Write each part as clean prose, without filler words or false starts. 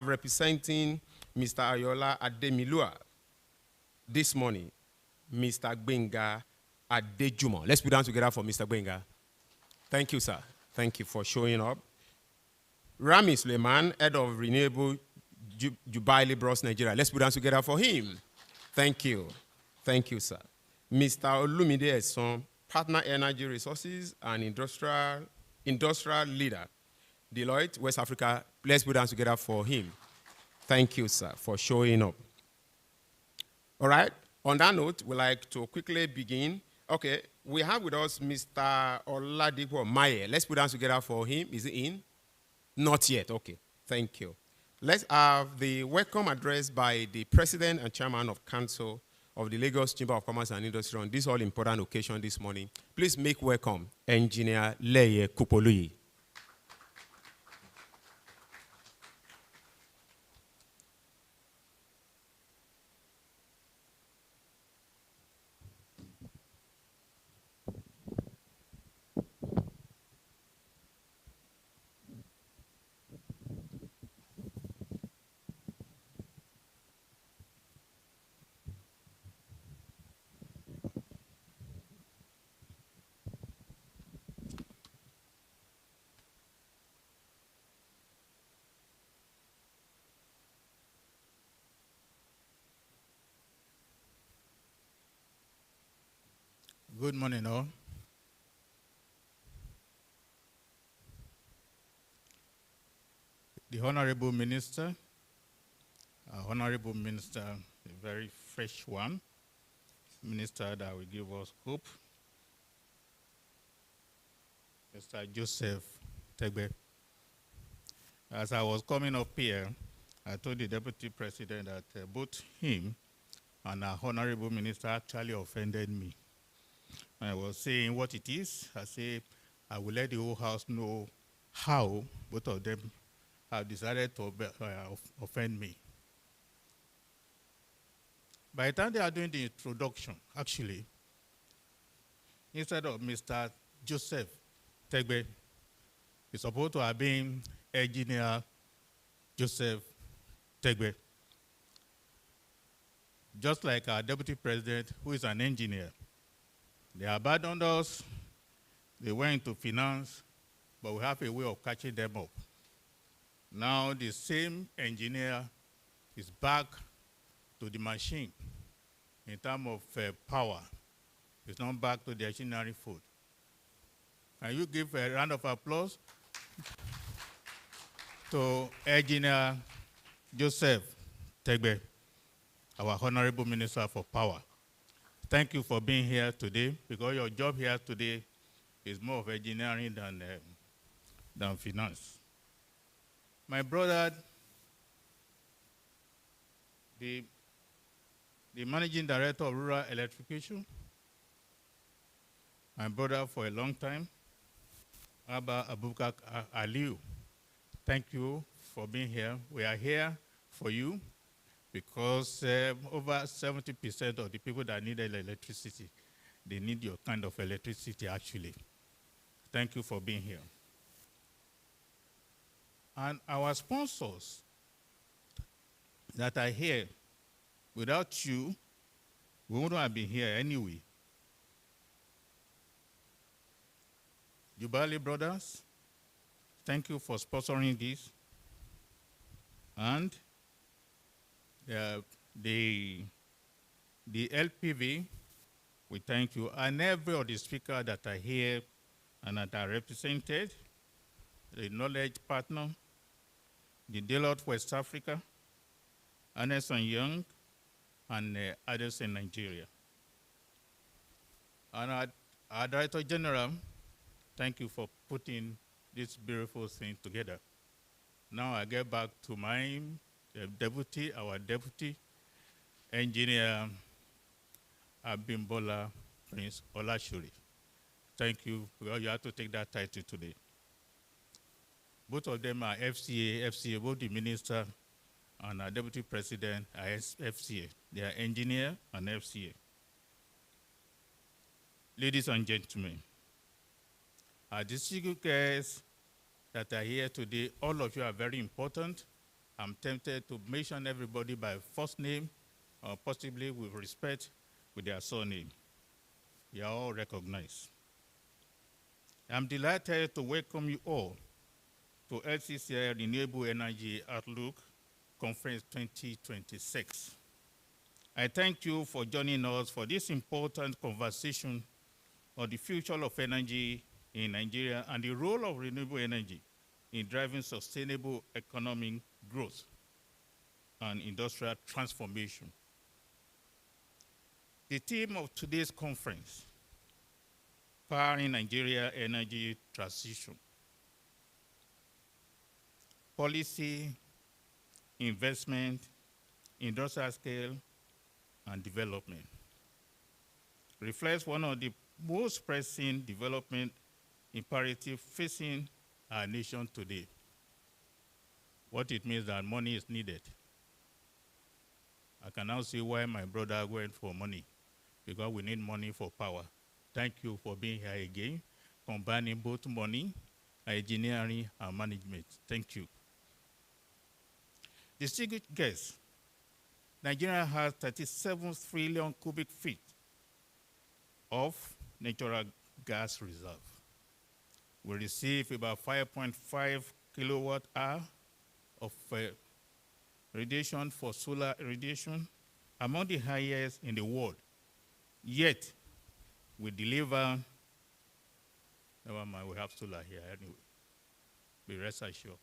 representing Mr. Ayola Ademilua this morning, Mr. Gbenga Adejumo. Let's put down together for Mr. Gbenga. Thank you, sir. Thank you for showing up. Rami Suleiman, head of Renewable Jubilee Bros Nigeria. Let's put down together for him. Thank you. Thank you, sir. Mr. Olumide Eson, Partner Energy Resources and Industrial Leader, Deloitte, West Africa. Let's put down together for him. Thank you, sir, for showing up. All right. On that note, we'd like to quickly begin. Okay, we have with us Mr. Oladipo Maye. Let's put down together for him. Is he in? Not yet. Okay. Thank you. Let's have the welcome address by the President and Chairman of Council of the Lagos Chamber of Commerce and Industry on this all-important occasion this morning. Please make welcome Engineer Leye Kupoluyi. Good morning, all. The Honorable Minister, a very fresh one, Minister that will give us hope, Mr. Joseph Tegbe. As I was coming up here, I told the Deputy President that both him and our Honorable Minister actually offended me. I was saying what it is. I say, I will let the whole House know how both of them have decided to offend me. By the time they are doing the introduction, actually, instead of Mr. Joseph Tegbe, it's supposed to have been Engineer Joseph Tegbe. Just like our Deputy President, who is an engineer. They abandoned us, they went into finance, but we have a way of catching them up. Now the same engineer is back to the machine in terms of power. It's not back to the machinery food. Can you give a round of applause to Engineer Joseph Tegbe, our Honorable Minister for Power? Thank you for being here today, because your job here today is more of engineering than finance. My brother, the Managing Director of Rural Electrification, my brother for a long time, Abba Abubakar Aliu, thank you for being here. We are here for you, because over 70% of the people that need electricity, they need your kind of electricity, actually. Thank you for being here. And our sponsors that are here, without you, we wouldn't have been here anyway. Jubilee Brothers, thank you for sponsoring this. And the LPV, we thank you. And every of the speakers that are here and that are represented, the Knowledge Partner, the Deloitte West Africa, Ernst & Young, and others in Nigeria. And our Director General, thank you for putting this beautiful thing together. Now I get back to our deputy engineer, Abimbola Prince Olashuri. Thank you. Well, you have to take that title today. Both of them are FCA, both the minister and our deputy president are FCA. They are engineer and FCA. Ladies and gentlemen, our distinguished guests that are here today, all of you are very important I'm tempted to mention everybody by first name or possibly with respect with their surname. You are all recognized. I'm delighted to welcome you all to LCCI Renewable Energy Outlook Conference 2026. I thank you for joining us for this important conversation on the future of energy in Nigeria and the role of renewable energy in driving sustainable economic growth and industrial transformation. The theme of today's conference, Powering Nigeria Energy Transition, Policy, Investment, Industrial Scale, and Development, reflects one of the most pressing development imperatives facing our nation today. What it means that money is needed. I can now see why my brother went for money, because we need money for power. Thank you for being here again, combining both money, engineering, and management. Thank you. Distinguished guests, Nigeria has 37 trillion cubic feet of natural gas reserve. We receive about 5.5 kilowatt hour of radiation for solar irradiation, among the highest in the world. Yet, we deliver, never mind, we have solar here anyway. Be rest assured.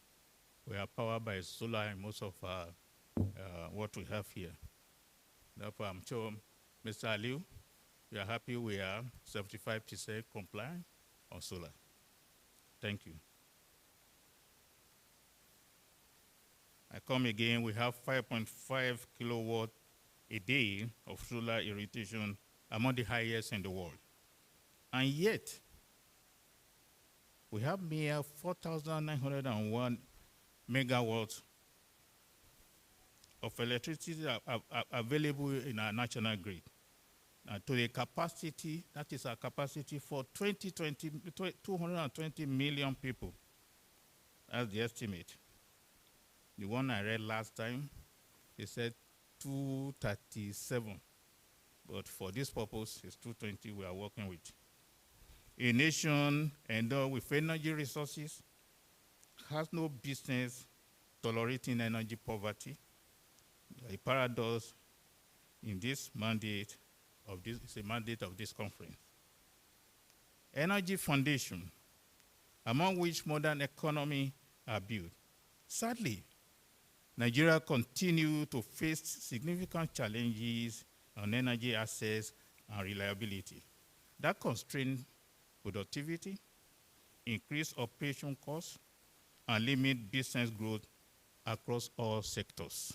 We are powered by solar in most of what we have here. Therefore, I'm sure, Mr. Aliu, you are happy we are 75% compliant on solar. Thank you. I come again, we have 5.5 kilowatt a day of solar irradiation, among the highest in the world. And yet, we have mere 4,901 megawatts of electricity available in our national grid. To the capacity, that is our capacity for 220 million people. That's the estimate. The one I read last time, they said 237. But for this purpose, it's 220 we are working with. A nation endowed with energy resources has no business tolerating energy poverty. A paradox in this mandate of this, it's a mandate of this conference. Energy foundation, among which modern economy are built. Sadly, Nigeria continues to face significant challenges on energy access and reliability. That constrains productivity, increase operation costs, and limit business growth across all sectors.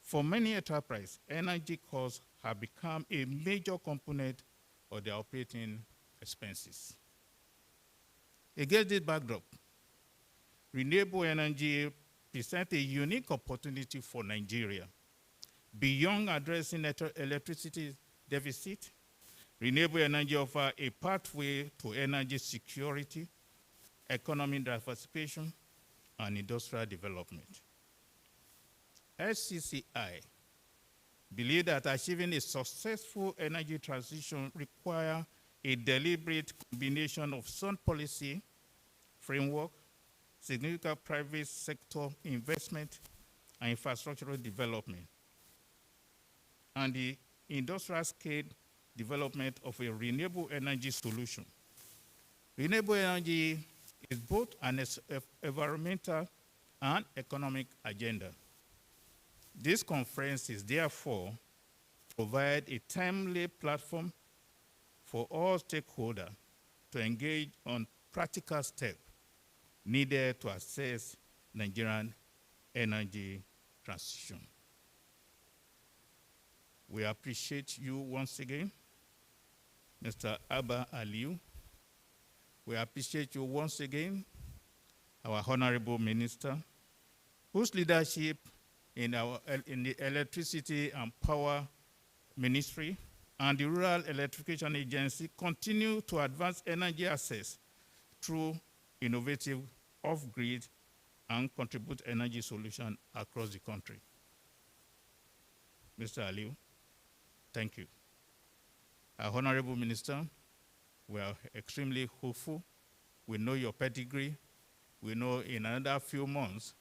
For many enterprises, energy costs have become a major component of their operating expenses. Against this backdrop, renewable energy presents a unique opportunity for Nigeria. Beyond addressing electricity deficit, renewable energy offers a pathway to energy security, economic diversification, and industrial development. LCCI believes that achieving a successful energy transition requires a deliberate combination of sound policy framework, significant private sector investment, and infrastructural development, and the industrial scale development of a renewable energy solution. Renewable energy is both an environmental and economic agenda. This conference is therefore provide a timely platform for all stakeholders to engage on practical steps needed to assess Nigerian energy transition. We appreciate you once again, Mr. Abba Aliu. We appreciate you once again, our Honorable Minister, whose leadership in the Electricity and Power Ministry and the Rural Electrification Agency continue to advance energy access through innovative off-grid and contribute energy solution across the country. Mr. Aliu, thank you. Our Honorable Minister, we are extremely hopeful. We know your pedigree. We know in another few months,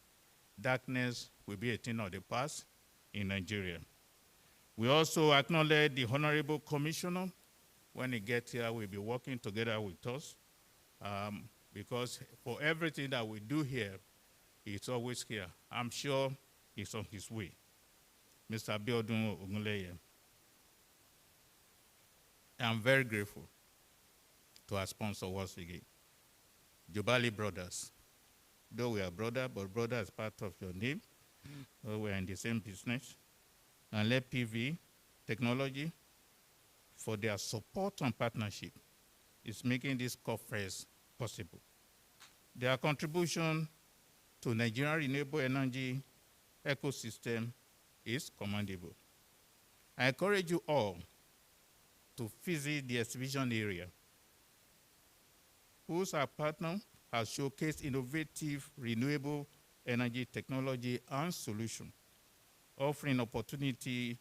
darkness will be a thing of the past in Nigeria. We also acknowledge the Honorable Commissioner. When he gets here, we'll be working together with us because for everything that we do here, he's always here. I'm sure he's on his way. Mr. Abiodun Ogunleye, I'm very grateful to our sponsor once again, Jobali Brothers. Though we are brother, but brother is part of your name. We're in the same business. And let PV Technology for their support and partnership is making this conference possible. Their contribution to Nigerian renewable energy ecosystem is commendable. I encourage you all to visit the exhibition area, whose our partner has showcased innovative renewable energy technology and solution, offering opportunity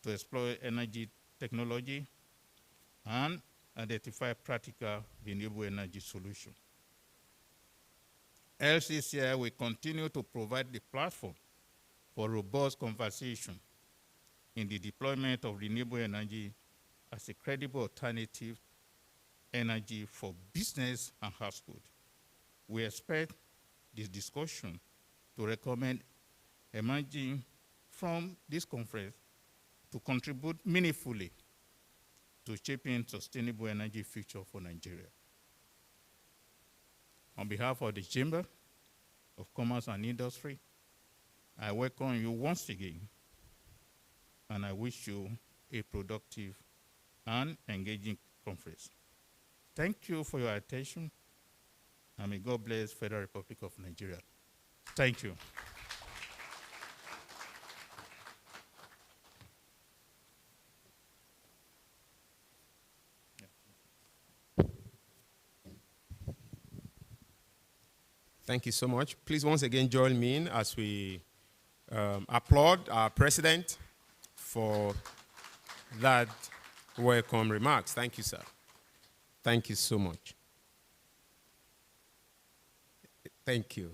to explore energy technology and identify practical renewable energy solutions. LCCI will continue to provide the platform for robust conversation in the deployment of renewable energy as a credible alternative energy for business and household. We expect this discussion to recommend emerging from this conference to contribute meaningfully to shaping sustainable energy future for Nigeria. On behalf of the Chamber of Commerce and Industry, I welcome you once again, and I wish you a productive and engaging conference. Thank you for your attention, and may God bless Federal Republic of Nigeria. Thank you. Thank you so much. Please once again join me in as we applaud our president for that welcome remarks. Thank you, sir. Thank you so much. Thank you.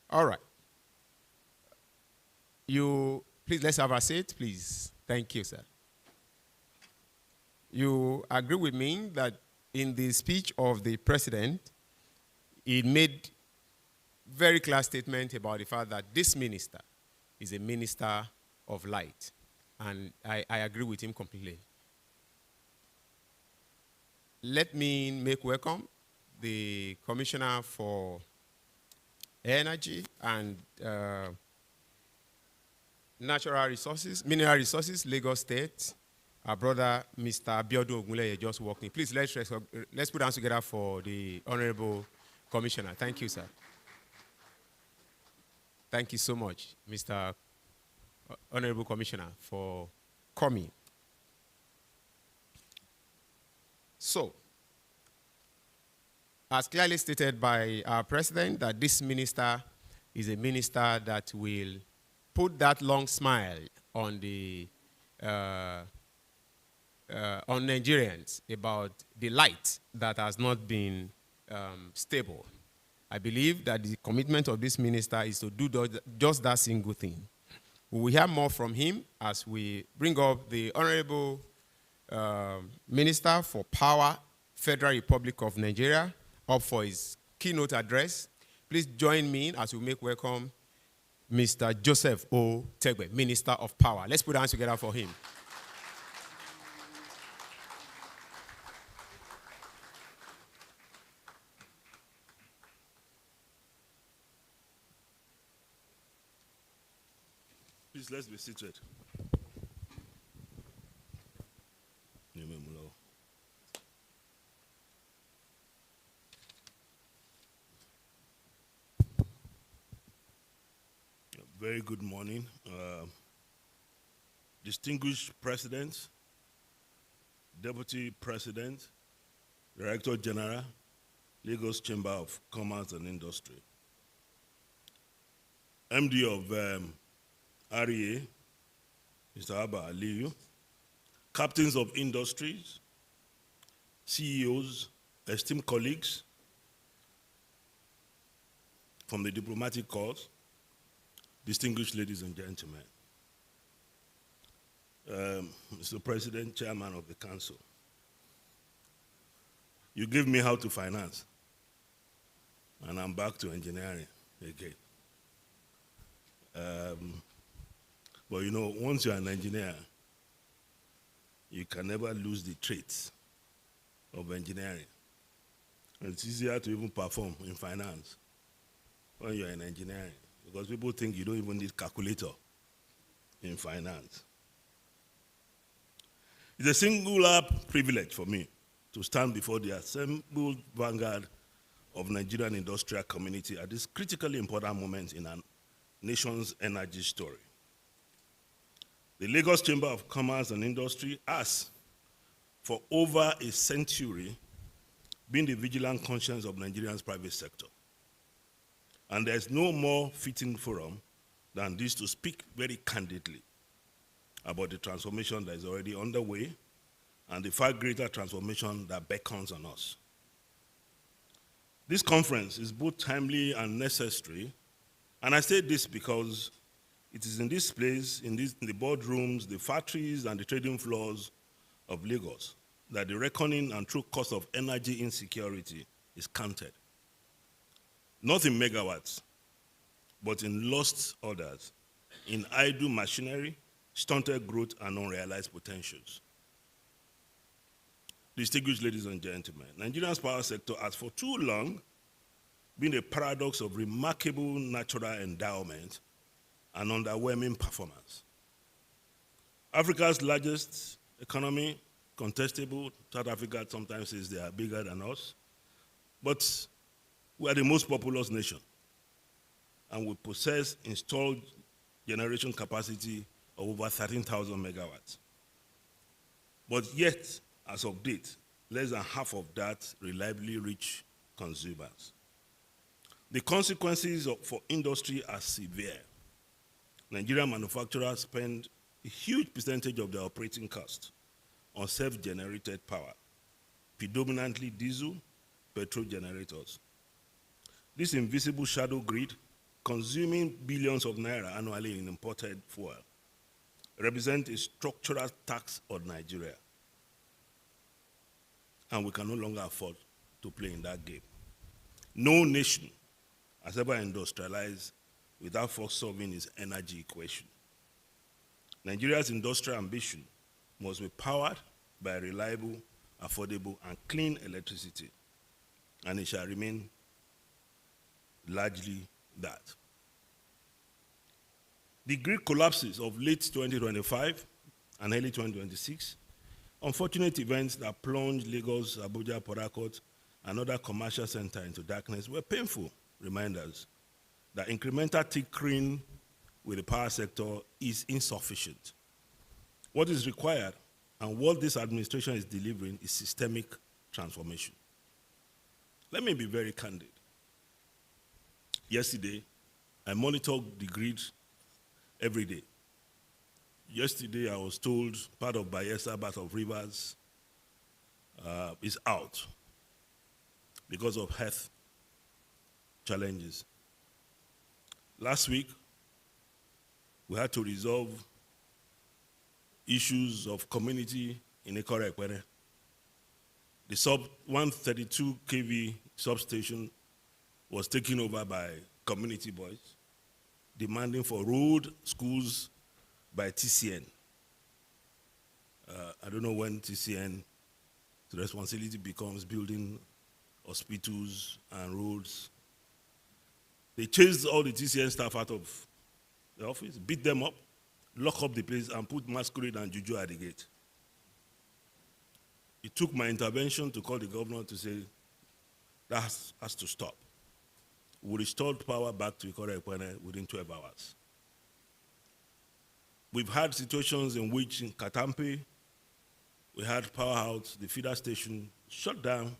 All right. Please, let's have a seat, please. Thank you, sir. You agree with me that in the speech of the president, he made very clear statement about the fact that this minister is a minister of light. And I agree with him completely. Let me make welcome the Commissioner for Energy and Natural Resources, Mineral Resources, Lagos State. Our brother, Mr. Abiodun Ogunleye, just walked in. Please, let's put hands together for the Honorable Commissioner. Thank you, sir. Thank you so much, Mr. Honorable Commissioner, for coming. So, as clearly stated by our president, that this minister is a minister that will put that long smile on the on Nigerians about the light that has not been stable. I believe that the commitment of this minister is to do just that single thing. We will hear more from him as we bring up the Honorable Minister for Power, Federal Republic of Nigeria, up for his keynote address. Please join me as we make welcome Mr. Joseph O. Tegbe, Minister of Power. Let's put our hands together for him. Please, let's be seated. Very good morning. Distinguished President, Deputy President, Director General, Lagos Chamber of Commerce and Industry, MD of REA, Mr. Abba Aliyu, captains of industries, CEOs, esteemed colleagues from the diplomatic corps, distinguished ladies and gentlemen, Mr. President, Chairman of the Council, you gave me how to finance, and I'm back to engineering again. But you know, once you're an engineer, you can never lose the traits of engineering. And it's easier to even perform in finance when you're in engineering, because people think you don't even need calculator in finance. It's a singular privilege for me to stand before the assembled vanguard of Nigerian industrial community at this critically important moment in our nation's energy story. The Lagos Chamber of Commerce and Industry has, for over a century, been the vigilant conscience of Nigeria's private sector. And there's no more fitting forum than this to speak very candidly about the transformation that is already underway and the far greater transformation that beckons on us. This conference is both timely and necessary, and I say this because it is in this place, in the boardrooms, the factories, and the trading floors of Lagos that the reckoning and true cost of energy insecurity is counted. Not in megawatts, but in lost orders, in idle machinery, stunted growth, and unrealized potentials. Distinguished ladies and gentlemen, Nigeria's power sector has for too long been a paradox of remarkable natural endowment and underwhelming performance. Africa's largest economy, contestable. South Africa sometimes says they are bigger than us, but we are the most populous nation, and we possess installed generation capacity of over 13,000 megawatts. But yet, as of date, less than half of that reliably reach consumers. The consequences for industry are severe. Nigerian manufacturers spend a huge percentage of their operating cost on self-generated power, predominantly diesel, petrol generators. This invisible shadow grid, consuming billions of naira annually in imported fuel, represents a structural tax on Nigeria. And we can no longer afford to play in that game. No nation has ever industrialized without first solving its energy equation. Nigeria's industrial ambition must be powered by reliable, affordable, and clean electricity, and it shall remain largely that. The grid collapses of late 2025 and early 2026, unfortunate events that plunged Lagos, Abuja, Port Harcourt, and other commercial centers into darkness were painful reminders that incremental tinkering with the power sector is insufficient. What is required and what this administration is delivering is systemic transformation. Let me be very candid. Yesterday, I monitored the grid every day. Yesterday, I was told part of Bayelsa, part of Rivers is out because of health challenges. Last week, we had to resolve issues of community in Ikore-Ekpere. The 132 kV substation was taken over by community boys, demanding for road schools by TCN. I don't know when TCN, the responsibility becomes building hospitals and roads. They chased all the TCN staff out of the office, beat them up, lock up the place, and put masquerade and juju at the gate. It took my intervention to call the governor to say, that has to stop. We restored power back to Ikore-Ekpere within 12 hours. We've had situations in which in Katampe, we had power outs, the feeder station shut down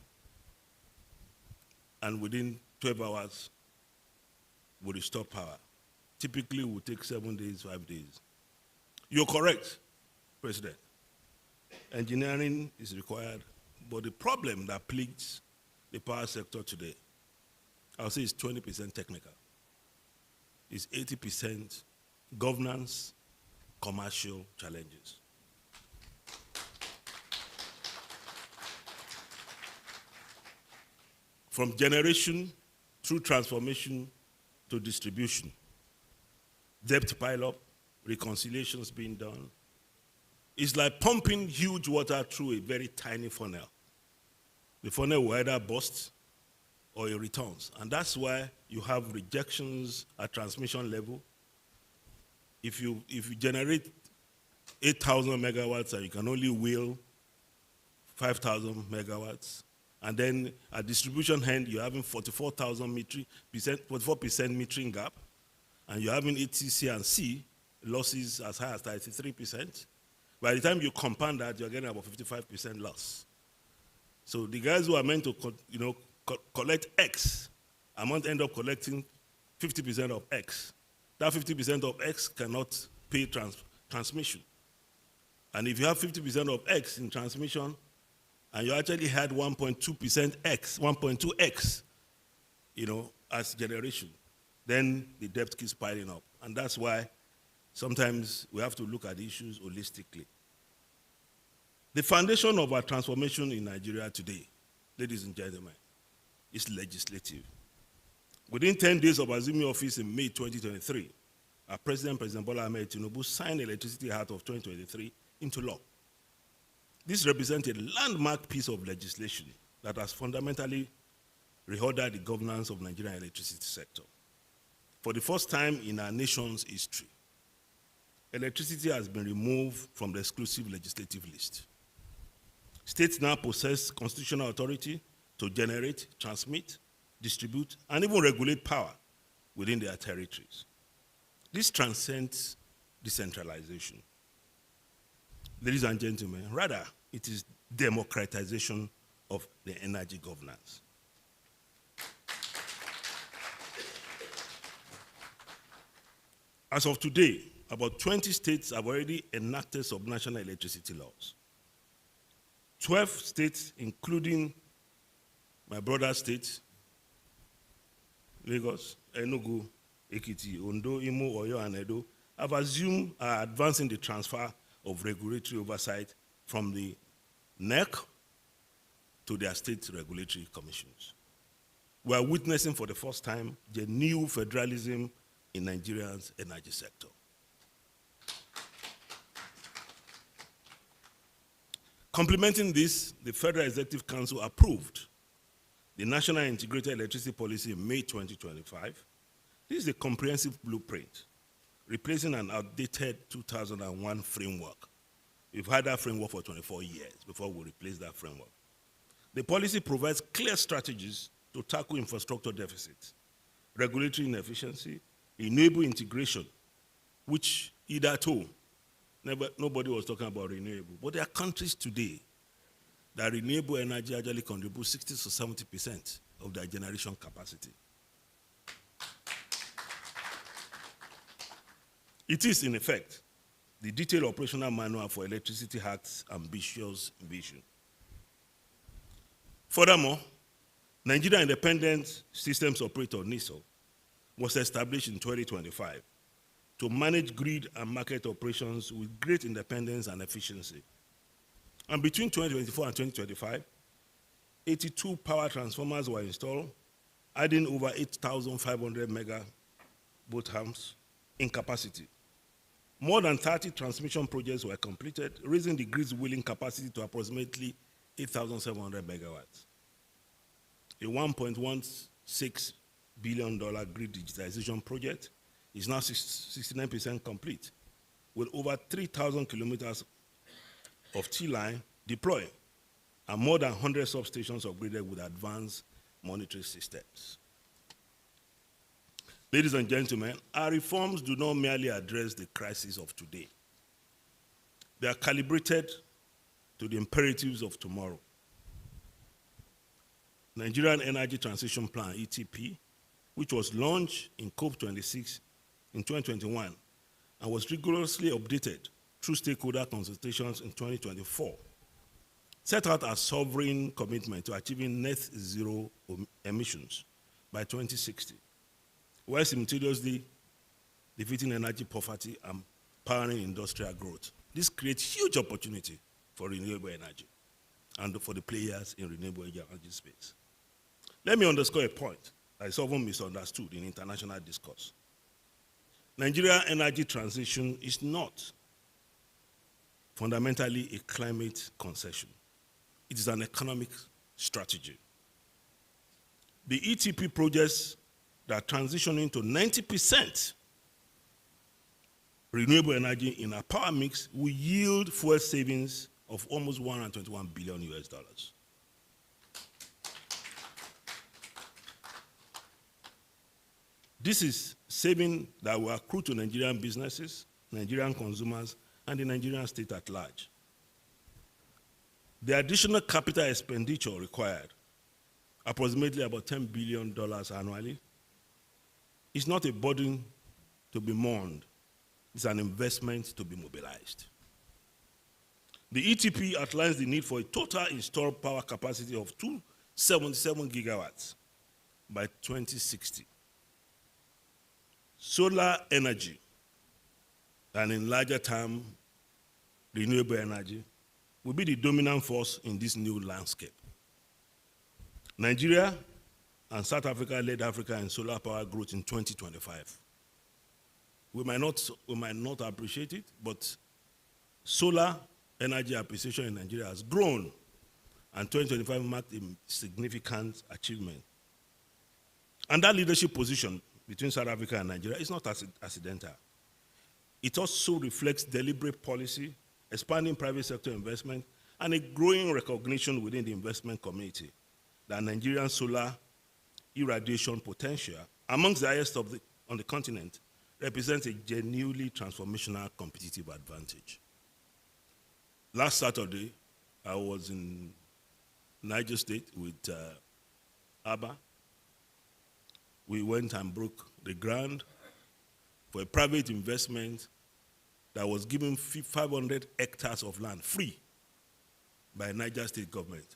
and within 12 hours, we restore power. Typically, it will take 7 days, 5 days. You're correct, President. Engineering is required, but the problem that plagues the power sector today, I'll say it's 20% technical. It's 80% governance, commercial challenges. From generation through transformation to distribution, debt pile-up, reconciliations being done. It's like pumping huge water through a very tiny funnel. The funnel will either burst or it returns. And that's why you have rejections at transmission level. If you generate 8,000 megawatts and you can only wheel 5,000 megawatts, and then at distribution end, you're having 44% metering gap, and you're having ETC and C losses as high as 33%. By the time you compound that, you're getting about 55% loss. So the guys who are meant to collect X, I might end up collecting 50% of X. That 50% of X cannot pay transmission. And if you have 50% of X in transmission, and you actually had 1.2% X, 1.2X, as generation, then the debt keeps piling up. And that's why sometimes we have to look at issues holistically. The foundation of our transformation in Nigeria today, ladies and gentlemen, is legislative. Within 10 days of assuming office in May 2023, our President Bola Ahmed Tinubu signed the Electricity Act of 2023 into law. This represents a landmark piece of legislation that has fundamentally reordered the governance of Nigerian electricity sector. For the first time in our nation's history, electricity has been removed from the exclusive legislative list. States now possess constitutional authority to generate, transmit, distribute, and even regulate power within their territories. This transcends decentralization. Ladies and gentlemen, rather, it is democratization of the energy governance. As of today, about 20 states have already enacted subnational electricity laws. 12 states, including my brother states, Lagos, Enugu, Ekiti, Ondo, Imo, Oyo, and Edo, have assumed advancing the transfer of regulatory oversight from the NEC to their state regulatory commissions. We are witnessing for the first time the new federalism in Nigeria's energy sector. Complementing this, the Federal Executive Council approved the National Integrated Electricity Policy in May 2025. This is a comprehensive blueprint, replacing an outdated 2001 framework. We've had that framework for 24 years before we replace that framework. The policy provides clear strategies to tackle infrastructure deficits, regulatory inefficiency, enable integration, which hitherto nobody was talking about renewable. But there are countries today that renewable energy actually contributes 60 to 70% of their generation capacity. It is, in effect, the detailed operational manual for Electricity Act's ambitious vision. Furthermore, Nigeria Independent Systems Operator, NISO, was established in 2025 to manage grid and market operations with great independence and efficiency. And between 2024 and 2025, 82 power transformers were installed, adding over 8,500 megawatt amps in capacity. More than 30 transmission projects were completed, raising the grid's wheeling capacity to approximately 8,700 megawatts. A $1.16 billion grid digitization project is now 69% complete, with over 3,000 kilometers of T-line deployed and more than 100 substations upgraded with advanced monitoring systems. Ladies and gentlemen, our reforms do not merely address the crisis of today. They are calibrated to the imperatives of tomorrow. Nigerian Energy Transition Plan, ETP, which was launched in COP26 in 2021 and was rigorously updated through stakeholder consultations in 2024, set out a sovereign commitment to achieving net zero emissions by 2060, while simultaneously defeating energy poverty and powering industrial growth. This creates huge opportunity for renewable energy and for the players in renewable energy space. Let me underscore a point that is often misunderstood in international discourse. Nigeria energy transition is not fundamentally a climate concession. It is an economic strategy. The ETP projects that are transitioning to 90% renewable energy in our power mix will yield fuel savings of almost $121 billion US. This is saving that will accrue to Nigerian businesses, Nigerian consumers, and the Nigerian state at large. The additional capital expenditure required, approximately about $10 billion annually, is not a burden to be mourned. It's an investment to be mobilized. The ETP outlines the need for a total installed power capacity of 277 gigawatts by 2060. Solar energy, and in larger term, renewable energy, will be the dominant force in this new landscape. Nigeria and South Africa led Africa in solar power growth in 2025. We might not appreciate it, but solar energy appreciation in Nigeria has grown, and 2025 marked a significant achievement. And that leadership position between South Africa and Nigeria is not accidental. It also reflects deliberate policy, expanding private sector investment, and a growing recognition within the investment community that Nigerian solar irradiation potential, amongst the highest on the continent, represents a genuinely transformational competitive advantage. Last Saturday, I was in Niger State with Abba. We went and broke the ground for a private investment that was given 500 hectares of land free by Niger State government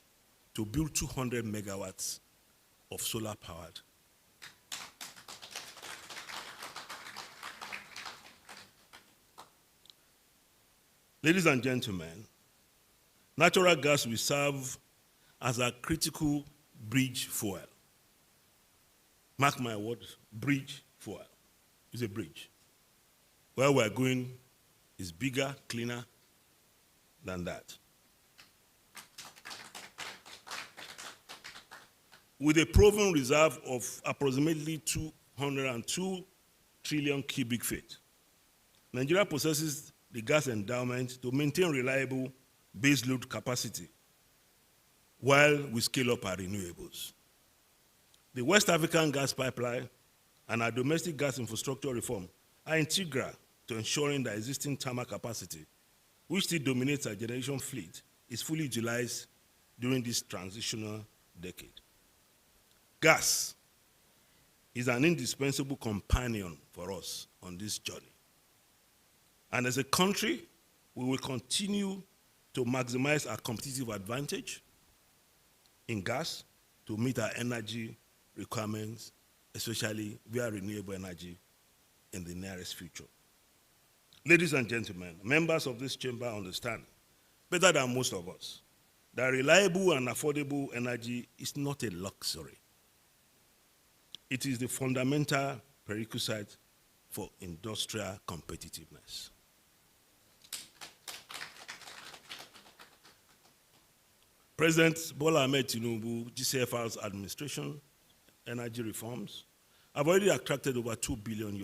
to build 200 megawatts of solar powered. Ladies and gentlemen, natural gas will serve as a critical bridge fuel. Mark my words, bridge fuel. It's a bridge. Where we're going is bigger, cleaner than that. With a proven reserve of approximately 202 trillion cubic feet, Nigeria possesses the gas endowment to maintain reliable baseload capacity while we scale up our renewables. The West African gas pipeline and our domestic gas infrastructure reform are integral to ensuring that existing thermal capacity, which still dominates our generation fleet, is fully utilized during this transitional decade. Gas is an indispensable companion for us on this journey. And as a country, we will continue to maximize our competitive advantage in gas to meet our energy requirements, especially via renewable energy in the nearest future. Ladies and gentlemen, members of this chamber understand better than most of us that reliable and affordable energy is not a luxury. It is the fundamental prerequisite for industrial competitiveness. President Bola Ahmed Tinubu, GCFR's administration, energy reforms, have already attracted over $2 billion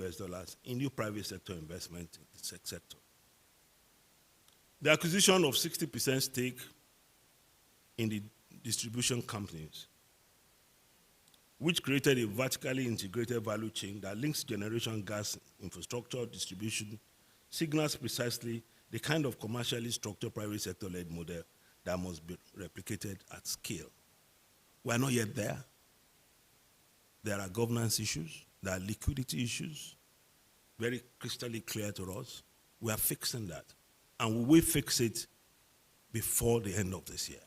in new private sector investment in the sector. The acquisition of 60% stake in the distribution companies, which created a vertically integrated value chain that links generation gas infrastructure distribution, signals precisely the kind of commercially structured private sector-led model that must be replicated at scale. We are not yet there. There are governance issues. There are liquidity issues. Very crystally clear to us. We are fixing that. And we will fix it before the end of this year.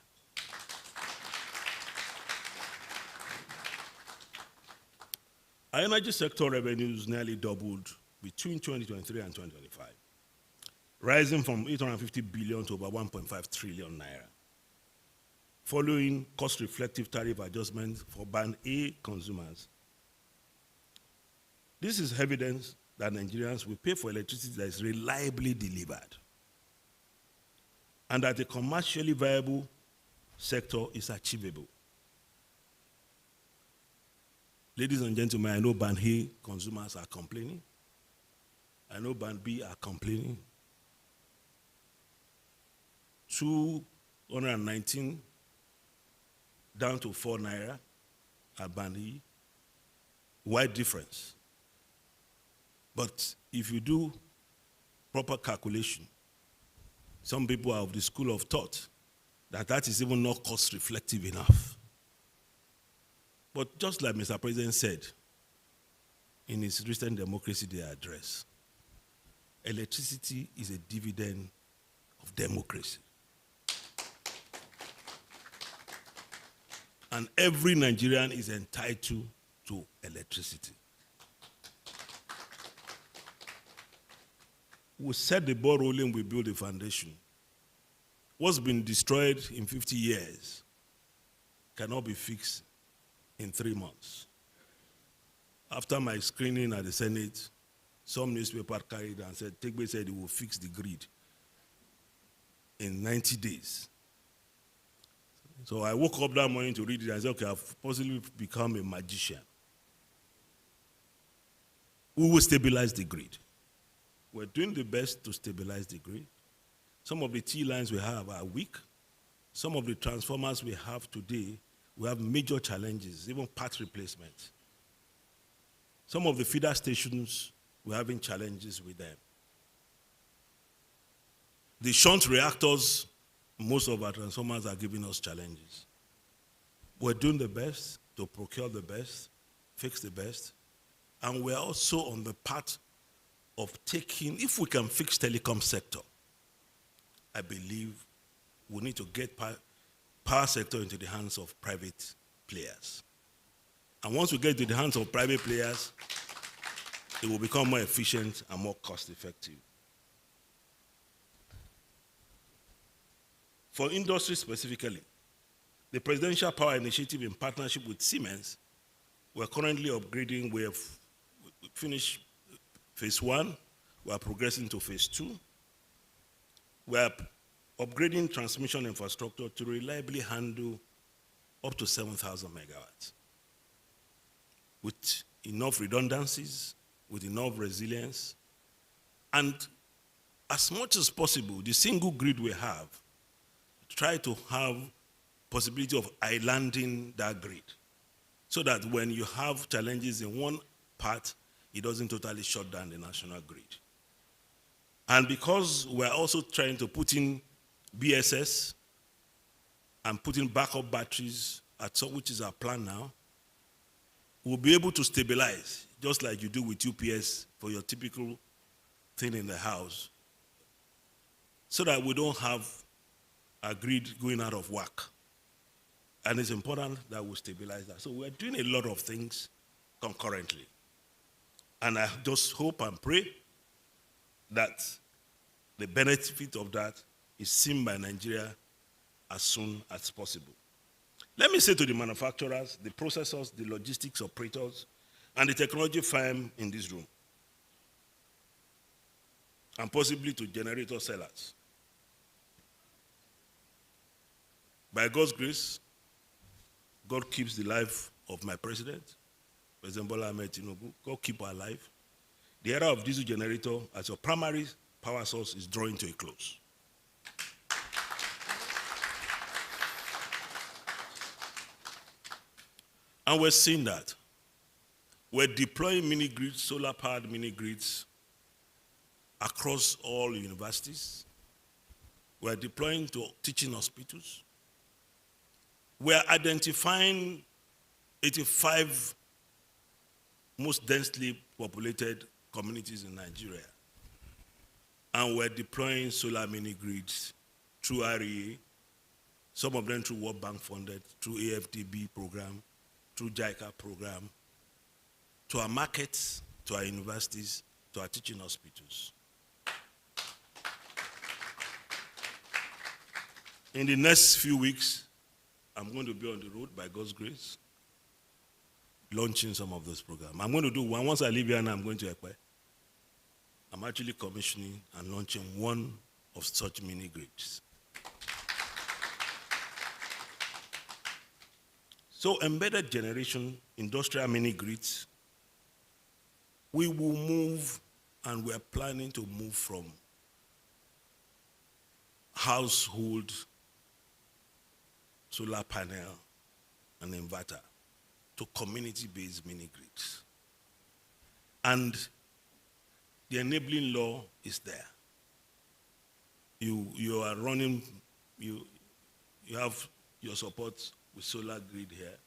Our energy sector revenues nearly doubled between 2023 and 2025, rising from 850 billion to over 1.5 trillion naira, following cost-reflective tariff adjustments for Band A consumers. This is evidence that Nigerians will pay for electricity that is reliably delivered, and that a commercially viable sector is achievable. Ladies and gentlemen, I know Band A consumers are complaining. I know Band B are complaining. 219 down to 4 naira at Band E. Wide difference. But if you do proper calculation, some people are of the school of thought that that is even not cost reflective enough. But just like Mr. President said in his recent Democracy Day address, electricity is a dividend of democracy. And every Nigerian is entitled to electricity. We set the ball rolling, we build the foundation. What's been destroyed in 50 years cannot be fixed in 3 months. After my screening at the Senate, some newspaper carried and said, Tegbe said he will fix the grid in 90 days. So I woke up that morning to read it and said, okay, I've possibly become a magician. We will stabilize the grid. We're doing the best to stabilize the grid. Some of the T lines we have are weak. Some of the transformers we have today, we have major challenges, even part replacement. Some of the feeder stations, we're having challenges with them. The shunt reactors, most of our transformers are giving us challenges. We're doing the best to procure the best, fix the best, and we're also on the path of taking, if we can fix telecom sector, I believe we need to get power sector into the hands of private players. And once we get into the hands of private players, it will become more efficient and more cost effective. For industry specifically, the Presidential Power Initiative in partnership with Siemens, we're currently upgrading. We have finished phase 1. We are progressing to phase 2. We are upgrading transmission infrastructure to reliably handle up to 7,000 megawatts with enough redundancies, with enough resilience, and as much as possible, the single grid we have, try to have possibility of islanding that grid so that when you have challenges in one part, it doesn't totally shut down the national grid. And because we're also trying to put in BSS and put in backup batteries, which is our plan now, we'll be able to stabilize, just like you do with UPS for your typical thing in the house, so that we don't have a grid going out of whack. And it's important that we stabilize that. So we're doing a lot of things concurrently. And I just hope and pray that the benefit of that is seen by Nigeria as soon as possible. Let me say to the manufacturers, the processors, the logistics operators, and the technology firm in this room, and possibly to generator sellers, by God's grace, God keeps the life of my president, President Bola Ahmed Tinubu. God keep our life. The era of diesel generator as your primary power source is drawing to a close. And we're seeing that. We're deploying mini grids, solar-powered mini grids across all universities. We're deploying to teaching hospitals. We are identifying 85 most densely populated communities in Nigeria. And we're deploying solar mini grids through REA, some of them through World Bank funded, through AFDB program, through JICA program, to our markets, to our universities, to our teaching hospitals. In the next few weeks, I'm going to be on the road by God's grace, launching some of those programs. I'm going to do one. Once I leave here, I'm going to Ekpe. I'm actually commissioning and launching one of such mini grids. So embedded generation, industrial mini grids, we will move, and we're planning to move from household solar panel and inverter to community-based mini grids. And the enabling law is there. You are running, you have your support with solar grid here.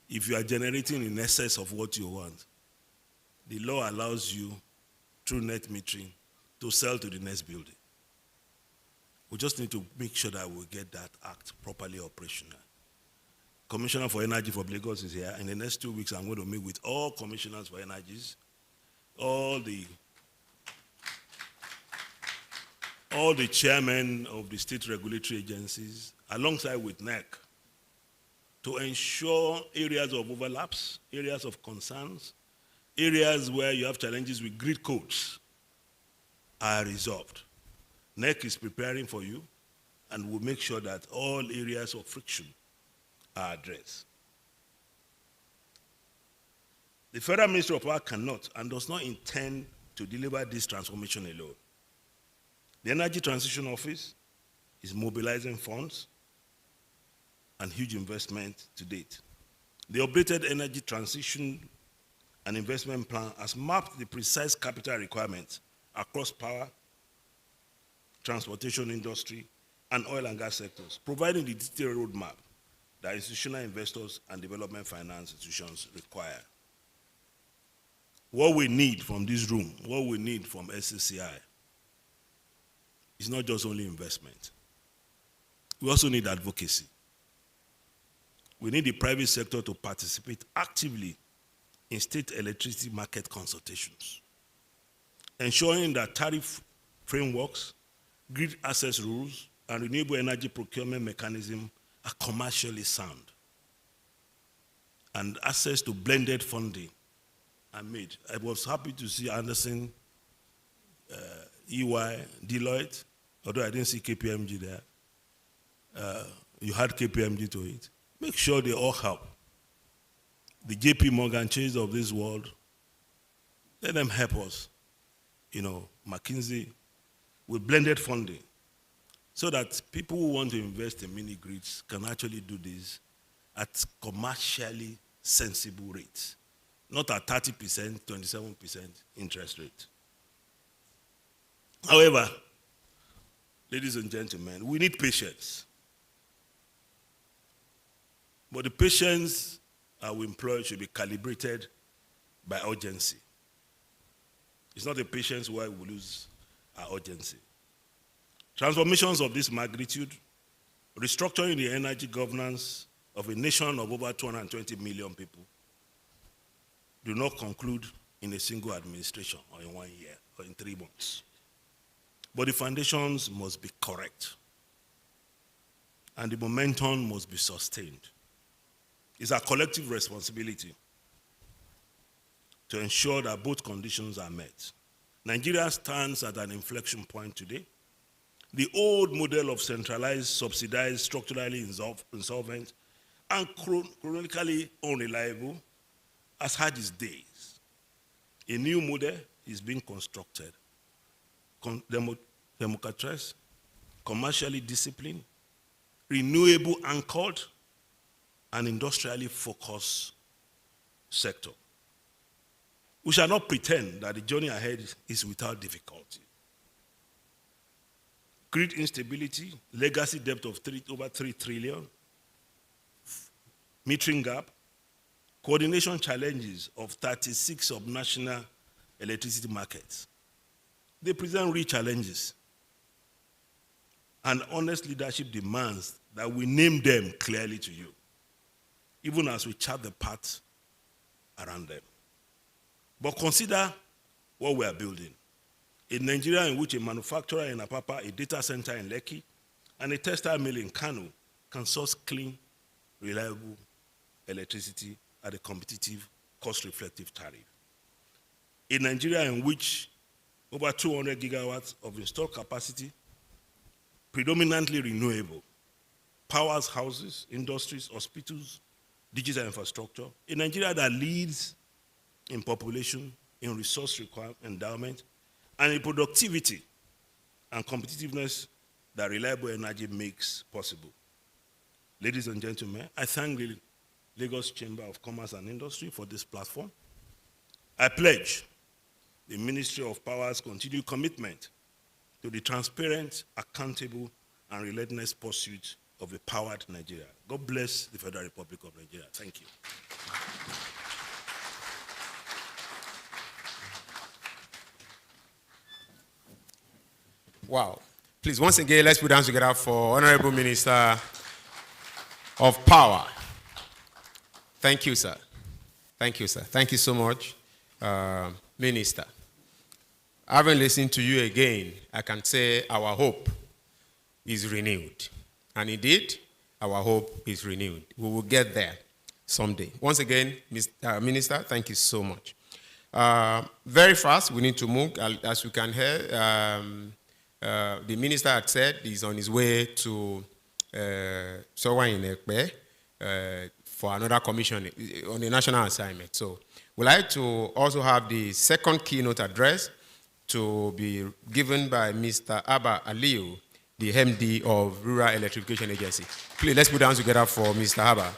If you are generating in excess of what you want, the law allows you, through net metering, to sell to the next building. We just need to make sure that we get that act properly operational. Commissioner for Energy for Lagos is here. In the next 2 weeks, I'm going to meet with all commissioners for energies, all the chairmen of the state regulatory agencies, alongside with NEC, to ensure areas of overlaps, areas of concerns, areas where you have challenges with grid codes are resolved. NEC is preparing for you, and we'll make sure that all areas of friction are addressed. The Federal Ministry of Power cannot and does not intend to deliver this transformation alone. The Energy Transition Office is mobilizing funds and huge investment to date. The updated Energy Transition and Investment Plan has mapped the precise capital requirements across power, transportation industry, and oil and gas sectors, providing the detailed roadmap that institutional investors and development finance institutions require. What we need from this room, what we need from LCCI, is not just only investment. We also need advocacy. We need the private sector to participate actively in state electricity market consultations, ensuring that tariff frameworks, grid access rules, and renewable energy procurement mechanism are commercially sound, and access to blended funding are made. I was happy to see Anderson, EY, Deloitte, although I didn't see KPMG there. You had KPMG to it. Make sure they all help. The JP Morgan Chase of this world, let them help us. McKinsey, with blended funding, so that people who want to invest in mini grids can actually do this at commercially sensible rates, not at 30%, 27% interest rate. However, ladies and gentlemen, we need patience. But the patience we employ should be calibrated by urgency. It's not a patience where we lose our urgency. Transformations of this magnitude, restructuring the energy governance of a nation of over 220 million people, do not conclude in a single administration or in 1 year or in 3 months. But the foundations must be correct, and the momentum must be sustained. It's our collective responsibility to ensure that both conditions are met. Nigeria stands at an inflection point today. The old model of centralized, subsidized, structurally insolvent, and chronically unreliable has had its days. A new model is being constructed, democratized, commercially disciplined, renewable anchored, and industrially focused sector. We shall not pretend that the journey ahead is without difficulty. Grid instability, legacy debt of over 3 trillion, metering gap, coordination challenges of 36 sub-national electricity markets. They present real challenges. And honest leadership demands that we name them clearly to you, even as we chart the path around them. But consider what we are building. A Nigeria in which a manufacturer in Apapa, a data center in Lekki, and a textile mill in Kano can source clean, reliable electricity at a competitive, cost-reflective tariff. A Nigeria in which over 200 gigawatts of installed capacity, predominantly renewable, powers houses, industries, hospitals, digital infrastructure. A Nigeria that leads in population, in resource endowment, and in productivity and competitiveness that reliable energy makes possible. Ladies and gentlemen, I thank the Lagos Chamber of Commerce and Industry for this platform. I pledge the Ministry of Power's continued commitment to the transparent, accountable, and relentless pursuit of a powered Nigeria. God bless the Federal Republic of Nigeria. Thank you. Wow. Please, once again, let's put hands together for Honorable Minister of Power. Thank you, sir. Thank you, sir. Thank you so much, Minister. Having listened to you again, I can say our hope is renewed. And indeed, our hope is renewed. We will get there someday. Once again, Minister, thank you so much. Very fast, we need to move. As you can hear, the minister had said he's on his way to Sowa in Ekpe for another commission on a national assignment. So we'd like to also have the second keynote address to be given by Mr. Abba Aliu, the MD of Rural Electrification Agency. Please, let's put hands together for Mr. Abba.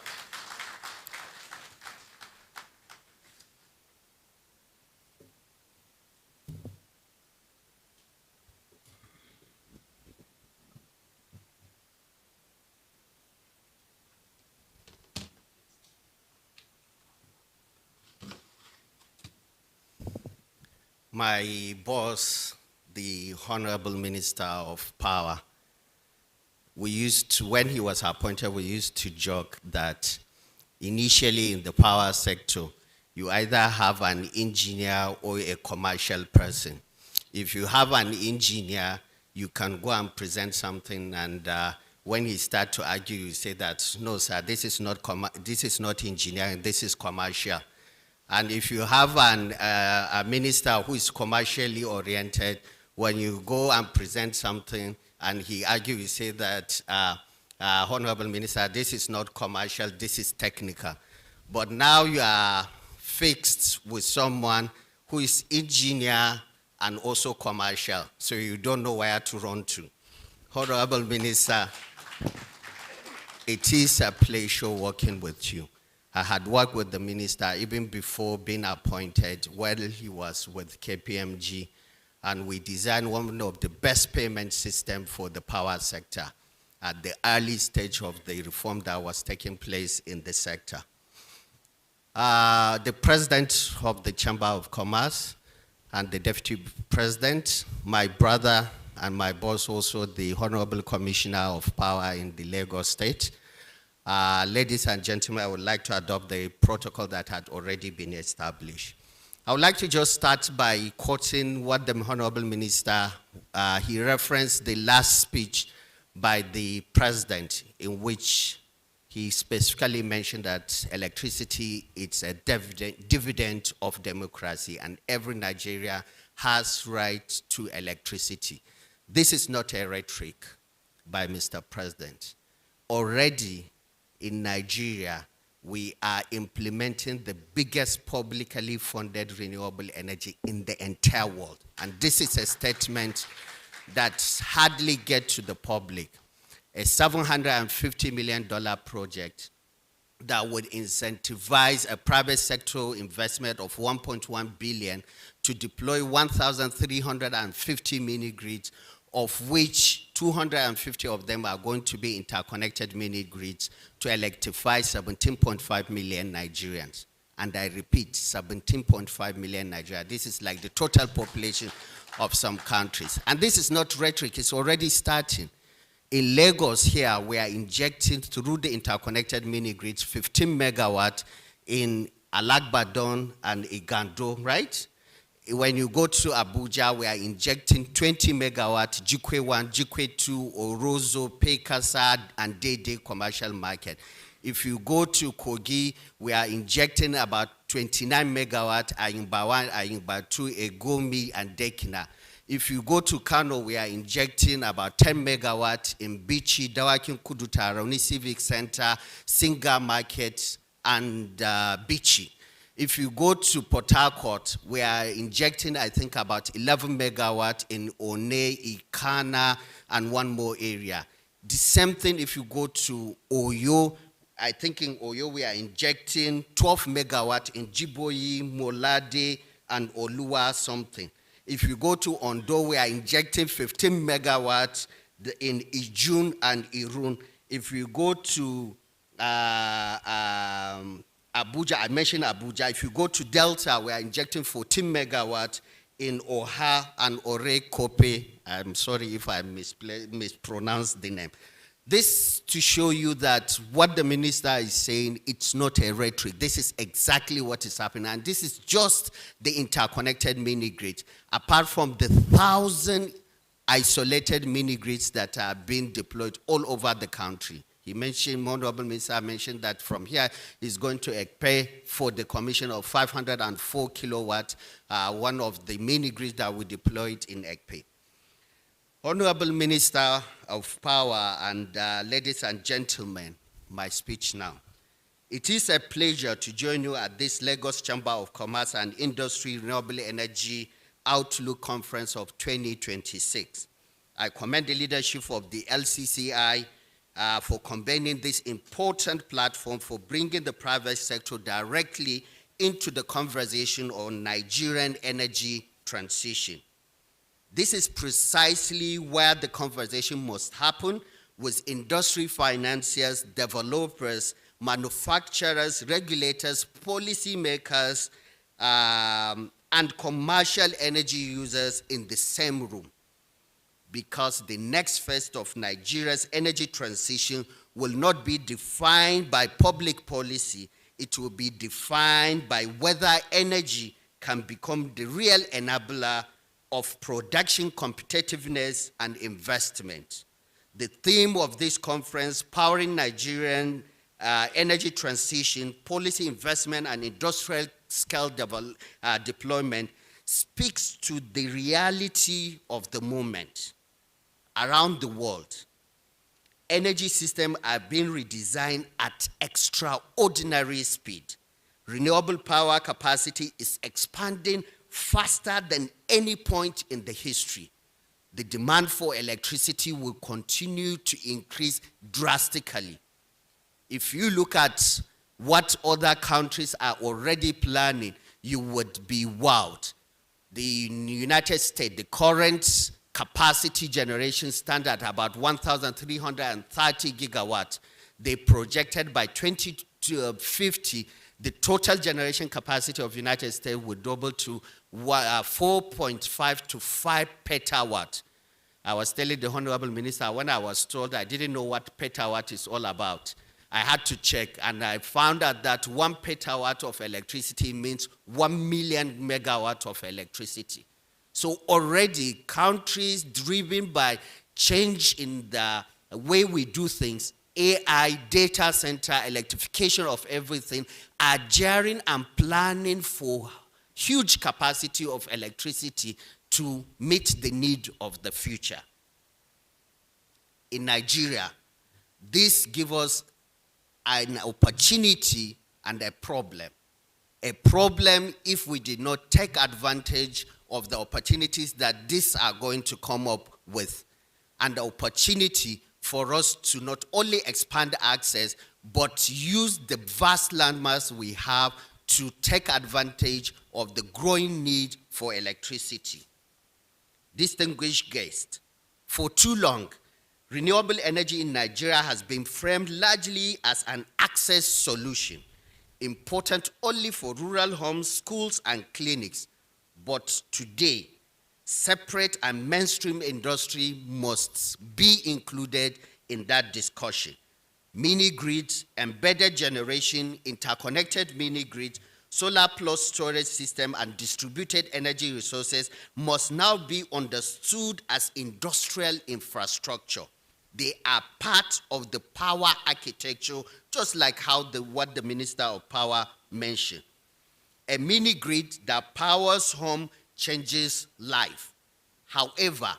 My boss, the Honorable Minister of Power, we used to, when he was appointed, we used to joke that initially in the power sector, you either have an engineer or a commercial person. If you have an engineer, you can go and present something, and when he starts to argue, you say that, no, sir, this is not engineering, this is commercial. And if you have a minister who is commercially oriented, when you go and present something and he argues, you say that, Honorable Minister, this is not commercial, this is technical. But now you are fixed with someone who is engineer and also commercial, so you don't know where to run to. Honorable Minister, it is a pleasure working with you. I had worked with the minister even before being appointed while he was with KPMG, and we designed one of the best payment systems for the power sector at the early stage of the reform that was taking place in the sector. The president of the Chamber of Commerce and the deputy president, my brother and my boss also, the Honorable Commissioner of Power in the Lagos State. Ladies and gentlemen, I would like to adopt the protocol that had already been established. I would like to just start by quoting what the Honorable Minister, he referenced the last speech by the president, in which he specifically mentioned that electricity is a dividend of democracy, and every Nigerian has right to electricity. This is not a rhetoric by Mr. President. Already, in Nigeria, we are implementing the biggest publicly funded renewable energy in the entire world. And this is a statement that hardly gets to the public. A $750 million project that would incentivize a private sector investment of $1.1 billion to deploy 1,350 mini grids, of which 250 of them are going to be interconnected mini grids to electrify 17.5 million Nigerians. And I repeat, 17.5 million Nigerians. This is like the total population of some countries. And this is not rhetoric, it's already starting. In Lagos here, we are injecting through the interconnected mini grids 15 megawatt in Alagbadon and Igando, right? When you go to Abuja, we are injecting 20 megawatt, Jikwe 1, Jikwe 2, Orozo, Pekasa, and Dede commercial market. If you go to Kogi, we are injecting about 29 megawatt, Ayimba 1, Ayimba 2, Egomi, and Dekina. If you go to Kano, we are injecting about 10 megawatt in Bichi, Dawakin Kuduta, Raoni Civic Center, Singa Market, and Bichi. If you go to Port Harcourt, we are injecting, I think, about 11 megawatt in One, Ikana, and one more area. The same thing if you go to Oyo. I think in Oyo, we are injecting 12 megawatt in Jiboyi, Molade, and Oluwa something. If you go to Ondo, we are injecting 15 megawatt in Ijun and Irun. If you go to Abuja, I mentioned Abuja. If you go to Delta, we are injecting 14 megawatt in Oha and Ore Kope. I'm sorry if I mispronounced the name. This to show you that what the minister is saying, it's not a rhetoric. This is exactly what is happening. And this is just the interconnected mini grid. Apart from the 1,000 isolated mini grids that are being deployed all over the country. He mentioned, Honorable Minister mentioned that from here he's going to pay for the commission of 504 kilowatt, one of the mini grids that we deployed in Ekpe. Honorable Minister of Power and ladies and gentlemen, my speech now. It is a pleasure to join you at this Lagos Chamber of Commerce and Industry Renewable Energy Outlook Conference of 2026. I commend the leadership of the LCCI for convening this important platform for bringing the private sector directly into the conversation on Nigerian energy transition. This is precisely where the conversation must happen with industry financiers, developers, manufacturers, regulators, policymakers, and commercial energy users in the same room. Because the next phase of Nigeria's energy transition will not be defined by public policy, it will be defined by whether energy can become the real enabler of production competitiveness and investment. The theme of this conference, Powering Nigerian Energy Transition, Policy Investment and Industrial Scale Deployment, speaks to the reality of the moment. Around the world, energy systems are being redesigned at extraordinary speed. Renewable power capacity is expanding faster than any point in the history. The demand for electricity will continue to increase drastically. If you look at what other countries are already planning, you would be wowed. The United States, the current capacity generation stand at about 1,330 gigawatts. They projected by 2050, the total generation capacity of the United States would double to 4.5 to 5 petawatt. I was telling the Honorable Minister, when I was told, I didn't know what petawatt is all about. I had to check, and I found out that 1 petawatt of electricity means 1 million megawatt of electricity. So already countries driven by change in the way we do things, AI, data center, electrification of everything, are gearing and planning for huge capacity of electricity to meet the need of the future. In Nigeria, this gives us an opportunity and a problem. A problem if we did not take advantage of the opportunities that these are going to come up with, and the opportunity for us to not only expand access, but use the vast landmass we have to take advantage of the growing need for electricity. Distinguished guests, for too long, Renewable energy in Nigeria has been framed largely as an access solution, important only for rural homes, schools, and clinics. But today, separate and mainstream industry must be included in that discussion. Mini-grids, embedded generation, interconnected mini-grids, solar plus storage system, and distributed energy resources must now be understood as industrial infrastructure. They are part of the power architecture, just like how what the Minister of Power mentioned. A mini-grid that powers home changes life. However,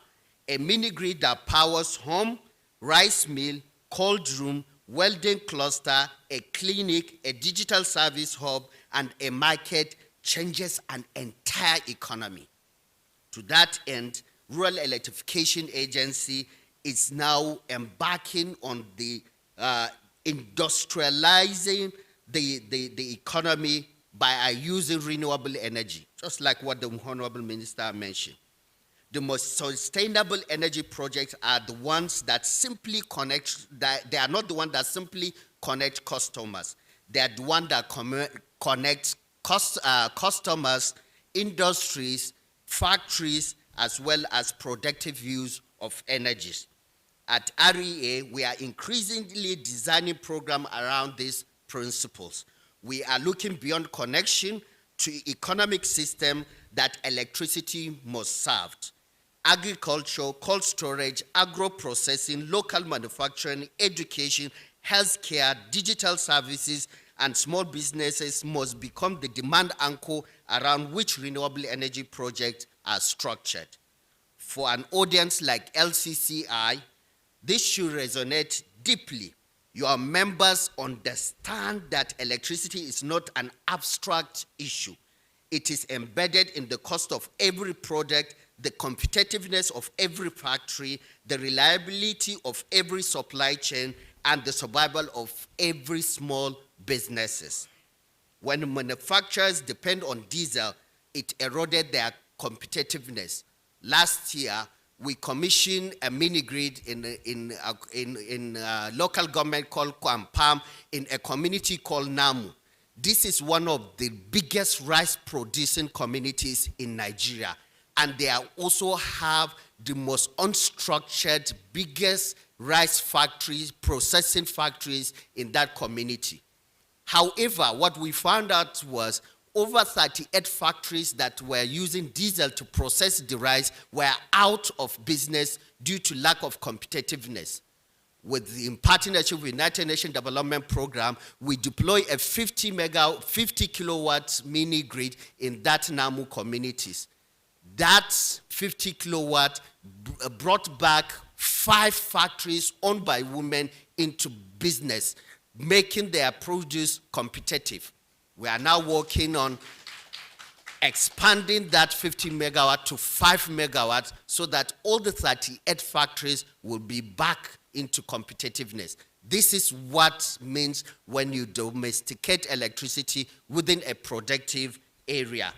a mini-grid that powers home, rice mill, cold room, welding cluster, a clinic, a digital service hub, and a market changes an entire economy. To that end, Rural Electrification Agency is now embarking on the industrializing the economy by using renewable energy, just like what the Honorable Minister mentioned. The most sustainable energy projects are the ones that simply connect, they are not the ones that simply connect customers. They are the ones that connect customers, industries, factories, as well as productive use of energies. At REA, we are increasingly designing programs around these principles. We are looking beyond connection to economic system that electricity must serve. Agriculture, cold storage, agro-processing, local manufacturing, education, healthcare, digital services, and small businesses must become the demand anchor around which renewable energy projects are structured. For an audience like LCCI, this should resonate deeply. Your members understand that electricity is not an abstract issue. It is embedded in the cost of every product, the competitiveness of every factory, the reliability of every supply chain, and the survival of every small businesses. When manufacturers depend on diesel, it eroded their competitiveness. Last year, we commissioned a mini-grid in local government called Kwampam in a community called Namu. This is one of the biggest rice-producing communities in Nigeria, and they also have the most unstructured, biggest rice factories, processing factories in that community. However, what we found out was over 38 factories that were using diesel to process the rice were out of business due to lack of competitiveness. In partnership with the United Nations Development Program, we deploy a 50 kilowatt mini grid in that Namu communities. That 50 kilowatt brought back 5 factories owned by women into business, making their produce competitive. We are now working on expanding that 50 megawatt to 5 megawatts so that all the 38 factories will be back into competitiveness. This is what means when you domesticate electricity within a productive area.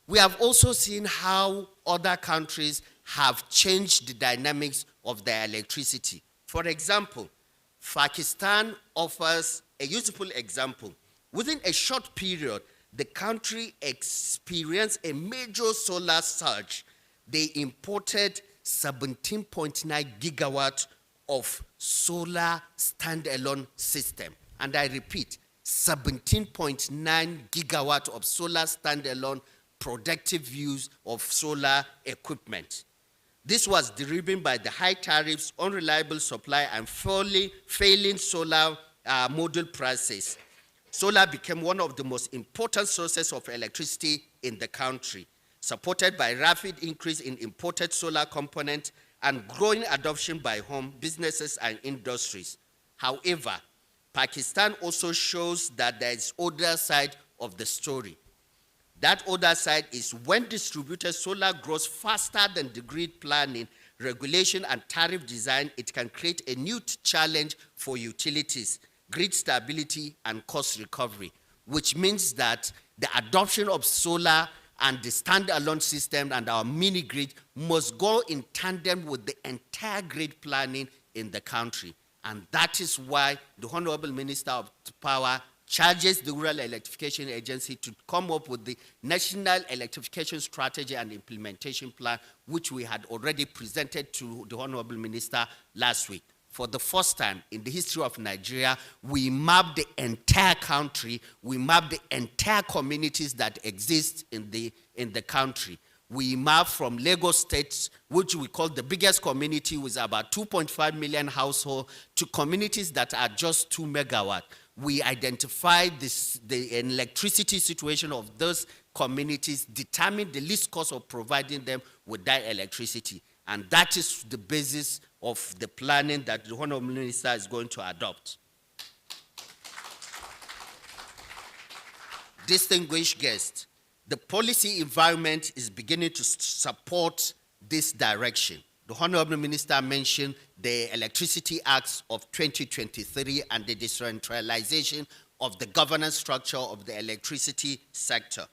We have also seen how other countries have changed the dynamics of their electricity. For example, Pakistan offers a useful example. Within a short period, the country experienced a major solar surge. They imported 17.9 gigawatts of solar standalone system. And I repeat, 17.9 gigawatts of solar standalone productive use of solar equipment. This was driven by the high tariffs, unreliable supply, and failing solar module prices. Solar became one of the most important sources of electricity in the country, supported by rapid increase in imported solar components and growing adoption by home, businesses, and industries. However, Pakistan also shows that there is other side of the story. That other side is when distributed solar grows faster than the grid planning, regulation, and tariff design, it can create a new challenge for utilities, grid stability, and cost recovery, which means that the adoption of solar and the standalone system and our mini grid must go in tandem with the entire grid planning in the country. And that is why the Honorable Minister of Power charges the Rural Electrification Agency to come up with the National Electrification Strategy and Implementation Plan, which we had already presented to the Honorable Minister last week. For the first time in the history of Nigeria, we mapped the entire country, we mapped the entire communities that exist in the country. We mapped from Lagos State, which we call the biggest community with about 2.5 million households, to communities that are just 2 megawatts. We identified the electricity situation of those communities, determined the least cost of providing them with that electricity. And that is the basis of the planning that the Honorable Minister is going to adopt. Distinguished guests, the policy environment is beginning to support this direction. The Honorable Minister mentioned the Electricity Acts of 2023 and the decentralization of the governance structure of the electricity sector.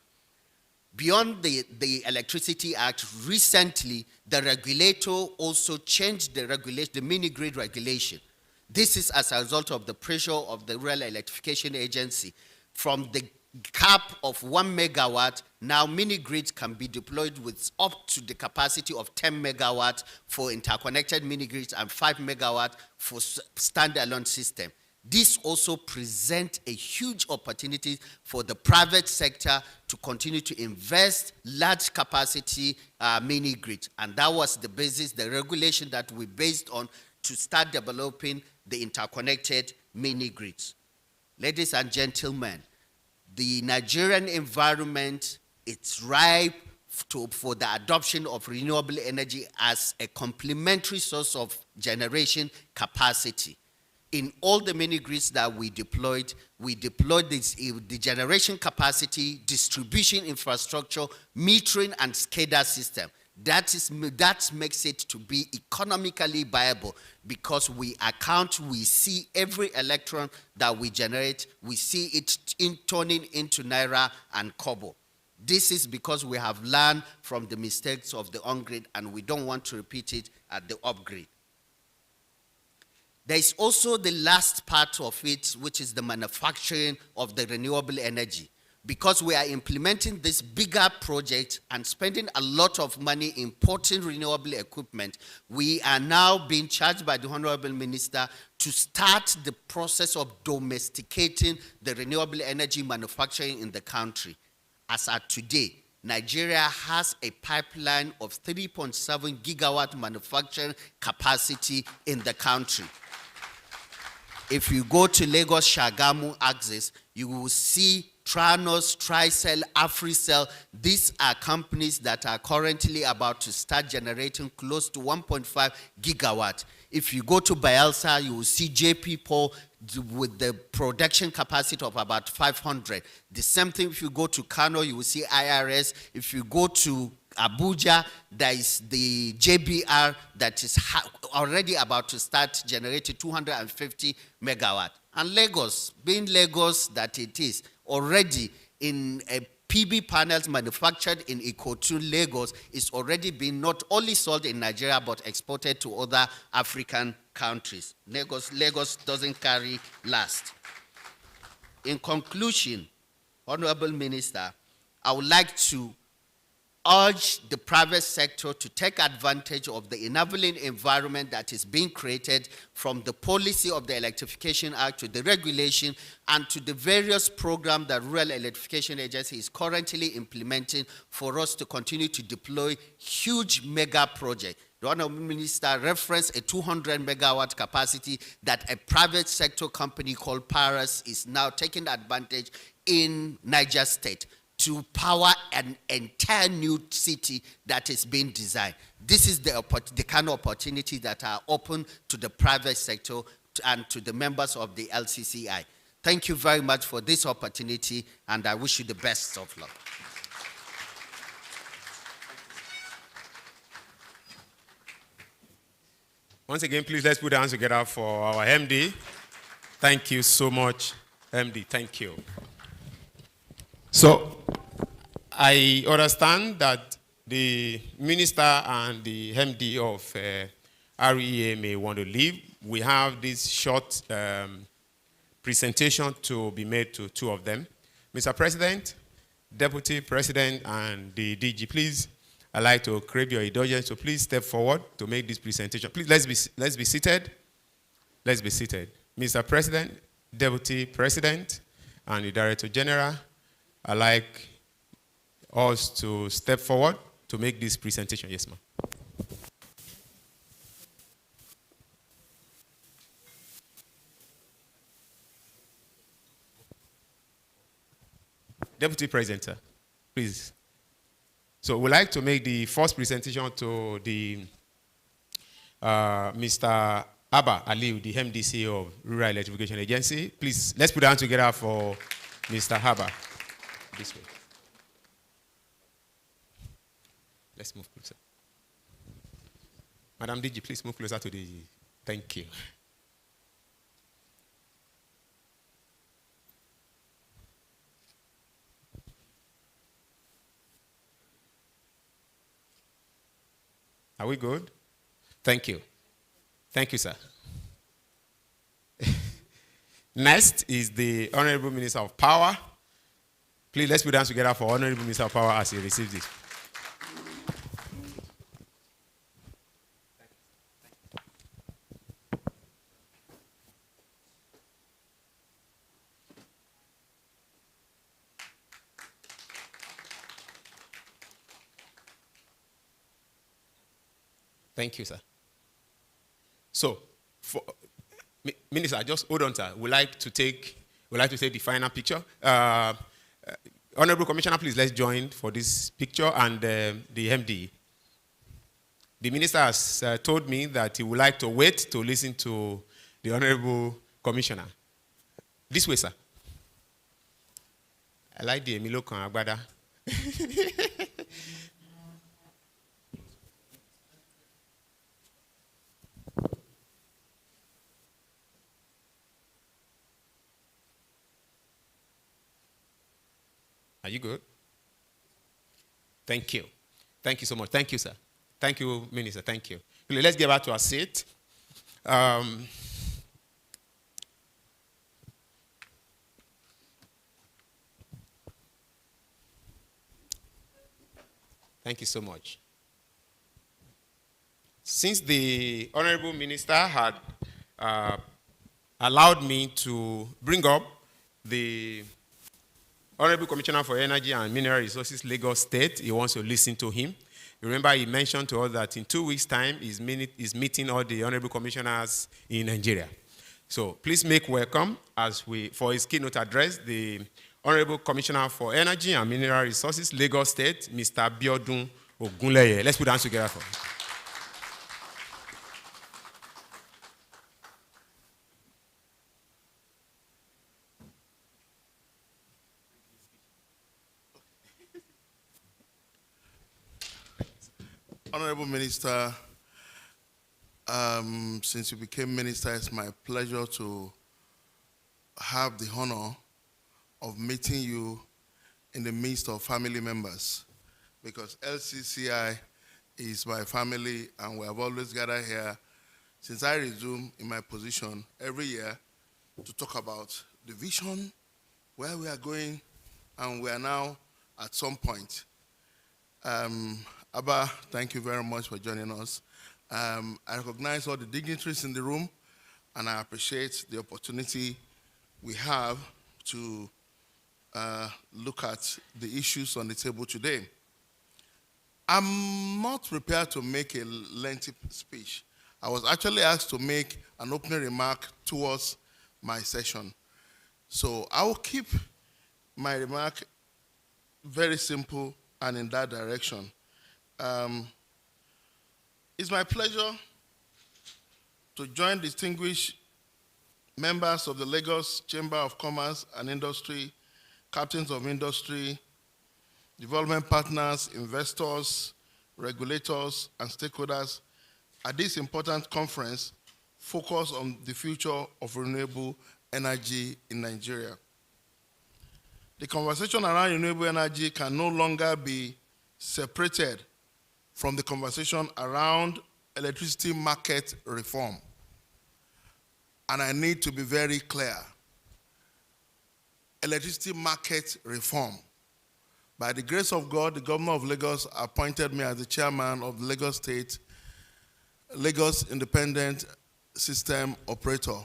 Beyond the Electricity Act, recently, the regulator also changed the mini-grid regulation. This is as a result of the pressure of the Rural Electrification Agency. From the cap of 1 megawatt, now mini-grids can be deployed with up to the capacity of 10 megawatts for interconnected mini-grids and 5 megawatts for standalone system. This also presents a huge opportunity for the private sector to continue to invest large capacity mini-grids. And that was the basis, the regulation that we based on to start developing the interconnected mini-grids. Ladies and gentlemen, the Nigerian environment, it's ripe for the adoption of renewable energy as a complementary source of generation capacity. In all the mini-grids that we deployed the generation capacity, distribution infrastructure, metering, and SCADA system. That makes it to be economically viable because we see every electron that we generate, we see it turning into Naira and Kobo. This is because we have learned from the mistakes of the on-grid and we don't want to repeat it at the off-grid. There is also the last part of it, which is the manufacturing of the renewable energy. Because we are implementing this bigger project and spending a lot of money importing renewable equipment, we are now being charged by the Honorable Minister to start the process of domesticating the renewable energy manufacturing in the country. As at today, Nigeria has a pipeline of 3.7 gigawatt manufacturing capacity in the country. If you go to Lagos Shagamu axis, you will see Tranos, Tricell, Africell. These are companies that are currently about to start generating close to 1.5 gigawatt. If you go to Bayelsa, you will see JP Paul with the production capacity of about 500. The same thing if you go to Kano, you will see IRS. If you go to Abuja, there is the JBR that is already about to start generating 250 megawatt. And Lagos, being Lagos that it is, already in a PV panels manufactured in Ikotun, Lagos, is already being not only sold in Nigeria but exported to other African countries. Lagos doesn't carry last. In conclusion, Honorable Minister, I would like to urge the private sector to take advantage of the enabling environment that is being created from the policy of the Electrification Act to the regulation and to the various programs that Rural Electrification Agency is currently implementing for us to continue to deploy huge mega projects. The Honorable Minister referenced a 200 megawatt capacity that a private sector company called Paras is now taking advantage in Niger State to power an entire new city that is being designed. This is the kind of opportunity that are open to the private sector and to the members of the LCCI. Thank you very much for this opportunity, and I wish you the best of luck. Once again, please let's put our hands together for our MD. Thank you so much, MD. Thank you. So, I understand that the minister and the MD of REA may want to leave, we have this short presentation to be made to two of them. Mr. President, Deputy President, and the DG, please, I'd like to crave your indulgence, so please step forward to make this presentation. Please, let's be seated. Let's be seated. Mr. President, Deputy President, and the Director General, I'd like us to step forward to make this presentation. Yes, ma'am. Deputy President, sir, please. So we'd like to make the first presentation to the Mr. Abba Aliu, the MDC of Rural Electrification Agency. Please, let's put our hands together for Mr. Abba. This way. Let's move closer. Madam DG, please move closer to the... Thank you. Are we good? Thank you. Thank you, sir. Next is the Honorable Minister of Power. Please, let's put hands together for Honorable Minister of Power as he receives this. Thank you, sir. So, Minister, just hold on, sir. We'd like to take the final picture. Honorable Commissioner, please, let's join for this picture, and the MD. The Minister has told me that he would like to wait to listen to the Honorable Commissioner. This way, sir. I like the Emilio Agbada. Are you good? Thank you. Thank you so much. Thank you, sir. Thank you, Minister. Thank you. Let's get back to our seat. Thank you so much. Since the Honorable Minister had allowed me to bring up the Honorable Commissioner for Energy and Mineral Resources, Lagos State, he wants to listen to him. Remember, he mentioned to us that in 2 weeks' time, he's meeting all the Honorable Commissioners in Nigeria. So please make welcome, for his keynote address, the Honorable Commissioner for Energy and Mineral Resources, Lagos State, Mr. Biodun Ogunleye. Let's put hands together for him. Honorable Minister, since you became minister, it's my pleasure to have the honor of meeting you in the midst of family members, because LCCI is my family, and we have always gathered here since I resumed in my position every year to talk about the vision, where we are going, and we are now at some point. Abba, thank you very much for joining us. I recognize all the dignitaries in the room, and I appreciate the opportunity we have to look at the issues on the table today. I'm not prepared to make a lengthy speech. I was actually asked to make an opening remark towards my session. So I will keep my remark very simple and in that direction. It's my pleasure to join distinguished members of the Lagos Chamber of Commerce and Industry, captains of industry, development partners, investors, regulators, and stakeholders at this important conference focused on the future of renewable energy in Nigeria. The conversation around renewable energy can no longer be separated from the conversation around electricity market reform. and I need to be very clear. Electricity market reform. By the grace of God, the governor of Lagos appointed me as the chairman of the Lagos State, Lagos Independent System Operator.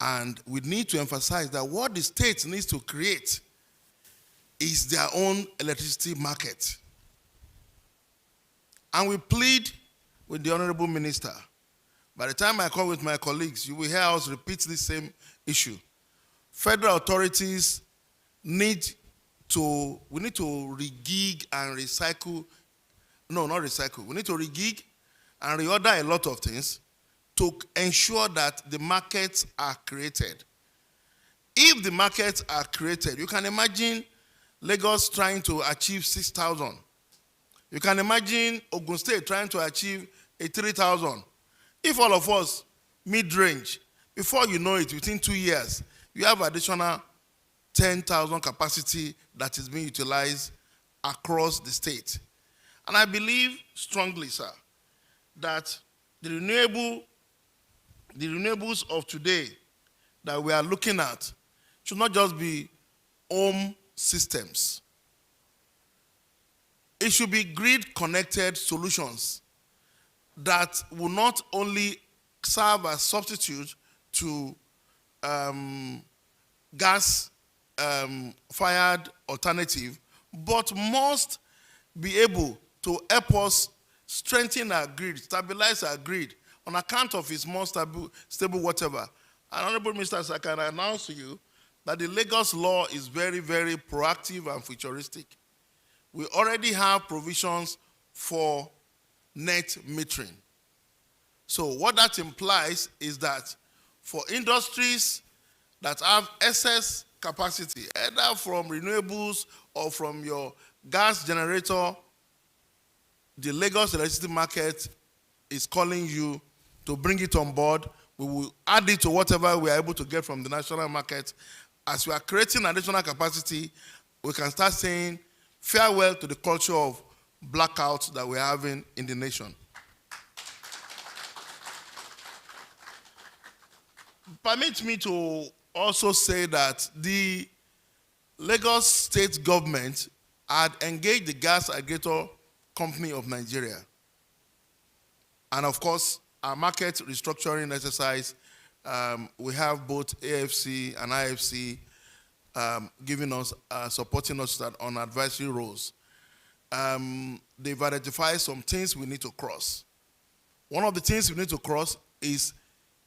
And we need to emphasize that what the state needs to create is their own electricity market. And we plead with the Honorable Minister. By the time I come with my colleagues, you will hear us repeat this same issue. Federal authorities we need to re-gig and recycle, no, not recycle, we need to re-gig and reorder a lot of things to ensure that the markets are created. If the markets are created, you can imagine Lagos trying to achieve 6,000. You can imagine Ogun State trying to achieve a 3,000. If all of us mid-range, before you know it, within 2 years, you have additional 10,000 capacity that is being utilized across the state. And I believe strongly, sir, that the renewables of today that we are looking at should not just be home systems. It should be grid-connected solutions that will not only serve as substitute to gas-fired alternative, but must be able to help us strengthen our grid, stabilize our grid on account of its more stable whatever. And Honorable Minister, I can announce to you that the Lagos law is very, very proactive and futuristic. We already have provisions for net metering. So what that implies is that for industries that have excess capacity, either from renewables or from your gas generator, the Lagos electricity market is calling you to bring it on board. We will add it to whatever we are able to get from the national market. As we are creating additional capacity, we can start saying farewell to the culture of blackouts that we're having in the nation. Permit me to also say that the Lagos state government had engaged the Gas Aggregator Company of Nigeria. And of course, our market restructuring exercise, we have both AFC and IFC giving us, supporting us on advisory roles. They've identified some things we need to cross. One of the things we need to cross is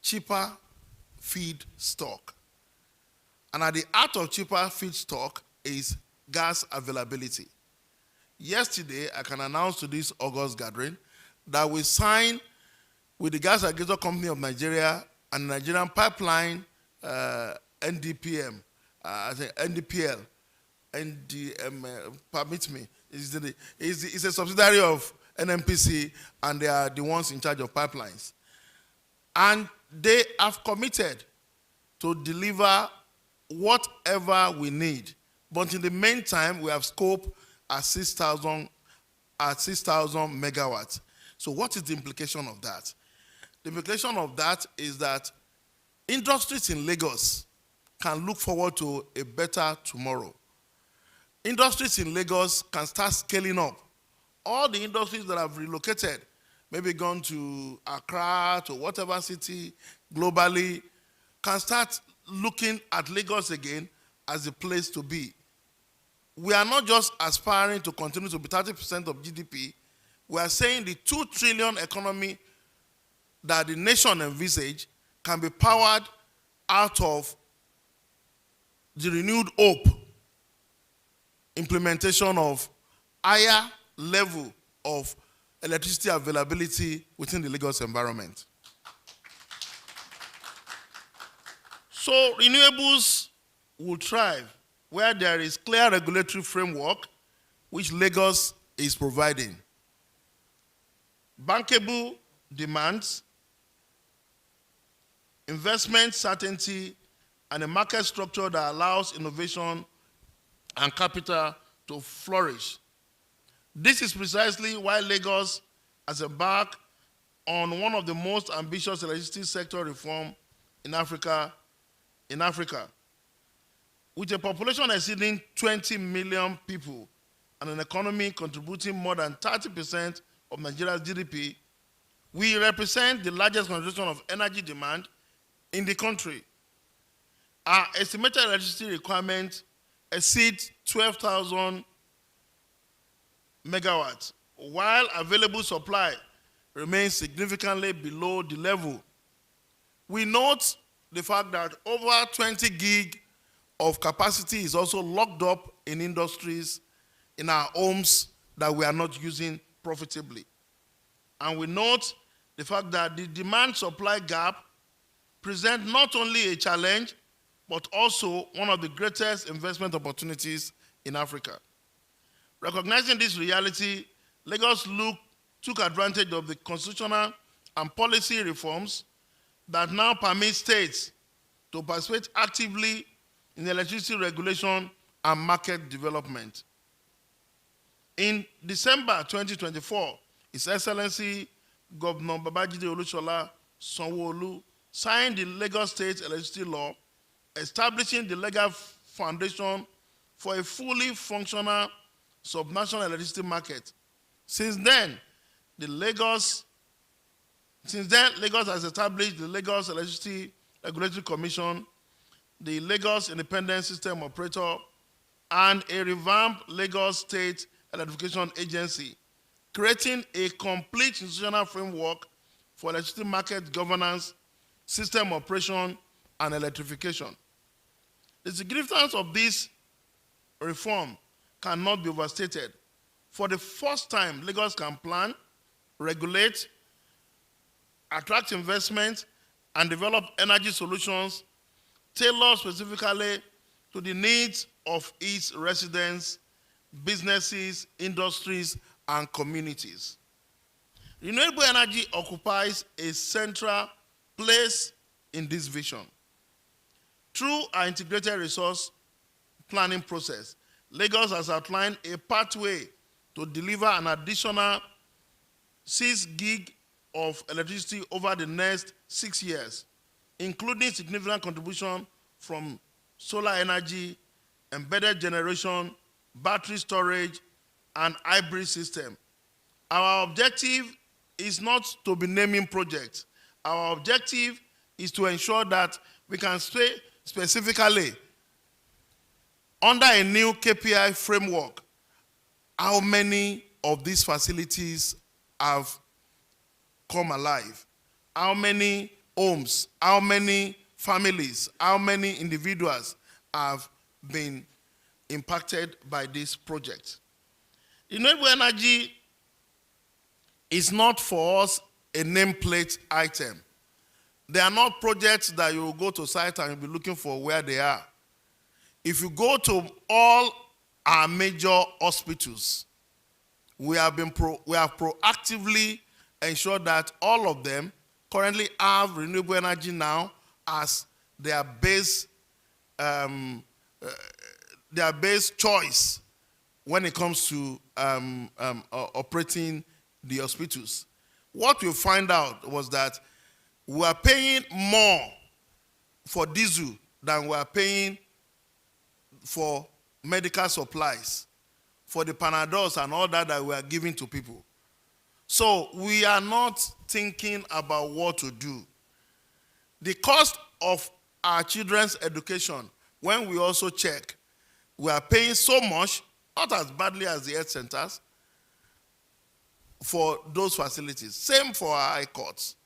cheaper feed stock. And at the heart of cheaper feed stock is gas availability. Yesterday, I can announce to this August gathering that we signed with the Gas Aggregator Company of Nigeria and Nigerian Pipeline NDPM, NDPL, permit me, it's a subsidiary of NNPC, and they are the ones in charge of pipelines. And they have committed to deliver whatever we need. But in the meantime, we have scope at 6,000 megawatts. So what is the implication of that? The implication of that is that industries in Lagos can look forward to a better tomorrow. Industries in Lagos can start scaling up. All the industries that have relocated, maybe gone to Accra, to whatever city globally, can start looking at Lagos again as a place to be. We are not just aspiring to continue to be 30% of GDP. We are saying the 2 trillion economy that the nation envisaged can be powered out of the renewed hope, implementation of higher level of electricity availability within the Lagos environment. So renewables will thrive where there is clear regulatory framework which Lagos is providing. Bankable demands, investment certainty, and a market structure that allows innovation and capital to flourish. This is precisely why Lagos has embarked on one of the most ambitious electricity sector reform in Africa, with a population exceeding 20 million people and an economy contributing more than 30% of Nigeria's GDP, we represent the largest concentration of energy demand in the country. Our estimated electricity requirement exceeds 12,000 megawatts, while available supply remains significantly below the level. We note the fact that over 20 gig of capacity is also locked up in industries in our homes that we are not using profitably. And we note the fact that the demand-supply gap presents not only a challenge, but also one of the greatest investment opportunities in Africa. Recognizing this reality, Lagos took advantage of the constitutional and policy reforms that now permit states to participate actively in electricity regulation and market development. In December 2024, His Excellency Governor Babajide Olusola Sanwo-Olu signed the Lagos State Electricity Law, establishing the legal foundation for a fully functional subnational electricity market. Since then, Lagos has established the Lagos Electricity Regulatory Commission, the Lagos Independent System Operator, and a revamped Lagos State Electrification Agency, creating a complete institutional framework for electricity market governance, system operation, and electrification. The significance of this reform cannot be overstated. For the first time, Lagos can plan, regulate, attract investment, and develop energy solutions tailored specifically to the needs of its residents, businesses, industries, and communities. Renewable energy occupies a central place in this vision. Through our integrated resource planning process, Lagos has outlined a pathway to deliver an additional 6 gig of electricity over the next 6 years, including significant contribution from solar energy, embedded generation, battery storage, and hybrid system. Our objective is not to be naming projects. Our objective is to ensure that we can say specifically under a new KPI framework how many of these facilities have come alive, how many homes, how many families, how many individuals have been impacted by this project. Renewable energy is not for us a nameplate item. They are not projects that you will go to site and you'll be looking for where they are. If you go to all our major hospitals, we have proactively ensured that all of them currently have renewable energy now as their base choice when it comes to operating the hospitals. What we find out was that we are paying more for diesel than we are paying for medical supplies, for the Panadols and all that we are giving to people. So we are not thinking about what to do. The cost of our children's education, when we also check, we are paying so much, not as badly as the health centers, for those facilities. Same for our high courts.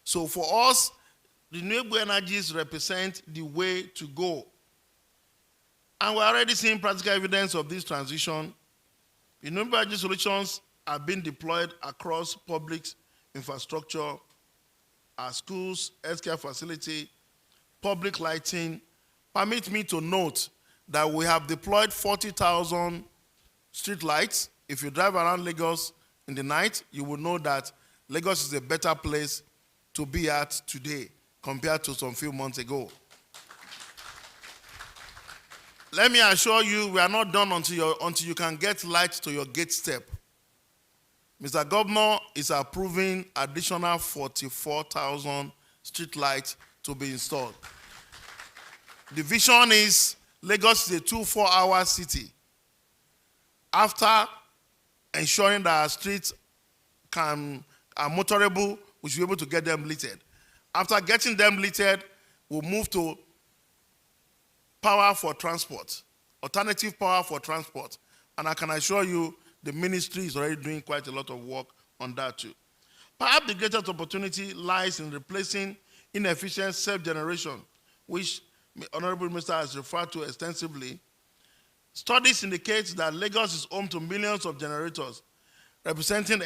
So for us, renewable energies represent the way to go. And we're already seeing practical evidence of this transition. Renewable energy solutions are being deployed across public infrastructure, our schools, healthcare facility, public lighting. Permit me to note that we have deployed 40,000 street lights. If you drive around Lagos in the night, you will know that Lagos is a better place to be at today compared to some few months ago. Let me assure you, we are not done until you can get light to your gate step. Mr. Governor is approving additional 44,000 street lights to be installed. The vision is Lagos is a 24-hour city. After ensuring that our streets are motorable, we should be able to get them lighted. After getting them lighted, we'll move to power for transport, alternative power for transport. And I can assure you the ministry is already doing quite a lot of work on that too. Perhaps the greatest opportunity lies in replacing inefficient self-generation, which the Honorable Minister has referred to extensively. Studies indicate that Lagos is home to millions of generators, representing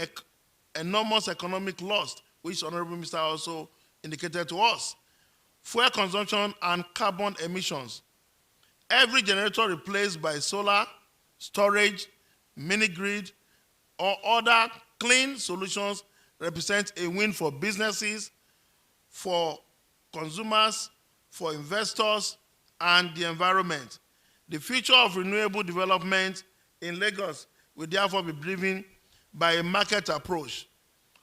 enormous economic loss, which Honorable Minister also indicated to us. Fuel consumption and carbon emissions. Every generator replaced by solar, storage, mini-grid, or other clean solutions represents a win for businesses, for consumers, for investors, and the environment. The future of renewable development in Lagos will therefore be driven by a market approach.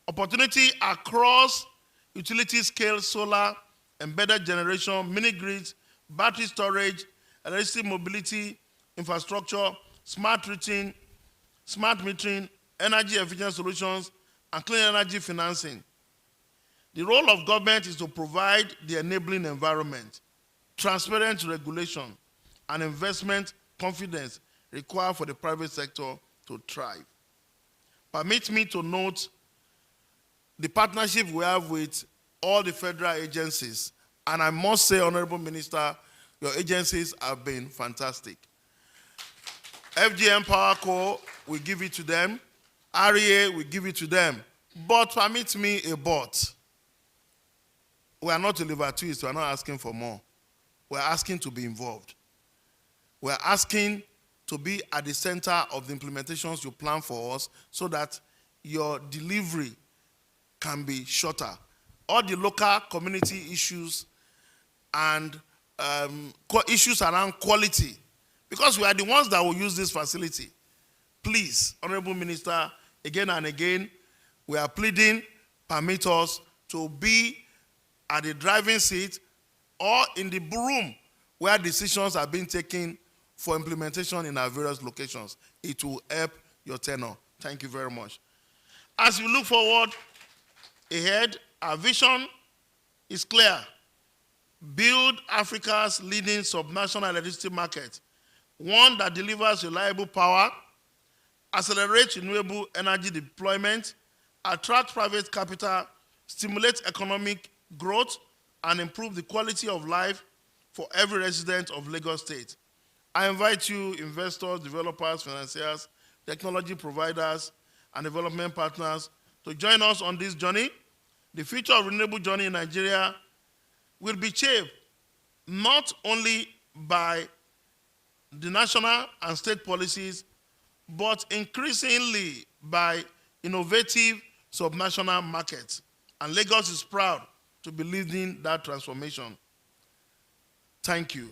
Opportunity across utility-scale solar, embedded generation, mini-grids, battery storage, electricity mobility, infrastructure, smart metering, energy-efficient solutions, and clean energy financing. The role of government is to provide the enabling environment, transparent regulation, and investment confidence required for the private sector to thrive. Permit me to note the partnership we have with all the federal agencies. And I must say, Honorable Minister, your agencies have been fantastic. FGM Power Co, we give it to them. REA, we give it to them. But permit me a but. We are not a liver twist, we are not asking for more. We are asking to be involved. We are asking to be at the center of the implementations you plan for us so that your delivery can be shorter. All the local community issues and issues around quality, because we are the ones that will use this facility. Please, Honorable Minister, again and again, we are pleading, permit us to be at the driving seat or in the room where decisions are being taken for implementation in our various locations. It will help your tenure. Thank you very much. As we look forward ahead, our vision is clear. Build Africa's leading subnational electricity market, one that delivers reliable power, accelerates renewable energy deployment, attract private capital, stimulate economic growth, and improve the quality of life for every resident of Lagos State. I invite you, investors, developers, financiers, technology providers, and development partners to join us on this journey. The future of renewable journey in Nigeria will be shaped not only by the national and state policies, but increasingly by innovative subnational markets. And Lagos is proud to be leading that transformation. Thank you.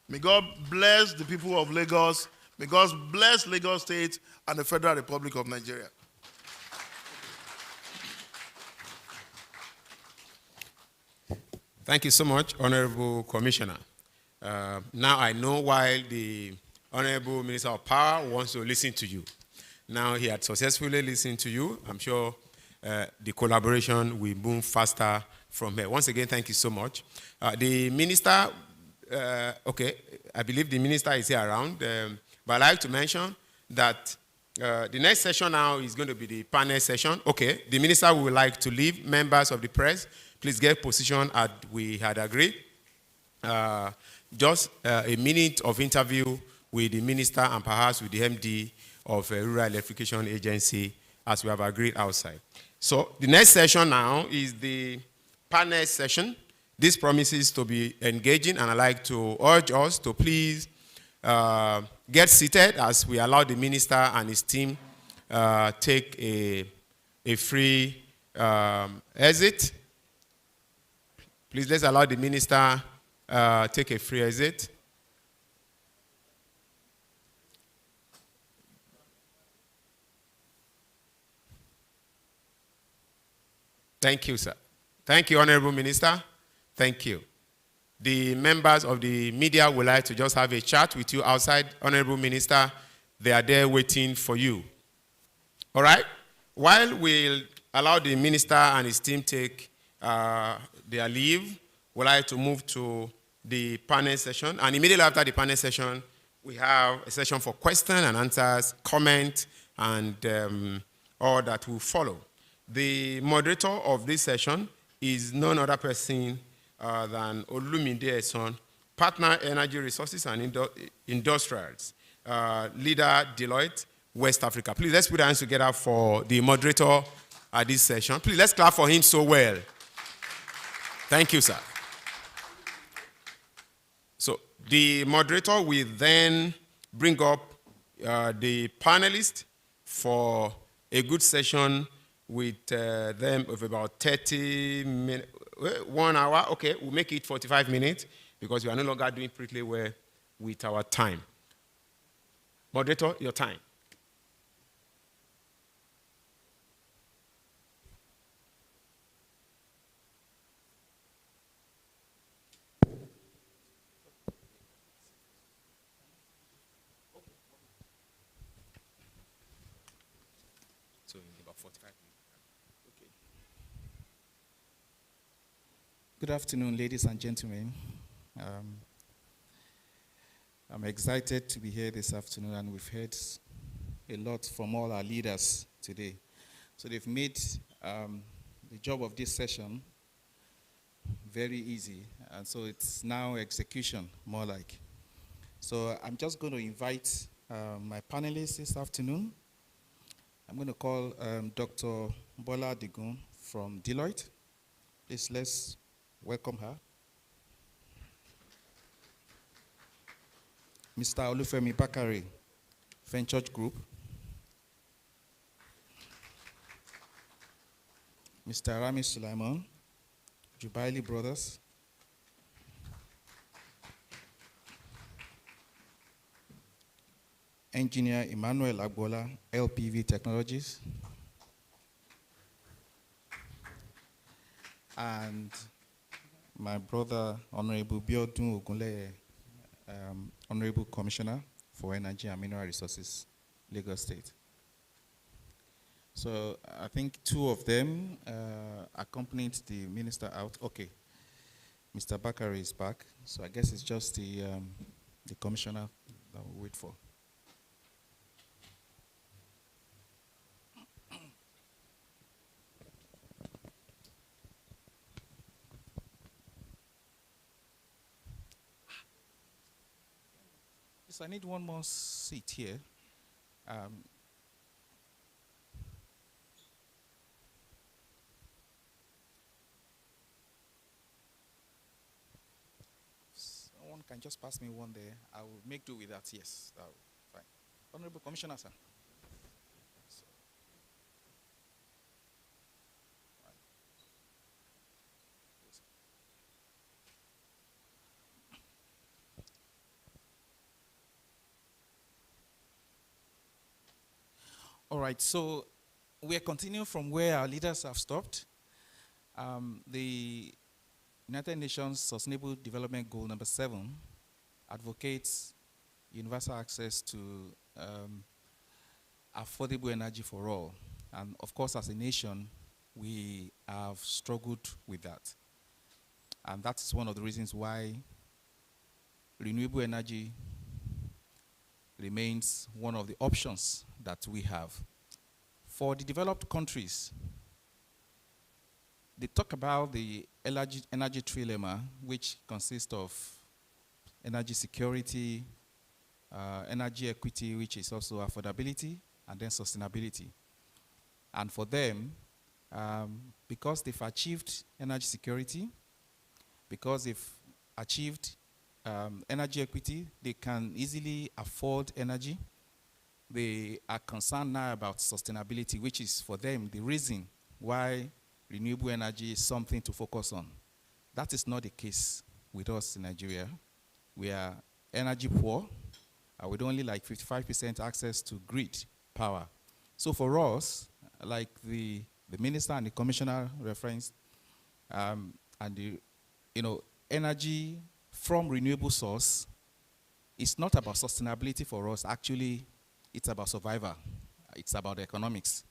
May God bless the people of Lagos. May God bless Lagos State and the Federal Republic of Nigeria. Thank you so much, Honorable Commissioner. Now I know why the Honorable Minister of Power wants to listen to you. Now he had successfully listened to you. I'm sure the collaboration will move faster from here. Once again, thank you so much. The Minister, okay, I believe the Minister is here around, but I'd like to mention that the next session now is going to be the panel session. Okay, the Minister would like to leave. Members of the press, please get position as we had agreed. Just a minute of interview with the Minister and perhaps with the MD of Rural Electrification Agency as we have agreed outside. So the next session now is the panel session. This promises to be engaging, and I'd like to urge us to please get seated as we allow the Minister and his team take a free exit. Please let's allow the Minister take a free exit. Thank you, sir. Thank you, Honorable Minister. Thank you. The members of the media would like to just have a chat with you outside. Honorable Minister, they are there waiting for you. All right? While we'll allow the minister and his team take their leave, we'd like to move to the panel session. And immediately after the panel session, we have a session for question and answers, comment, and all that will follow. The moderator of this session is none other person than Olumide Eson, Partner Energy Resources and Industrials, leader Deloitte, West Africa. Please, let's put our hands together for the moderator at this session. Please, let's clap for him so well. Thank you, sir. So, the moderator will then bring up the panelists for a good session with them of about 30 minutes, 1 hour. Okay, we'll make it 45 minutes because we are no longer doing pretty well with our time. Moderator, your time. So in about 45 minutes. Okay. Good afternoon, ladies and gentlemen. I'm excited to be here this afternoon, and we've heard a lot from all our leaders today. So they've made the job of this session very easy, and so it's now execution, more like. So I'm just going to invite my panelists this afternoon. I'm going to call Dr. Bola Digun from Deloitte. Please, let's welcome her. Mr. Olufemi Bakare, Fenchurch Group. Mr. Rami Sulaiman, Jubaili Brothers. Engineer Emmanuel Agbola, LPV Technologies. And my brother, Honorable Biodun Ogunleye, Honorable Commissioner for Energy and Mineral Resources, Lagos State. So I think two of them accompanied the minister out. Okay, Mr. Bakare is back. So I guess it's just the commissioner that we'll wait for. I need one more seat here. Someone can just pass me one there. I will make do with that. Yes, that will be fine. Honorable Commissioner, sir. All right, so we're continuing from where our leaders have stopped. The United Nations Sustainable Development Goal number 7 advocates universal access to affordable energy for all. And of course, as a nation, we have struggled with that. And that's one of the reasons why renewable energy remains one of the options that we have. For the developed countries, they talk about the energy trilemma, which consists of energy security, energy equity, which is also affordability, and then sustainability. And for them, because they've achieved energy security, because they've achieved energy equity, they can easily afford energy. They are concerned now about sustainability, which is for them the reason why renewable energy is something to focus on. That is not the case with us in Nigeria. We are energy poor, with only like 55% access to grid power. So for us, like the minister and the commissioner referenced, and the energy from renewable source, it's not about sustainability for us. Actually, it's about survival. It's about economics.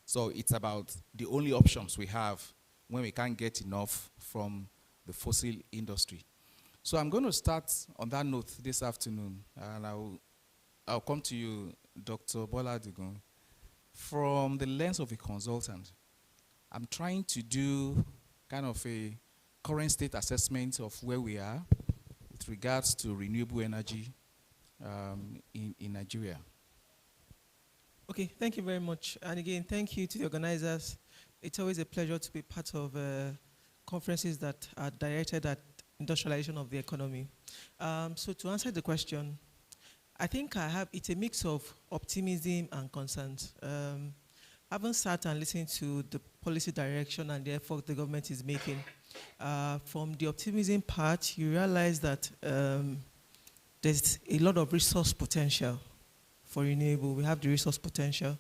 So it's about the only options we have when we can't get enough from the fossil industry. So I'm going to start on that note this afternoon, and I'll come to you, Dr. Bola Digun. From the lens of a consultant, I'm trying to do kind of a current state assessment of where we are with regards to renewable energy in Nigeria. Okay, thank you very much. And again, thank you to the organizers. It's always a pleasure to be part of conferences that are directed at industrialization of the economy. So to answer the question, I think it's a mix of optimism and concerns. Having sat and listened to the policy direction and the effort the government is making, from the optimism part, you realize that there's a lot of resource potential for renewable. We have the resource potential.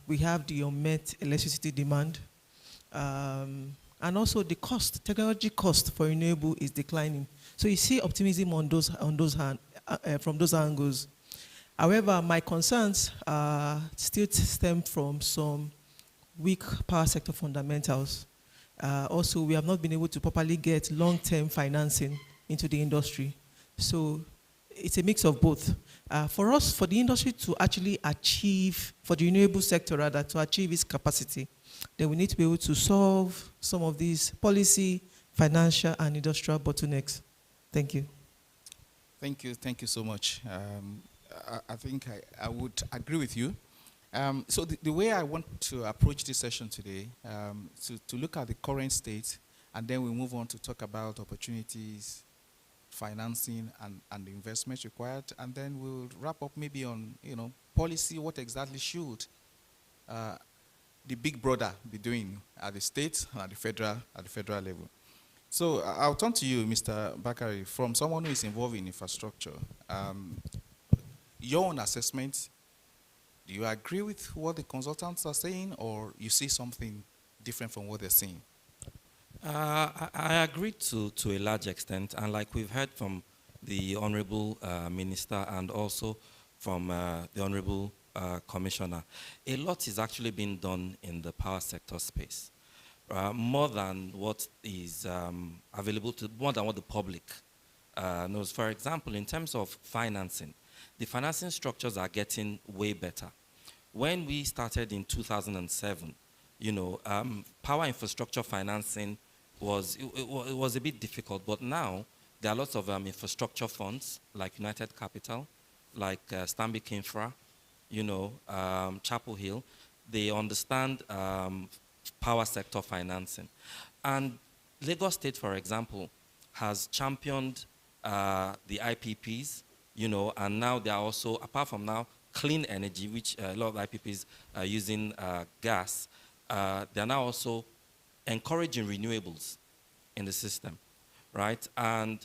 We have the unmet electricity demand. And also the cost, technology cost for renewable is declining. So you see optimism from those angles. However, my concerns still stem from some weak power sector fundamentals. Also, we have not been able to properly get long-term financing into the industry. So it's a mix of both. For us, for the industry to actually achieve, for the renewable sector rather, to achieve its capacity, then we need to be able to solve some of these policy, financial, and industrial bottlenecks. Thank you. Thank you so much. I think I would agree with you. So the way I want to approach this session today, to look at the current state, and then we move on to talk about opportunities, financing, and the investments required, and then we'll wrap up maybe on policy. What exactly should the big brother be doing at the state and at the federal level? So I'll turn to you, Mr. Bakari, from someone who is involved in infrastructure. Your own assessment, do you agree with what the consultants are saying, or you see something different from what they're saying? I agree to a large extent, and like we've heard from the Honorable Minister and also from the Honorable Commissioner, a lot is actually being done in the power sector space, more than what is available to, more than what the public knows. For example, in terms of financing, the financing structures are getting way better. When we started in 2007, power infrastructure financing was a bit difficult, but now there are lots of infrastructure funds like United Capital, like Stanbic Infra, Chapel Hill. They understand power sector financing. And Lagos State, for example, has championed the IPPs, and now they are also, apart from now, clean energy, which a lot of IPPs are using gas, they are now also encouraging renewables in the system, right? And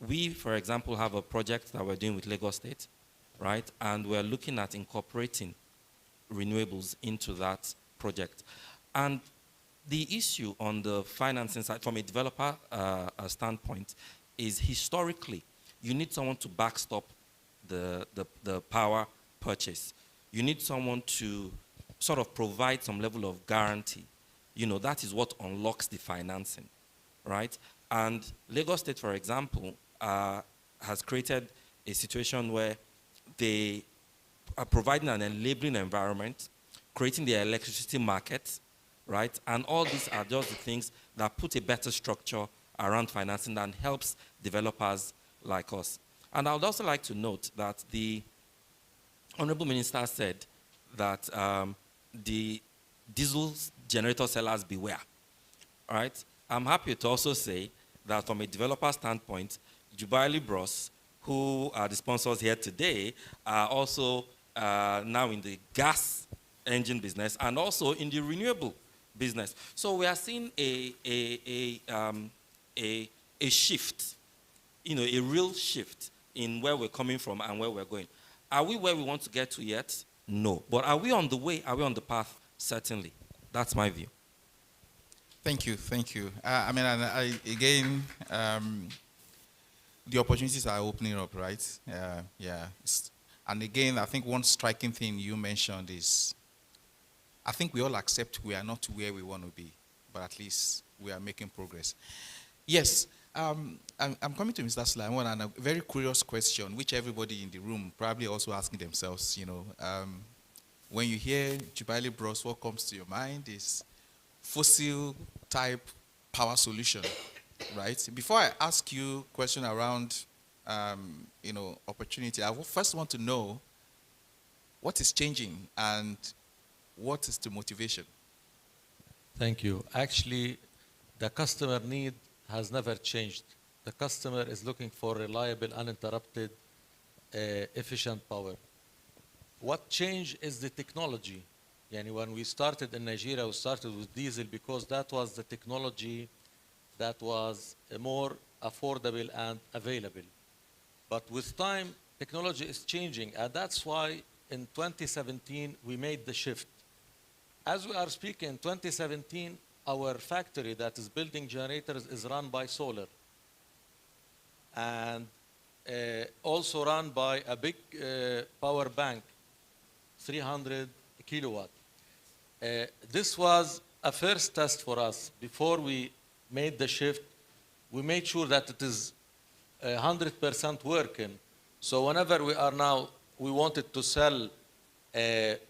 we, for example, have a project that we're doing with Lagos State, right? And we're looking at incorporating renewables into that project. And the issue on the financing side, from a developer standpoint, is historically, you need someone to backstop the power purchase. You need someone to sort of provide some level of guarantee. That is what unlocks the financing, right? And Lagos State, for example, has created a situation where they are providing an enabling environment, creating the electricity market, right? And all these are just the things that put a better structure around financing and helps developers like us. And I would also like to note that the Honorable Minister said that the diesel generator sellers beware, all right? I'm happy to also say that from a developer standpoint, Jubilee Bros, who are the sponsors here today, are also now in the gas engine business and also in the renewable business. So we are seeing a shift, a real shift in where we're coming from and where we're going. Are we where we want to get to yet? No. But are we on the way? Are we on the path? Certainly. That's my view. Thank you, thank you. I mean, again, the opportunities are opening up, right? Yeah. And again, I think one striking thing you mentioned is, I think we all accept we are not where we want to be, but at least we are making progress. Yes, I'm coming to Mr. Sulaiman, and a very curious question, which everybody in the room probably also asking themselves, when you hear Jubilee Bros, what comes to your mind is fossil type power solution, right? Before I ask you a question around, opportunity, I first want to know what is changing and what is the motivation? Thank you. Actually, the customer need has never changed. The customer is looking for reliable, uninterrupted, efficient power. What changed is the technology. When we started in Nigeria, we started with diesel because that was the technology that was more affordable and available. But with time, technology is changing, and that's why in 2017, we made the shift. As we are speaking, in 2017, our factory that is building generators is run by solar and also run by a big power bank, 300 kilowatt. This was a first test for us. Before we made the shift, we made sure that it is 100% working. So whenever we wanted to sell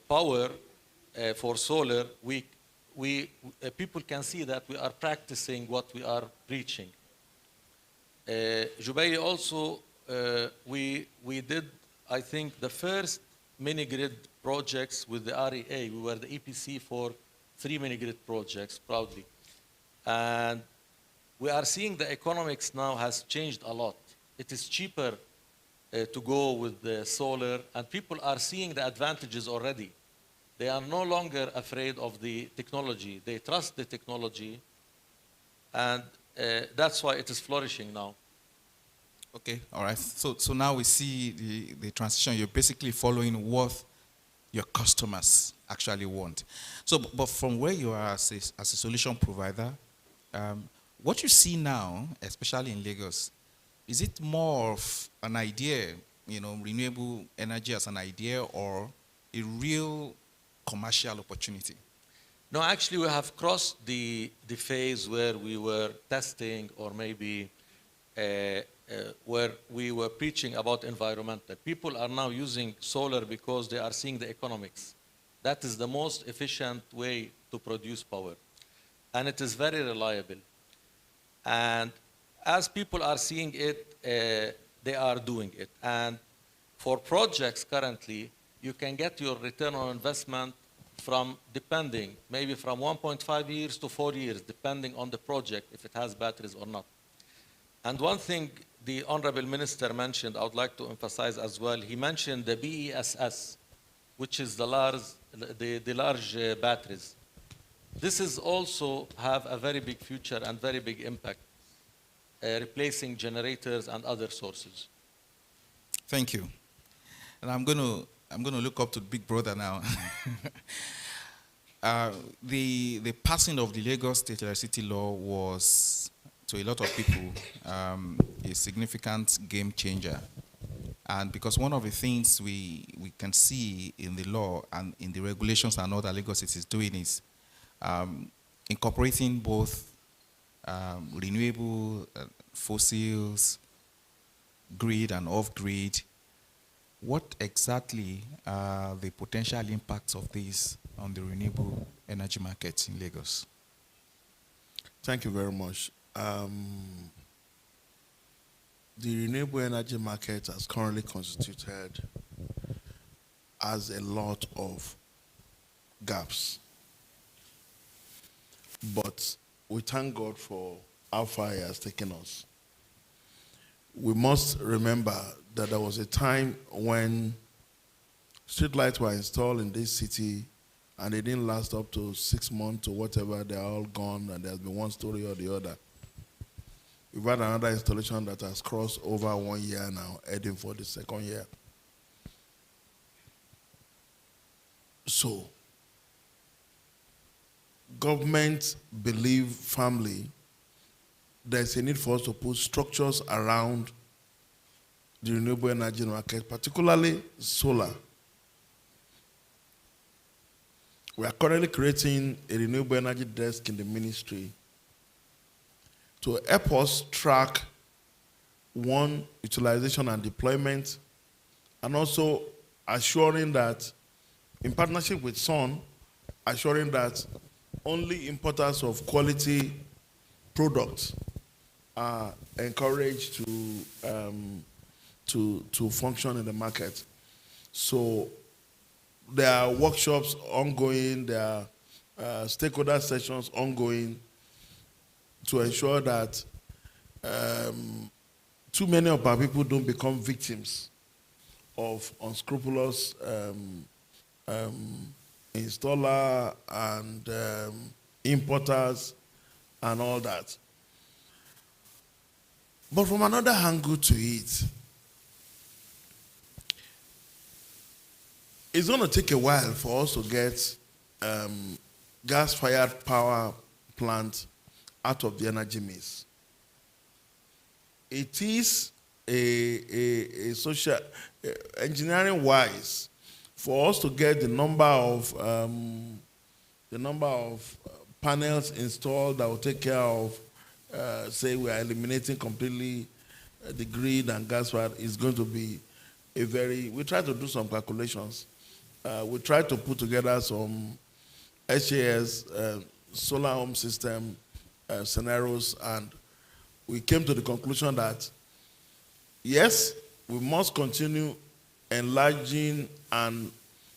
power for solar, people can see that we are practicing what we are preaching. Jubaili also, we did, I think, the first mini-grid projects with the REA. We were the EPC for 3 mini-grid projects, proudly. And we are seeing the economics now has changed a lot. It is cheaper to go with the solar, and people are seeing the advantages already. They are no longer afraid of the technology. They trust the technology, and that's why it is flourishing now. Okay, all right. So now we see the transition. You're basically following what your customers actually want. So, but from where you are as a solution provider, what you see now, especially in Lagos, is it more of an idea, renewable energy as an idea, or a real commercial opportunity? No, actually, we have crossed the phase where we were testing, or maybe where we were preaching about environmental. People are now using solar because they are seeing the economics. That is the most efficient way to produce power. And it is very reliable. And as people are seeing it, they are doing it. And for projects currently, you can get your return on investment depending, maybe from 1.5 years to 4 years, depending on the project, if it has batteries or not. And one thing the Honorable Minister mentioned, I would like to emphasize as well, he mentioned the BESS, which is the large batteries. This is also have a very big future and very big impact, replacing generators and other sources. Thank you. And I'm going to look up to Big Brother now. The passing of the Lagos State Electricity Law was, to a lot of people, a significant game changer. And because one of the things we can see in the law and in the regulations and all that Lagos State is doing is incorporating both renewable fossils, grid and off-grid. What exactly are the potential impacts of this on the renewable energy market in Lagos? Thank you very much. The renewable energy market as currently constituted has a lot of gaps. But we thank God for how far He has taken us. We must remember that there was a time when streetlights were installed in this city and they didn't last up to 6 months or whatever. They're all gone and there's been one story or the other. We've had another installation that has crossed over 1 year now, heading for the 2nd year. So, government believe firmly there's a need for us to put structures around the renewable energy market, particularly solar. We are currently creating a renewable energy desk in the ministry to help us track, one, utilization and deployment, and also assuring that, in partnership with SON, assuring that only importers of quality products are encouraged to function in the market. So there are workshops ongoing, there are stakeholder sessions ongoing to ensure that too many of our people don't become victims of unscrupulous installer and importers and all that. But from another angle to it, it's going to take a while for us to get gas-fired power plant out of the energy mix. It is a social, engineering-wise, for us to get the number of panels installed that will take care of, say, we are eliminating completely the grid and gas-fired, is going to be a very. We try to do some calculations. We try to put together some HAS, solar home system scenarios, and we came to the conclusion that, yes, we must continue enlarging and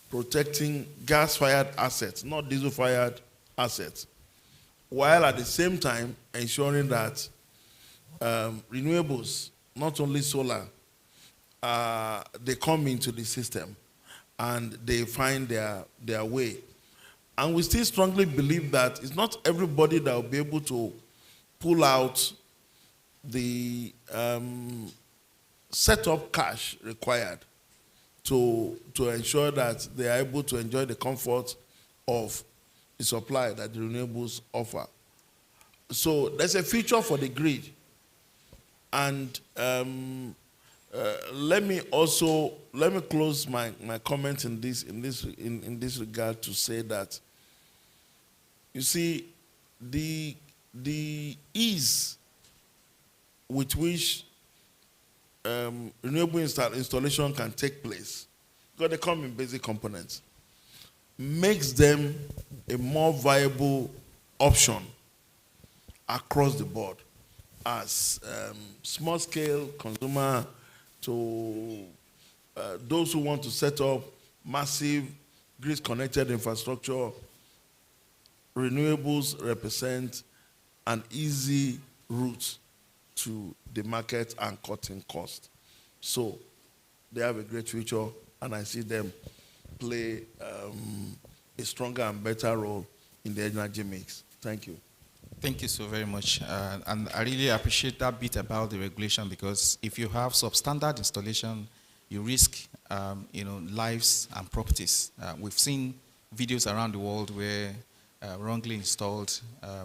protecting gas-fired assets, not diesel-fired assets, while at the same time ensuring that renewables, not only solar, they come into the system and they find their way. And we still strongly believe that it's not everybody that will be able to pull out the setup cash required to ensure that they are able to enjoy the comfort of the supply that the renewables offer. So there's a future for the grid. And let me close my comment in this regard to say that, you see, the ease with which renewable installation can take place, because they come in basic components, makes them a more viable option across the board as small-scale consumer to those who want to set up massive grid-connected infrastructure. Renewables represent an easy route to the market and cutting cost. So they have a great future, and I see them play a stronger and better role in the energy mix. Thank you. Thank you so very much. And I really appreciate that bit about the regulation, because if you have substandard installation, you risk lives and properties. We've seen videos around the world where wrongly installed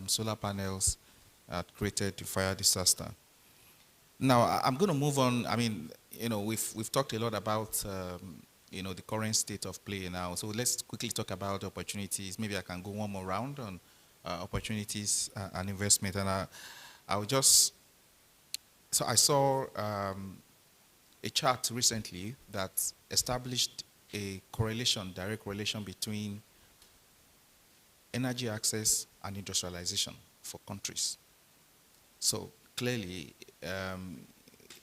solar panels are created a fire disaster. Now, I'm going to move on. I mean, we've talked a lot about the current state of play now. So let's quickly talk about opportunities. Maybe I can go one more round on opportunities and investment. And I saw a chart recently that established a direct correlation between energy access and industrialization for countries. So clearly,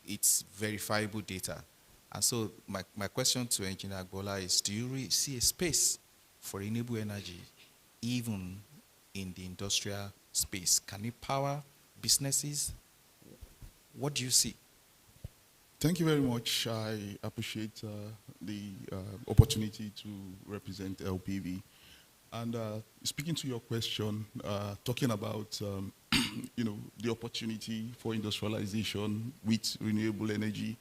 it's verifiable data. And so my question to Engineer Agbola is, do you see a space for renewable energy even in the industrial space? Can it power businesses? What do you see? Thank you very much. I appreciate the opportunity to represent LPV. And speaking to your question, talking about the opportunity for industrialization with renewable energy,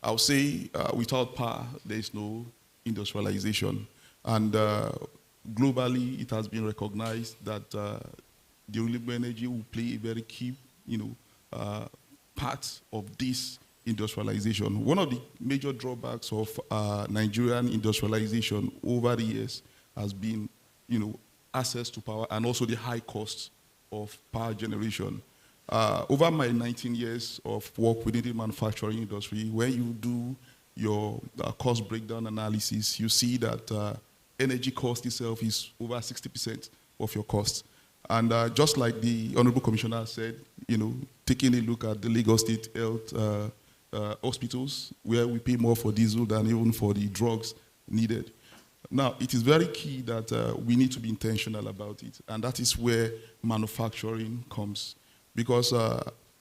I would say without power, there is no industrialization. And globally, it has been recognized that the renewable energy will play a very key, part of this industrialization. One of the major drawbacks of Nigerian industrialization over the years has been, access to power and also the high cost of power generation. Over my 19 years of work within the manufacturing industry, when you do your cost breakdown analysis, you see that energy cost itself is over 60% of your cost. And just like the Honorable Commissioner said, taking a look at the Lagos State Health hospitals, where we pay more for diesel than even for the drugs needed. Now, it is very key that we need to be intentional about it, and that is where manufacturing comes. Because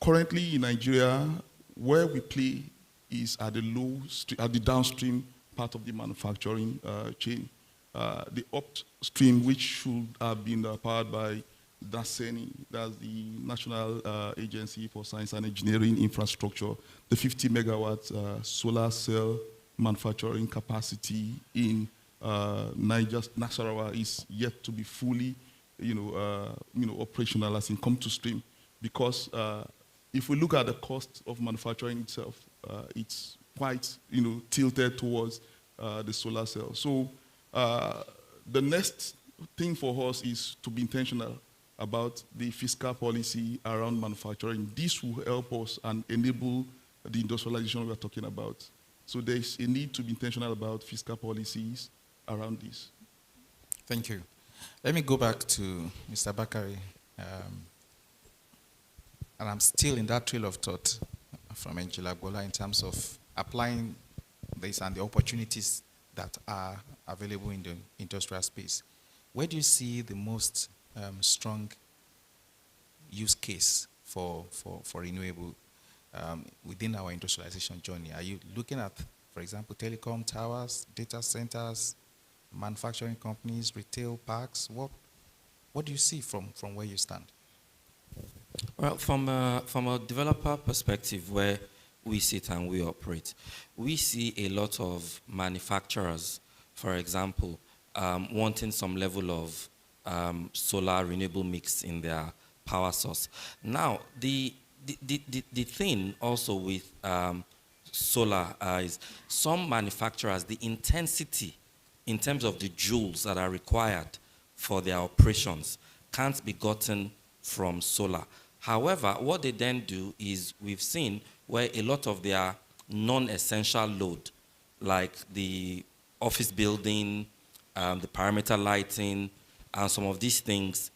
currently in Nigeria, where we play is at the downstream part of the manufacturing chain. The upstream, which should have been powered by DASENI, that's the National Agency for Science and Engineering Infrastructure, the 50 megawatt solar cell manufacturing capacity in Nasarawa is yet to be fully, operational, as in come to stream. Because if we look at the cost of manufacturing itself, it's quite, tilted towards the solar cell. So the next thing for us is to be intentional about the fiscal policy around manufacturing. This will help us and enable the industrialization we are talking about. So there's a need to be intentional about fiscal policies around this. Thank you. Let me go back to Mr. Bakari. And I'm still in that trail of thought from Angela Gola in terms of applying this and the opportunities that are available in the industrial space. Where do you see the most strong use case for renewable within our industrialization journey? Are you looking at, for example, telecom towers, data centers, manufacturing companies, retail parks? What do you see from where you stand? Well, from a developer perspective, where we sit and we operate, we see a lot of manufacturers, for example, wanting some level of solar renewable mix in their power source. Now, the thing also with solar is some manufacturers, the intensity in terms of the joules that are required for their operations can't be gotten from solar. However, what they then do is we've seen where a lot of their non-essential load, like the office building, the perimeter lighting, and some of these things,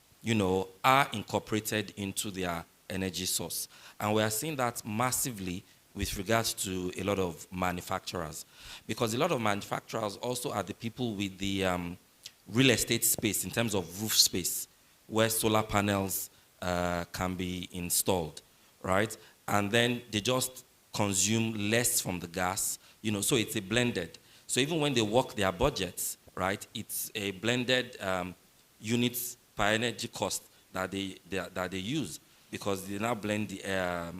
are incorporated into their energy source. And we are seeing that massively with regards to a lot of manufacturers. Because a lot of manufacturers also are the people with the real estate space in terms of roof space, where solar panels can be installed, right? And then they just consume less from the gas, so it's a blended. So even when they work their budgets, right, it's a blended units per energy cost that they use, because they now blend the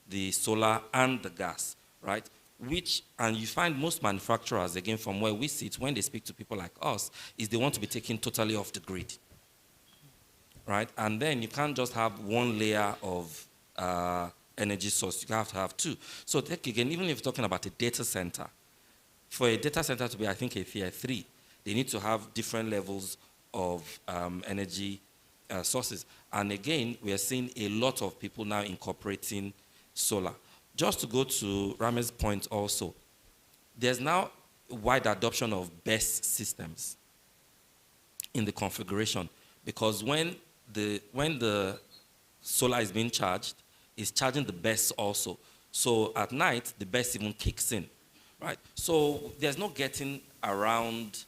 the solar and the gas, right? And you find most manufacturers, again, from where we sit, when they speak to people like us, is they want to be taken totally off the grid, right? And then you can't just have one layer of energy source. You have to have two. So again, even if you're talking about a data center, for a data center to be, I think, a tier 3, they need to have different levels of energy sources. And again, we are seeing a lot of people now incorporating solar. Just to go to Rame's point also, there's now wide adoption of BESS systems in the configuration, because when the solar is being charged, it's charging the BESS also. So at night, the BESS even kicks in, right? So there's no getting around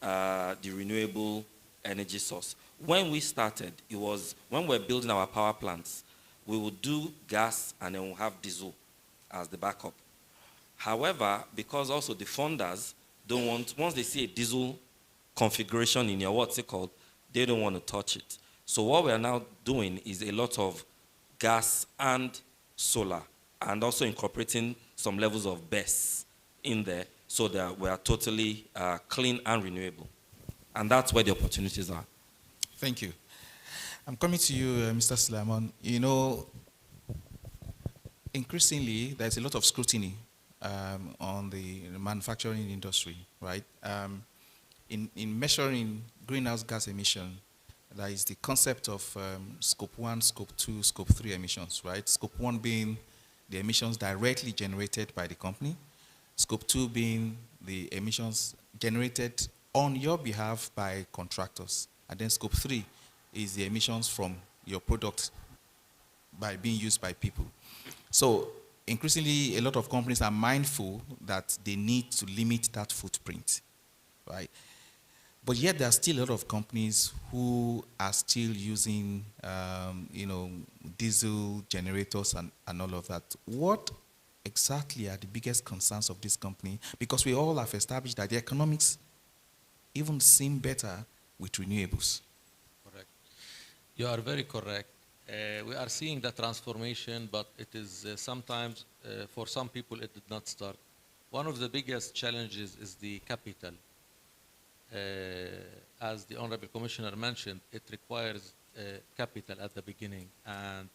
the renewable energy source. When we started, it was when we're building our power plants, we would do gas and then we'll have diesel as the backup. However, because also the funders don't want, once they see a diesel configuration in your they don't want to touch it. So what we are now doing is a lot of gas and solar, and also incorporating some levels of BESS in there, so that we are totally clean and renewable. And that's where the opportunities are. Thank you. I'm coming to you, Mr. Sulaiman. You know, increasingly, there's a lot of scrutiny on the manufacturing industry, right? In measuring greenhouse gas emission, there is the concept of scope 1, scope 2, scope 3 emissions, right? Scope 1 being the emissions directly generated by the company, scope 2 being the emissions generated on your behalf by contractors, and then scope 3 is the emissions from your product by being used by people. So increasingly, a lot of companies are mindful that they need to limit that footprint, right? But yet there are still a lot of companies who are still using, diesel generators and all of that. What exactly are the biggest concerns of this company? Because we all have established that the economics even seem better with renewables. Correct. You are very correct. We are seeing the transformation, but it is sometimes, for some people, it did not start. One of the biggest challenges is the capital. As the Honorable Commissioner mentioned, it requires capital at the beginning. And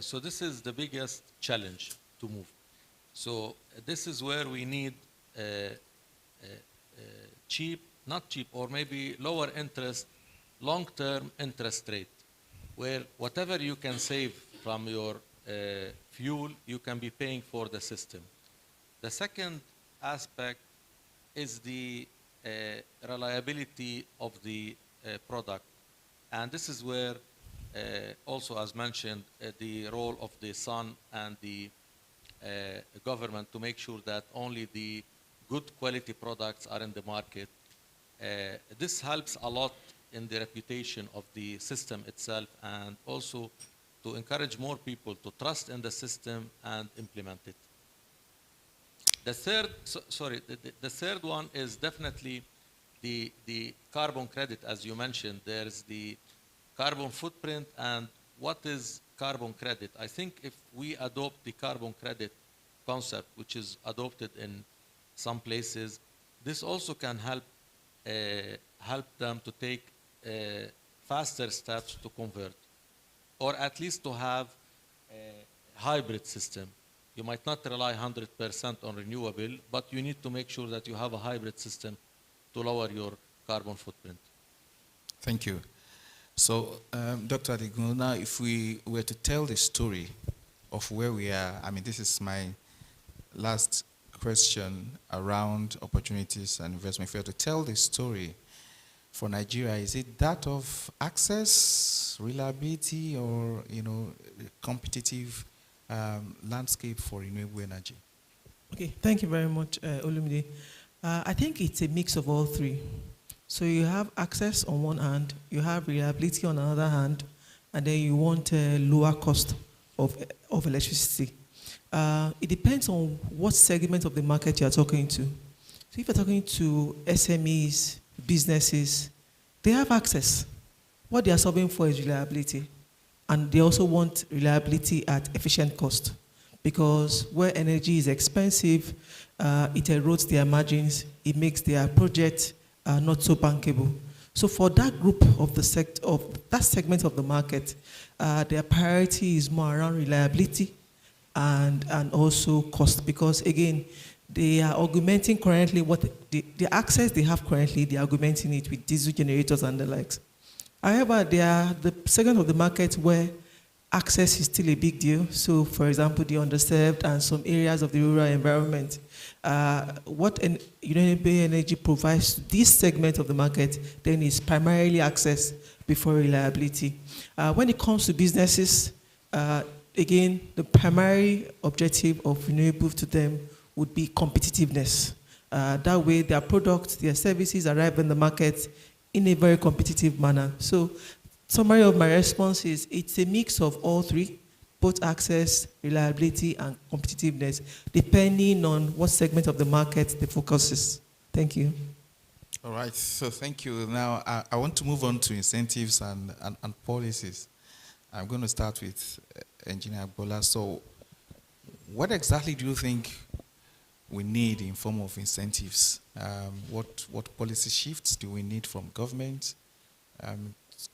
so this is the biggest challenge to move. So this is where we need cheap, not cheap, or maybe lower interest, long-term interest rate, where whatever you can save from your fuel, you can be paying for the system. The second aspect is the reliability of the product. And this is where, also as mentioned, the role of the sun and the government to make sure that only the good quality products are in the market. This helps a lot in the reputation of the system itself, and also to encourage more people to trust in the system and implement it. The third, the third one is definitely the carbon credit. As you mentioned, there's the carbon footprint, and what is carbon credit? I think if we adopt the carbon credit concept, which is adopted in some places, this also can help them to take faster steps to convert, or at least to have a hybrid system. You might not rely 100% on renewable, but you need to make sure that you have a hybrid system to lower your carbon footprint. Thank you. So, Dr. Adigun, now if we were to tell the story of where we are, I mean, this is my last question around opportunities and investment. If we were to tell the story for Nigeria, is it that of access, reliability, or, competitive landscape for renewable energy? Okay, thank you very much, Olumide. I think it's a mix of all three. So you have access on one hand, you have reliability on another hand, and then you want a lower cost of electricity. It depends on what segment of the market you're talking to. So if you're talking to SMEs, businesses, they have access. What they are solving for is reliability. And they also want reliability at efficient cost. Because where energy is expensive, it erodes their margins, it makes their project not so bankable. So for that group of that segment of the market, their priority is more around reliability and also cost, because again, they are augmenting currently what the access they have currently, they are augmenting it with diesel generators and the likes. However, they are the segment of the market where access is still a big deal. So, for example, the underserved and some areas of the rural environment. What renewable energy provides to this segment of the market then is primarily access before reliability. When it comes to businesses, again, the primary objective of renewables to them would be competitiveness. That way, their products, their services arrive in the market in a very competitive manner. So, summary of my response is it's a mix of all three, both access, reliability, and competitiveness, depending on what segment of the market the focus is. Thank you. All right, so thank you. Now, I want to move on to incentives and policies. I'm going to start with Engineer Bola. So, what exactly do you think we need in form of incentives What policy shifts do we need from government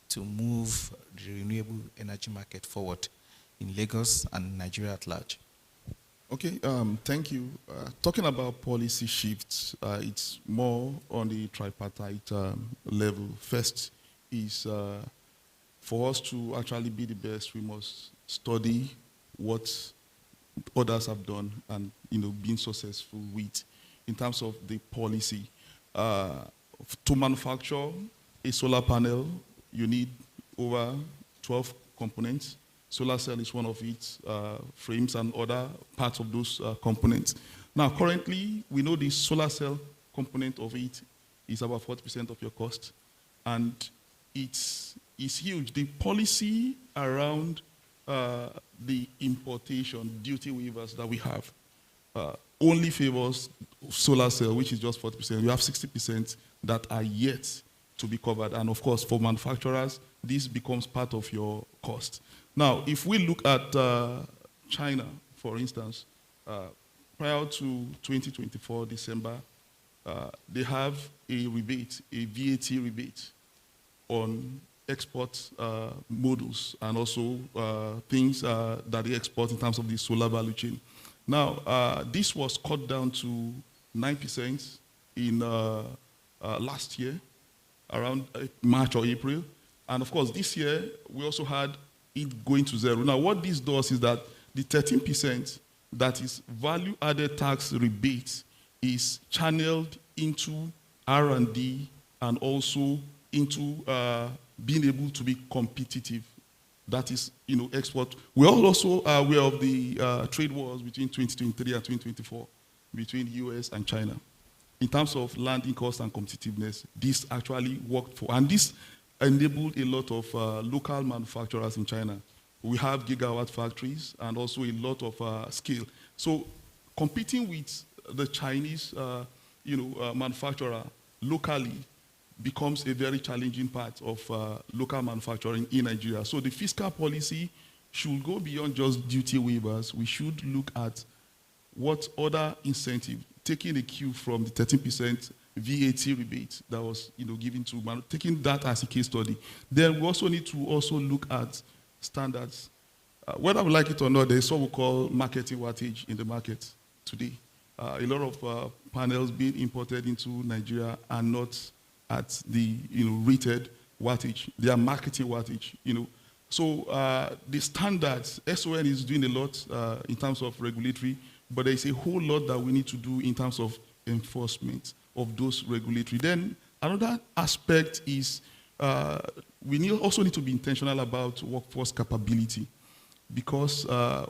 to move the renewable energy market forward in Lagos and Nigeria at large? Okay, thank you. Talking about policy shifts, it's more on the tripartite level. First is for us to actually be the best, we must study what others have done and being successful with in terms of the policy. To manufacture a solar panel, you need over 12 components. Solar cell is one of its frames and other parts of those components. Now, currently, we know the solar cell component of it is about 40% of your cost, and it's huge. The policy around the importation duty waivers that we have only favors solar cell, which is just 40%. You have 60% that are yet to be covered. And of course, for manufacturers, this becomes part of your cost. Now, if we look at China, for instance, prior to 2024 December, they have a rebate, a VAT rebate on export models and also things that they export in terms of the solar value chain. Now, this was cut down to 9% in last year, around March or April. And of course, this year, we also had it going to zero. Now, what this does is that the 13% that is value-added tax rebate is channeled into R&D and also into being able to be competitive. That is, export. We are also aware of the trade wars between 2023 and 2024 between the US and China. In terms of landing cost and competitiveness, this actually worked for, and this enabled a lot of local manufacturers in China. We have gigawatt factories and also a lot of scale. So competing with the Chinese manufacturer locally becomes a very challenging part of local manufacturing in Nigeria. So the fiscal policy should go beyond just duty waivers. We should look at what other incentive, taking a cue from the 13% VAT rebate that was given to, taking that as a case study. Then we also need to also look at standards. Whether we like it or not, there is what we call marketing wattage in the market today. A lot of panels being imported into Nigeria are not at the rated wattage. They are marketing wattage. So the standards, SON is doing a lot in terms of regulatory, but there is a whole lot that we need to do in terms of enforcement of those regulatory. Then another aspect is we also need to be intentional about workforce capability, because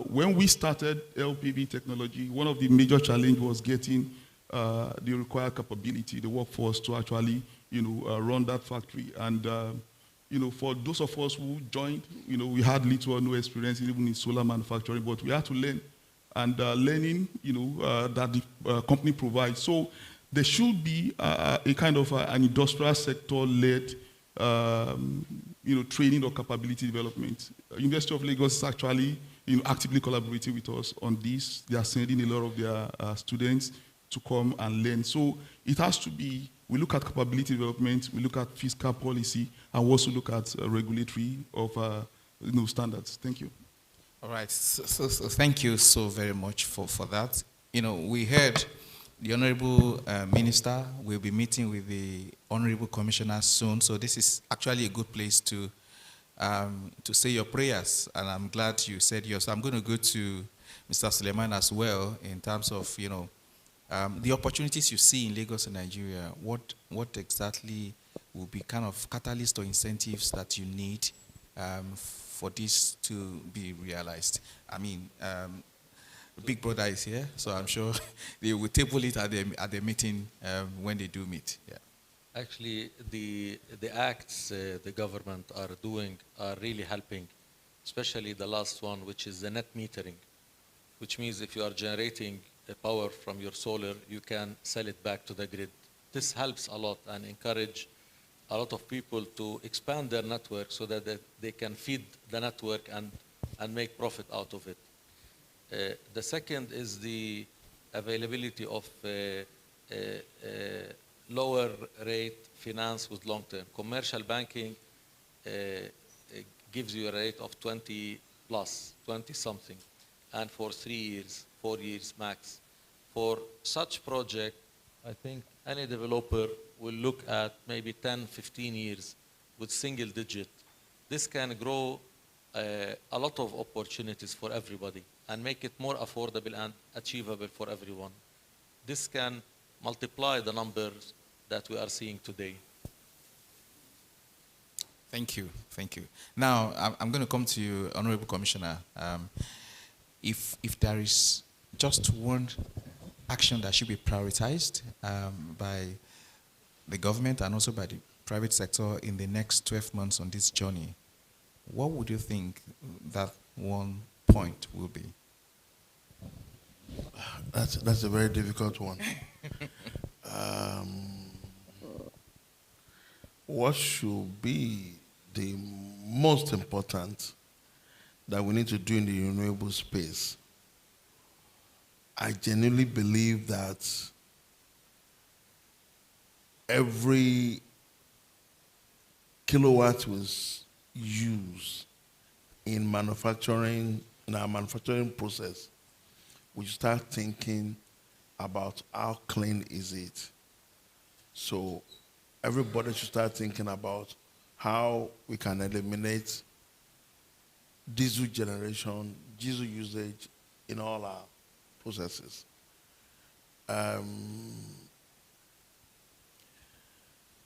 when we started LPV technology, one of the major challenges was getting the required capability, the workforce to actually run that factory. And for those of us who joined, we had little or no experience even in solar manufacturing, but we had to learn, and learning that the company provides. So there should be a kind of an industrial sector-led training or capability development. University of Lagos is actually actively collaborating with us on this. They are sending a lot of their students to come and learn. So it has to be, we look at capability development, we look at fiscal policy, and we also look at regulatory of standards. Thank you. All right, so thank you so very much for that. We heard the Honorable Minister will be meeting with the Honorable Commissioner soon, so this is actually a good place to say your prayers, and I'm glad you said yours. I'm going to go to Mr. Suleiman as well in terms of, the opportunities you see in Lagos and Nigeria. What exactly will be kind of catalyst or incentives that you need for this to be realized? I mean, Big Brother is here, so I'm sure they will table it at the meeting when they do meet. Yeah. Actually, the acts the government are doing are really helping, especially the last one, which is the net metering, which means if you are generating the power from your solar, you can sell it back to the grid. This helps a lot and encourage a lot of people to expand their network so that they can feed the network and make profit out of it. The second is the availability of lower rate finance with long term. Commercial banking gives you a rate of 20 plus, 20 something, and for 3 years, 4 years max. For such project, I think any developer will look at maybe 10, 15 years with single digit. This can grow a lot of opportunities for everybody and make it more affordable and achievable for everyone. This can multiply the numbers that we are seeing today. Thank you, thank you. Now, I'm going to come to you, Honorable Commissioner. If there is just one action that should be prioritized by the government and also by the private sector in the next 12 months on this journey, what would you think that one point will be? That's a very difficult one. What should be the most important that we need to do in the renewable space? I genuinely believe that every kilowatt was used in manufacturing, in our manufacturing process, we start thinking about how clean is it. So everybody should start thinking about how we can eliminate diesel generation, diesel usage in all our processes.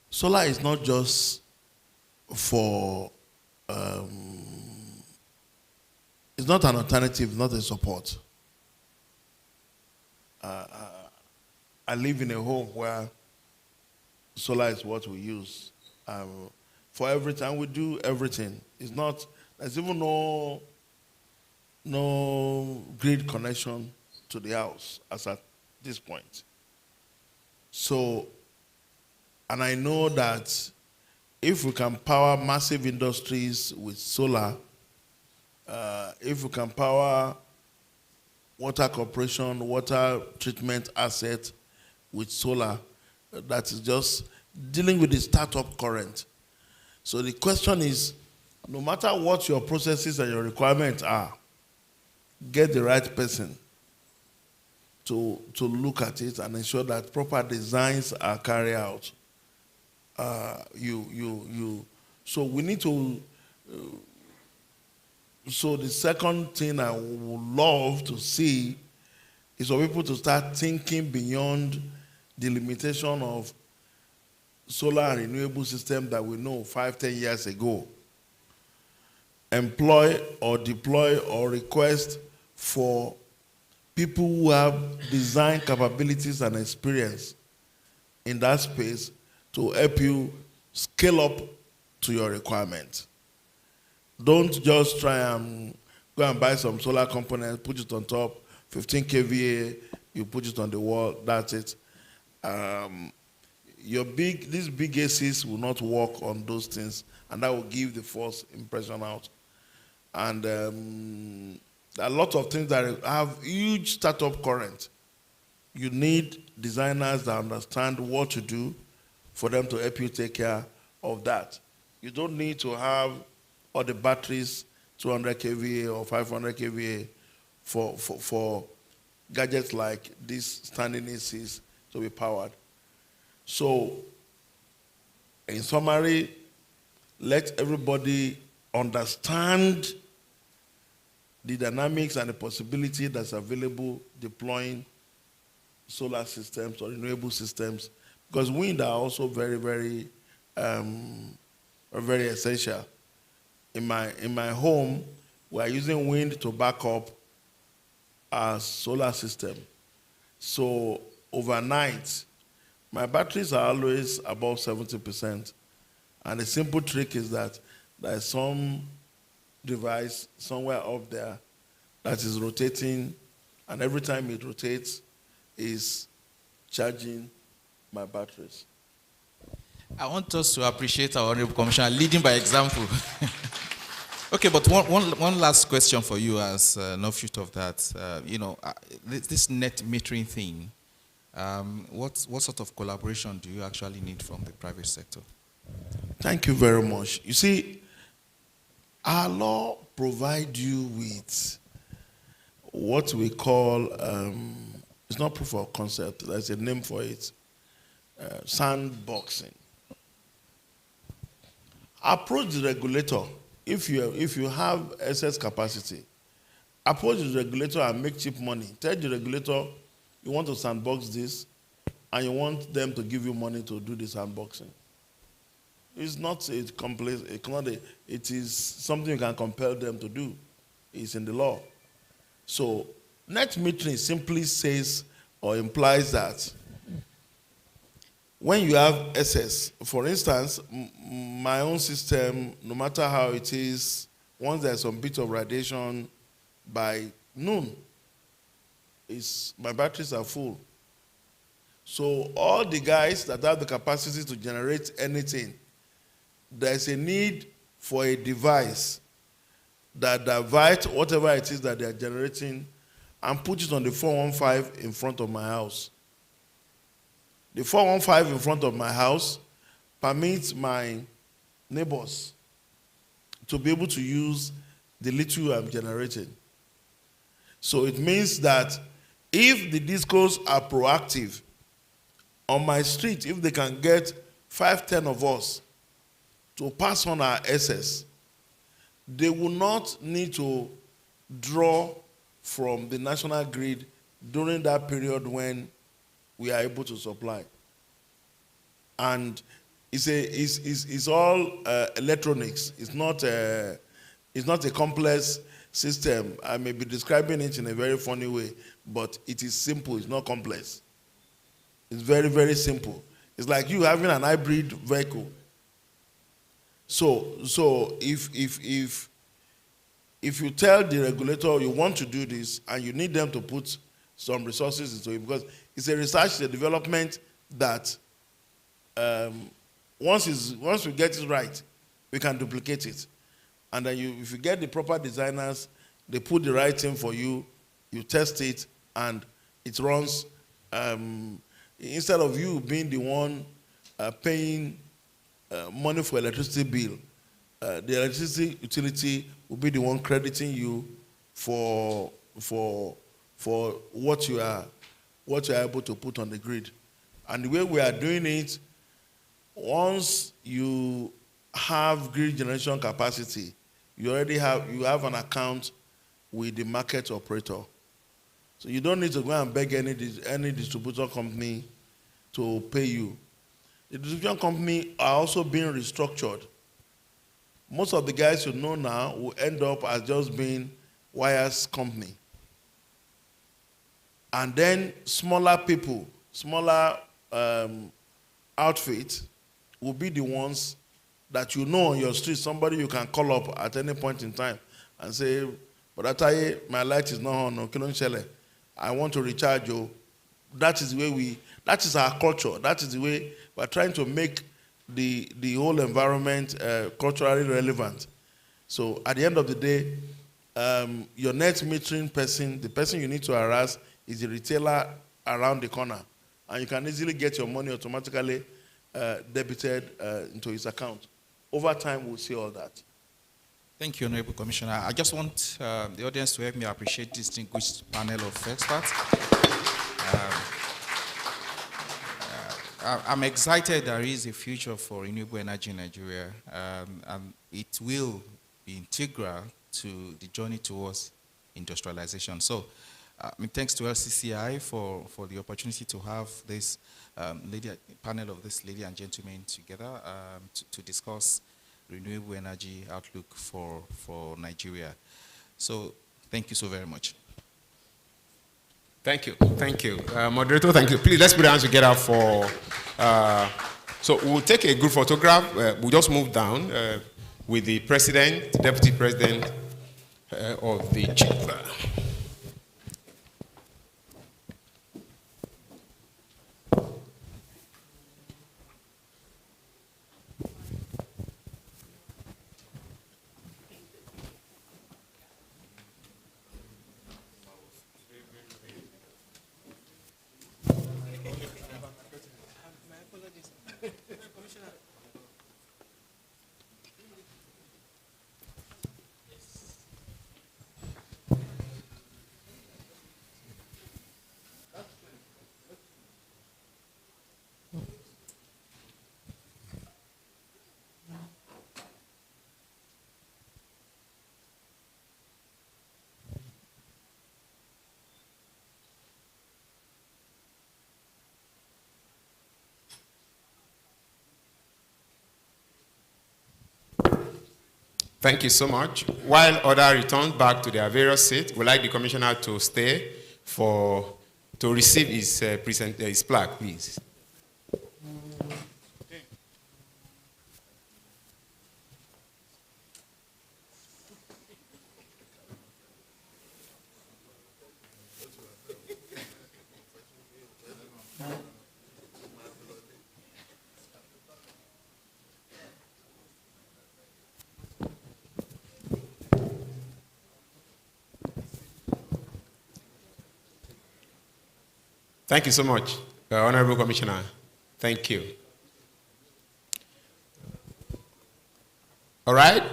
Solar is not just for, it's not an alternative, not a support. I live in a home where solar is what we use. For every time we do everything. It's not, there's even no grid connection to the house as at this point. So, and I know that if we can power massive industries with solar, if we can power water corporation, water treatment asset with solar, that is just dealing with the startup current. So the question is, no matter what your processes and your requirements are, get the right person to look at it and ensure that proper designs are carried out. So we need to, so the second thing I would love to see is for people to start thinking beyond the limitation of solar and renewable system that we know 5-10 years ago. Employ or deploy or request for people who have design capabilities and experience in that space to help you scale up to your requirement. Don't just try and go and buy some solar components, put it on top, 15 kVA, you put it on the wall, that's it. These big ACs will not work on those things, and that will give the false impression out. And there are a lot of things that have huge startup current. You need designers that understand what to do for them to help you take care of that. You don't need to have all the batteries, 200 kVA or 500 kVA for gadgets like these standing ACs to be powered. So, in summary, let everybody understand the dynamics and the possibility that's available deploying solar systems or renewable systems, because wind are also very, very, very essential. In my home, we are using wind to back up our solar system. So overnight, my batteries are always above 70%. And the simple trick is that there's some device somewhere up there that is rotating, and every time it rotates, is charging my batteries. I want us to appreciate our Honorable Commissioner leading by example. Okay, but one last question for you as an offshoot of that. This net metering thing, What sort of collaboration do you actually need from the private sector? Thank you very much. You see, our law provides you with what we call, it's not proof of concept, there's a name for it, sandboxing. Approach the regulator. If you have excess capacity, approach the regulator and make cheap money. Tell the regulator you want to sandbox this and you want them to give you money to do the sandboxing. It's not a complex, it is something you can compel them to do. It's in the law. So net metering simply says or implies that when you have excess, for instance, my own system, no matter how it is, once there's some bit of radiation, by noon, my batteries are full. So all the guys that have the capacity to generate anything, there's a need for a device that diverts whatever it is that they are generating and put it on the 415 in front of my house. The 415 in front of my house permits my neighbors to be able to use the little I'm generating. So it means that if the discos are proactive on my street, if they can get 5-10 of us to pass on our excess, they will not need to draw from the national grid during that period when we are able to supply. And it's all electronics. It's not a complex system. I may be describing it in a very funny way, but it is simple. It's not complex. It's very, very simple. It's like you having an hybrid vehicle. So if you tell the regulator you want to do this and you need them to put some resources into it, because it's a research, a development that once we get it right, we can duplicate it. And then if you get the proper designers, they put the right thing for you, you test it, and it runs. Instead of you being the one paying money for electricity bill, the electricity utility will be the one crediting you for what you are able to put on the grid. And the way we are doing it, once you have grid generation capacity, you have an account with the market operator. So you don't need to go and beg any distributor company to pay you. The distribution company are also being restructured. Most of the guys you know now will end up as just being wires company. And then smaller people, smaller outfits will be the ones that you know on your street, somebody you can call up at any point in time and say, but Ataye, my light is not on, I want to recharge you. That is the way that is our culture. That is the way we're trying to make the whole environment culturally relevant. So at the end of the day, your net metering person, the person you need to harass is the retailer around the corner. And you can easily get your money automatically debited into his account. Over time, we'll see all that. Thank you, Honorable Commissioner. I just want the audience to help me appreciate this distinguished panel of experts. I'm excited there is a future for renewable energy in Nigeria, and it will be integral to the journey towards industrialization. So, thanks to LCCI for the opportunity to have this panel of this lady and gentlemen together to discuss renewable energy outlook for Nigeria. So, thank you so very much. Thank you. Thank you. Moderator, thank you. Please, let's put our hands together for... so we'll take a group photograph. We'll just move down with the president, deputy president of the chamber. Thank you so much. While others return back to their various seats, we'd like the commissioner to stay to receive his plaque, please. Thank you so much, Honorable Commissioner. Thank you. All right.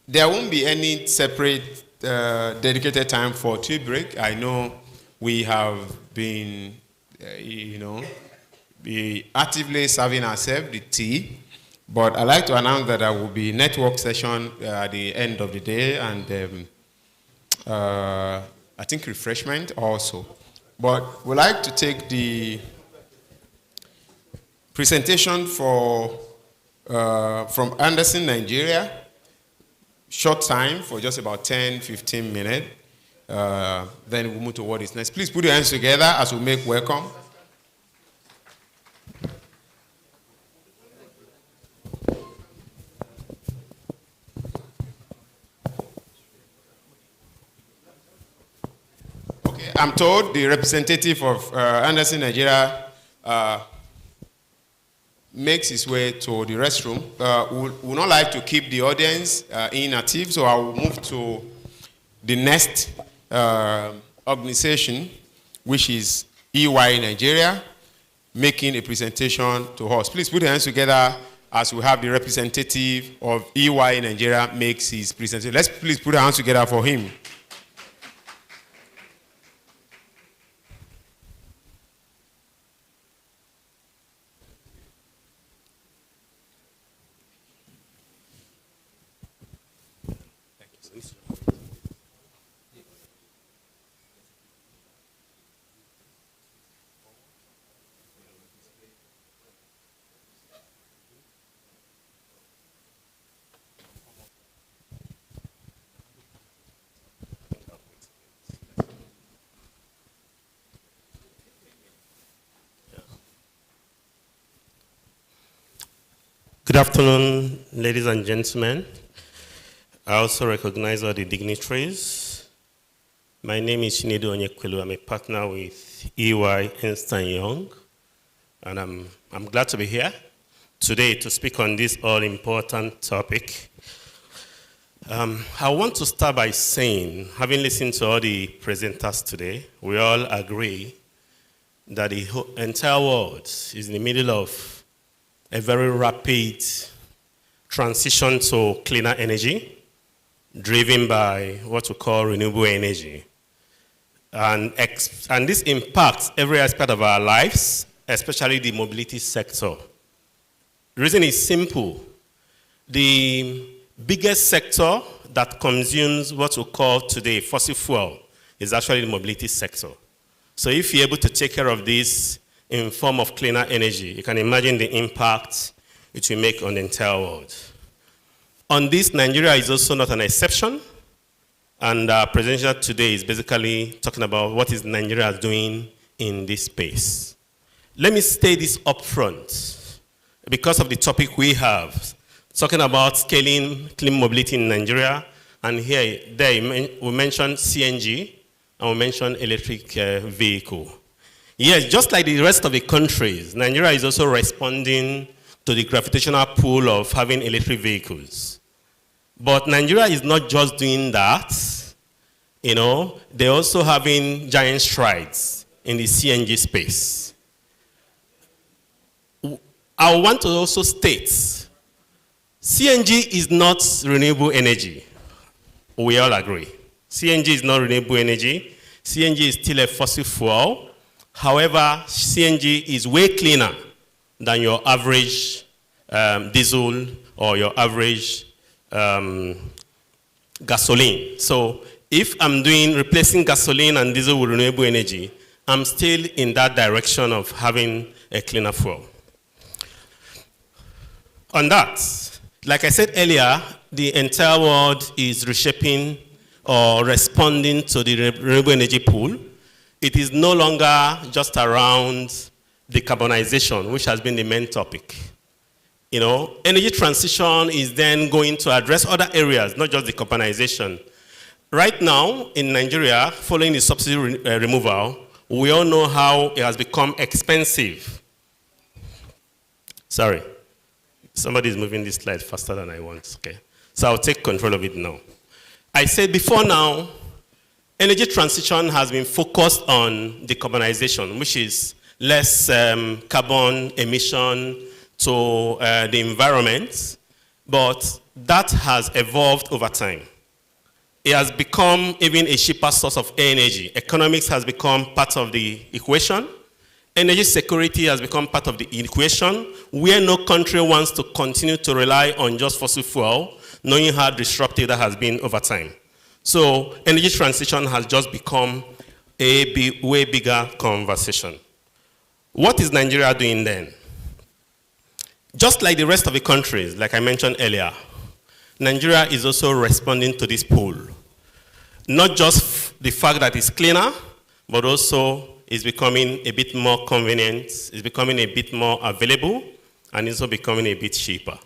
There won't be any separate dedicated time for tea break. I know we have been, be actively serving ourselves the tea, but I'd like to announce that there will be network session at the end of the day and I think refreshment also. But we'd like to take the presentation from Anderson, Nigeria, short time for just about 10-15 minutes. Then we'll move to what is next. Please put your hands together as we make welcome. Okay, I'm told the representative of Anderson, Nigeria makes his way to the restroom. We would not like to keep the audience inactive, so I will move to the next organization, which is EY Nigeria, making a presentation to us. Please put your hands together as we have the representative of EY Nigeria makes his presentation. Let's please put our hands together for him. Good afternoon, ladies and gentlemen. I also recognize all the dignitaries. My name is Chinedu Onyekwelu. I'm a partner with EY Ernst & Young, and I'm glad to be here today to speak on this all-important topic. I want to start by saying, having listened to all the presenters today, we all agree that the entire world is in the middle of a very rapid transition to cleaner energy, driven by what we call renewable energy. And this impacts every aspect of our lives, especially the mobility sector. The reason is simple. The biggest sector that consumes what we call today fossil fuel is actually the mobility sector. So if you're able to take care of this in form of cleaner energy, you can imagine the impact it will make on the entire world. On this, Nigeria is also not an exception, and our presentation today is basically talking about what is Nigeria doing in this space. Let me state this up front, because of the topic we have, talking about scaling clean mobility in Nigeria, and we mentioned CNG, and we mentioned electric vehicle. Yes, just like the rest of the countries, Nigeria is also responding to the gravitational pull of having electric vehicles. But Nigeria is not just doing that. They're also having giant strides in the CNG space. I want to also state, CNG is not renewable energy. We all agree. CNG is not renewable energy. CNG is still a fossil fuel. However, CNG is way cleaner than your average diesel or your average gasoline. So if I'm replacing gasoline and diesel with renewable energy, I'm still in that direction of having a cleaner fuel. On that, like I said earlier, the entire world is reshaping or responding to the renewable energy pool. It is no longer just around decarbonization, which has been the main topic. You know, energy transition is then going to address other areas, not just decarbonization. Right now, in Nigeria, following the subsidy removal, we all know how it has become expensive. Sorry. Somebody is moving this slide faster than I want. Okay. So I'll take control of it now. I said before now, energy transition has been focused on decarbonization, which is less carbon emission to the environment, but that has evolved over time. It has become even a cheaper source of energy. Economics has become part of the equation. Energy security has become part of the equation, where no country wants to continue to rely on just fossil fuel, knowing how disruptive that has been over time. So energy transition has just become a way bigger conversation. What is Nigeria doing then? Just like the rest of the countries, like I mentioned earlier, Nigeria is also responding to this pool. Not just the fact that it's cleaner, but also it's becoming a bit more convenient, it's becoming a bit more available, and it's also becoming a bit cheaper.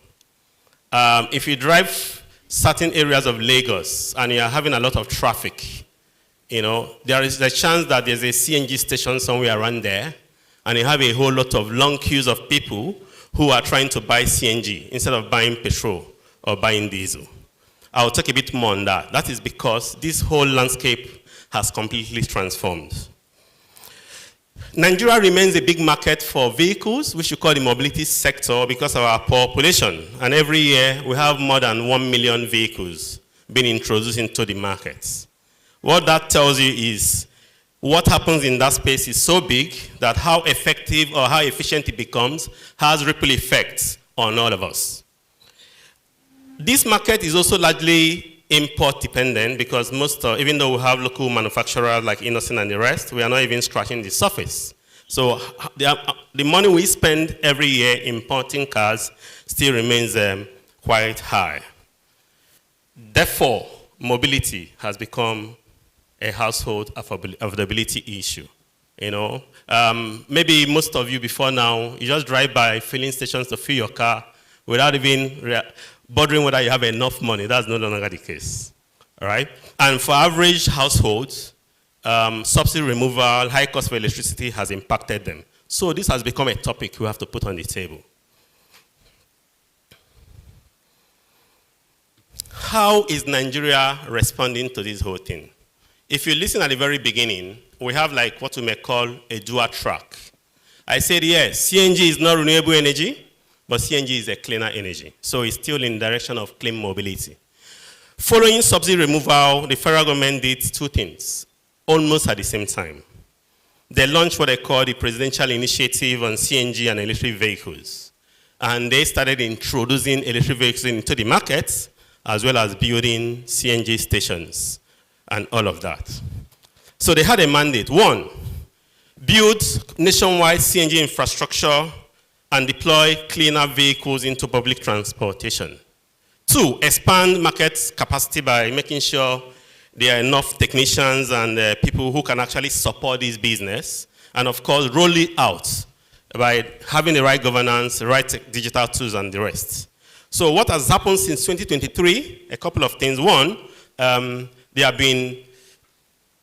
If you drive certain areas of Lagos and you're having a lot of traffic, you know, there is a chance that there's a CNG station somewhere around there, and you have a whole lot of long queues of people who are trying to buy CNG instead of buying petrol or buying diesel. I'll talk a bit more on that. That is because this whole landscape has completely transformed. Nigeria remains a big market for vehicles, which we call the mobility sector because of our population. And every year, we have more than 1 million vehicles being introduced into the markets. What that tells you is what happens in that space is so big that how effective or how efficient it becomes has ripple effects on all of us. This market is also largely import dependent because even though we have local manufacturers like Innocent and the rest, we are not even scratching the surface. So the money we spend every year importing cars still remains quite high. Therefore, mobility has become a household affordability issue. You know, maybe most of you before now, you just drive by filling stations to fill your car without even bothering whether you have enough money. That's no longer the case, all right? And for average households, subsidy removal, high cost for electricity has impacted them. So this has become a topic we have to put on the table. How is Nigeria responding to this whole thing? If you listen at the very beginning, we have like what we may call a dual track. I said, yes, CNG is not renewable energy, but CNG is a cleaner energy. So it's still in the direction of clean mobility. Following subsidy removal, the federal government did two things, almost at the same time. They launched what they call the Presidential Initiative on CNG and Electric Vehicles. And they started introducing electric vehicles into the market, as well as building CNG stations and all of that. So they had a mandate. One, build nationwide CNG infrastructure and deploy cleaner vehicles into public transportation. Two, expand market capacity by making sure there are enough technicians and people who can actually support this business. And of course, roll it out by having the right governance, the right digital tools, and the rest. So what has happened since 2023? A couple of things. One, there have been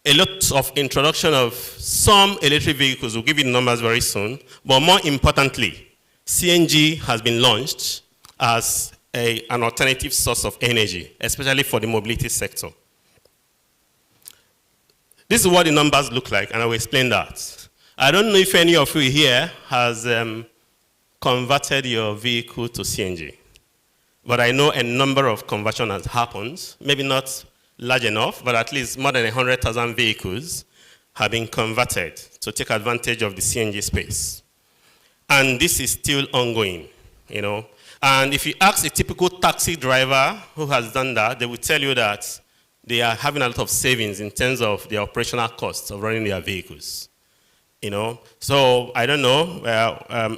a lot of introduction of some electric vehicles. We'll give you the numbers very soon. But more importantly, CNG has been launched as an alternative source of energy, especially for the mobility sector. This is what the numbers look like, and I will explain that. I don't know if any of you here has come converted your vehicle to CNG. But I know a number of conversion has happened, maybe not large enough, but at least more than 100,000 vehicles have been converted to take advantage of the CNG space. And this is still ongoing, you know. And if you ask a typical taxi driver who has done that, they will tell you that they are having a lot of savings in terms of the operational costs of running their vehicles, you know. So I don't know,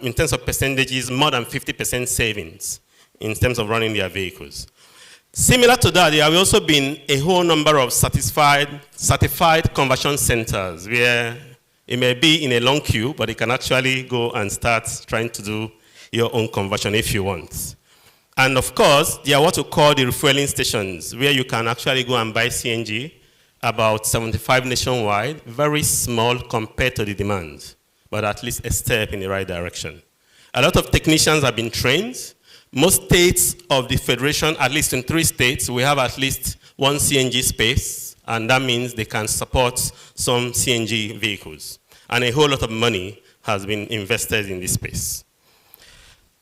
in terms of percentages, more than 50% savings in terms of running their vehicles. Similar to that, there have also been a whole number of certified conversion centers where it may be in a long queue, but you can actually go and start trying to do your own conversion if you want. And of course, there are what we call the refueling stations, where you can actually go and buy CNG, about 75 nationwide, very small compared to the demand, but at least a step in the right direction. A lot of technicians have been trained. Most states of the federation, at least in 3 states, we have at least 1 CNG space, and that means they can support some CNG vehicles. And a whole lot of money has been invested in this space.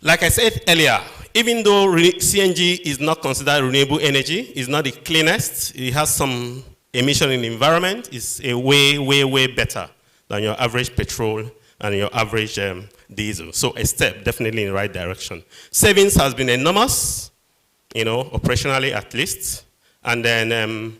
Like I said earlier, even though CNG is not considered renewable energy, it's not the cleanest, it has some emission in the environment, it's a way, way, way better than your average petrol and your average diesel. So a step definitely in the right direction. Savings has been enormous, you know, operationally at least. And then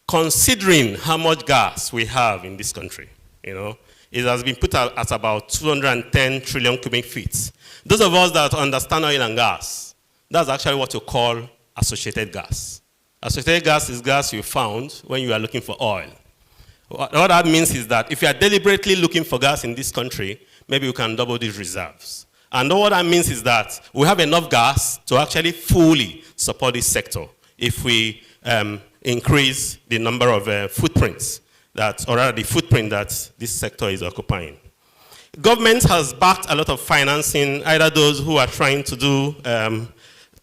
considering how much gas we have in this country, you know, it has been put at about 210 trillion cubic feet. Those of us that understand oil and gas, that's actually what you call associated gas. Associated gas is gas you found when you are looking for oil. What that means is that if you are deliberately looking for gas in this country, maybe you can double these reserves. And what that means is that we have enough gas to actually fully support this sector if we increase the number of footprints that, or rather the footprint that this sector is occupying. Government has backed a lot of financing, either those who are trying to do,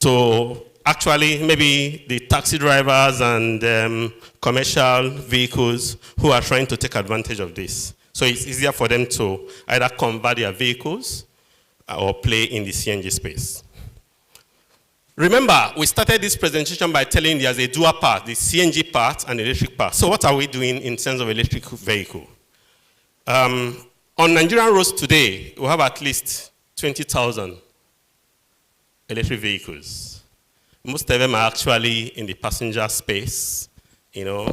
to actually maybe the taxi drivers and commercial vehicles who are trying to take advantage of this. So it's easier for them to either convert their vehicles or play in the CNG space. Remember, we started this presentation by telling there's a dual part, the CNG part and the electric part. So what are we doing in terms of electric vehicle? On Nigerian roads today, we have at least 20,000 electric vehicles. Most of them are actually in the passenger space, you know,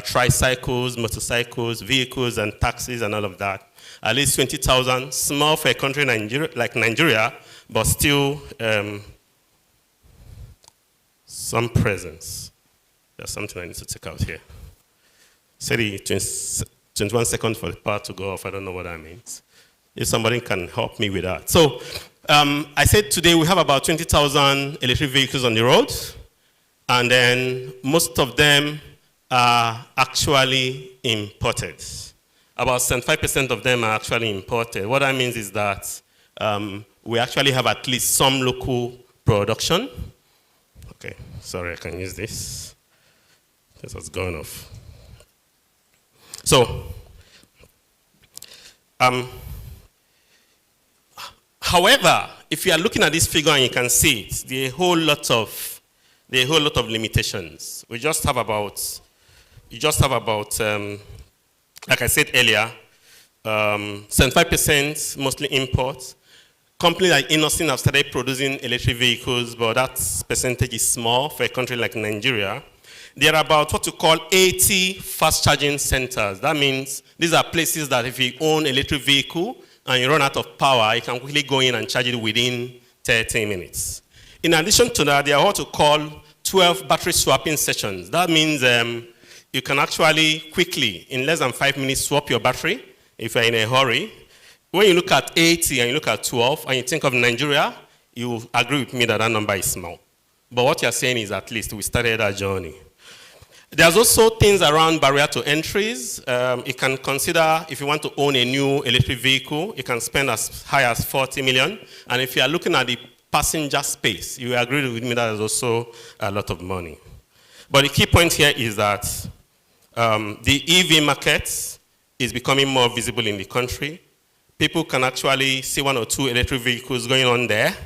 tricycles, motorcycles, vehicles, and taxis, and all of that. At least 20,000, small for a country like Nigeria, but still some presence. There's something I need to take out here. Say the 21 seconds for the power to go off. I don't know what that means. If somebody can help me with that. So I said today we have about 20,000 electric vehicles on the road, and then most of them are actually imported. About 75% of them are actually imported. What that means is that we actually have at least some local production. Okay, sorry, I can use this. This has gone off. So, however, if you are looking at this figure and you can see it, there are a whole lot of limitations. We just have about, like I said earlier, 75% mostly imports. Companies like Innocent have started producing electric vehicles, but that percentage is small for a country like Nigeria. There are about what you call 80 fast charging centers. That means these are places that if you own an electric vehicle and you run out of power, you can quickly go in and charge it within 30 minutes. In addition to that, there are what you call 12 battery swapping sessions. That means you can actually quickly, in less than 5 minutes, swap your battery if you're in a hurry. When you look at 80 and you look at 12 and you think of Nigeria, you agree with me that that number is small. But what you're saying is at least we started our journey. There's also things around barrier to entries. You can consider if you want to own a new electric vehicle, you can spend as high as 40 million. And if you are looking at the passenger space, you agree with me that there's also a lot of money. But the key point here is that the EV market is becoming more visible in the country. People can actually see 1 or 2 electric vehicles going on there.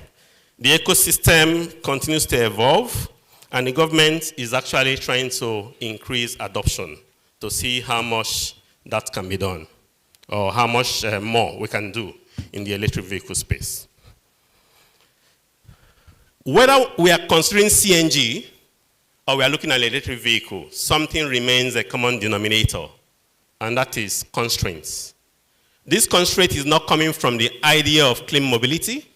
The ecosystem continues to evolve, and the government is actually trying to increase adoption to see how much that can be done, or how much more we can do in the electric vehicle space. Whether we are considering CNG or we are looking at electric vehicle, something remains a common denominator, and that is constraints. This constraint is not coming from the idea of clean mobility.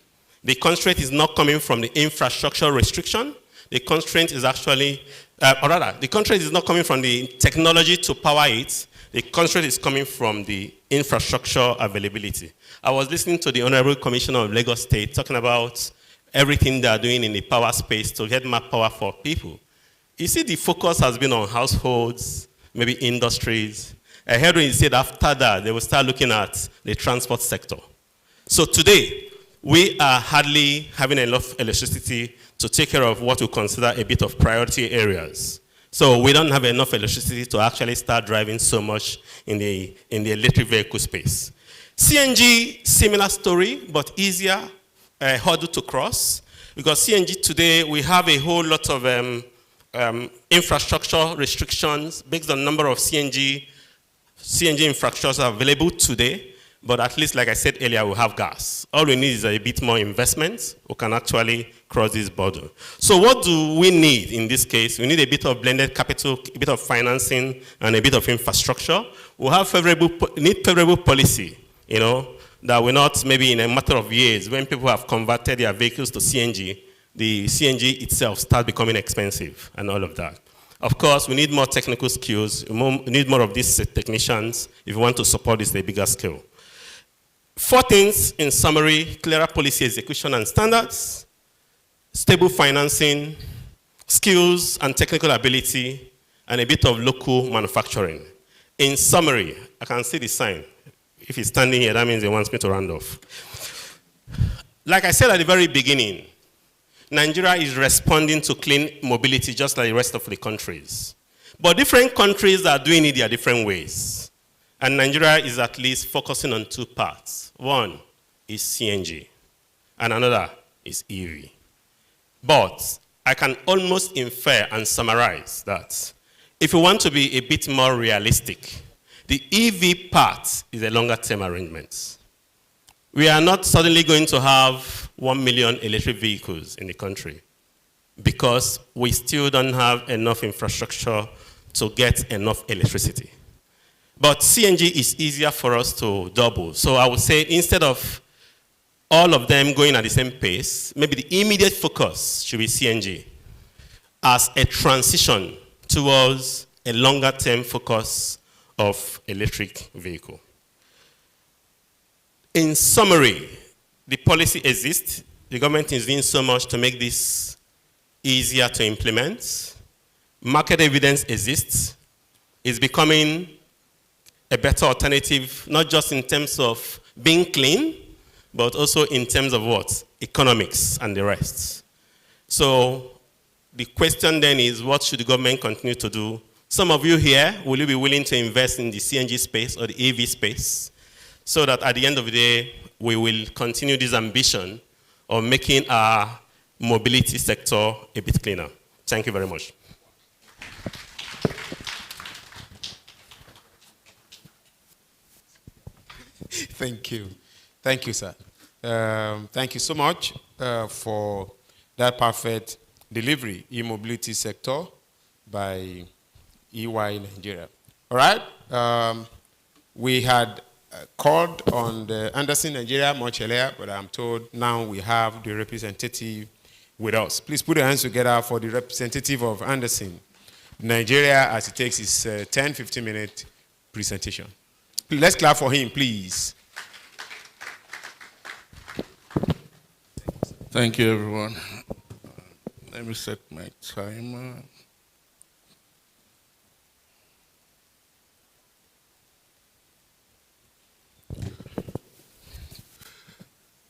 The constraint is not coming from the infrastructure restriction. The constraint is actually, the constraint is not coming from the technology to power it. The constraint is coming from the infrastructure availability. I was listening to the Honorable Commissioner of Lagos State talking about everything they are doing in the power space to get more power for people. You see, the focus has been on households, maybe industries. I heard when he said after that, they will start looking at the transport sector. So today, we are hardly having enough electricity to take care of what we consider a bit of priority areas. So we don't have enough electricity to actually start driving so much in the electric vehicle space. CNG, similar story, but easier hurdle to cross. Because CNG today, we have a whole lot of infrastructure restrictions based on number of CNG infrastructures available today. But at least, like I said earlier, we have gas. All we need is a bit more investment. We can actually cross this border. So what do we need in this case? We need a bit of blended capital, a bit of financing, and a bit of infrastructure. We have need favorable policy, that will not, maybe in a matter of years, when people have converted their vehicles to CNG, the CNG itself starts becoming expensive and all of that. Of course, we need more technical skills. We need more of these technicians if we want to support this at a bigger scale. 4 things in summary: clearer policy execution and standards, stable financing, skills and technical ability, and a bit of local manufacturing. In summary, I can see the sign. If he's standing here, that means he wants me to round off. Like I said at the very beginning, Nigeria is responding to clean mobility just like the rest of the countries. But different countries are doing it their different ways. And Nigeria is at least focusing on 2 parts. One is CNG, and another is EV. But I can almost infer and summarize that if we want to be a bit more realistic, the EV part is a longer-term arrangement. We are not suddenly going to have 1 million electric vehicles in the country because we still don't have enough infrastructure to get enough electricity. But CNG is easier for us to double. So I would say instead of all of them going at the same pace, maybe the immediate focus should be CNG as a transition towards a longer-term focus of electric vehicle. In summary, the policy exists. The government is doing so much to make this easier to implement. Market evidence exists. It's becoming a better alternative, not just in terms of being clean, but also in terms of what? Economics and the rest. So the question then is, what should the government continue to do? Some of you here, will you be willing to invest in the CNG space or the EV space so that at the end of the day, we will continue this ambition of making our mobility sector a bit cleaner? Thank you very much. Thank you. Thank you, sir. Thank you so much for that perfect delivery, e-mobility sector by EY Nigeria. All right. We had called on the Anderson Nigeria much earlier, but I'm told now we have the representative with us. Please put your hands together for the representative of Anderson Nigeria as he takes his 10-15 minute presentation. Let's clap for him, please. Thank you, everyone. Let me set my timer.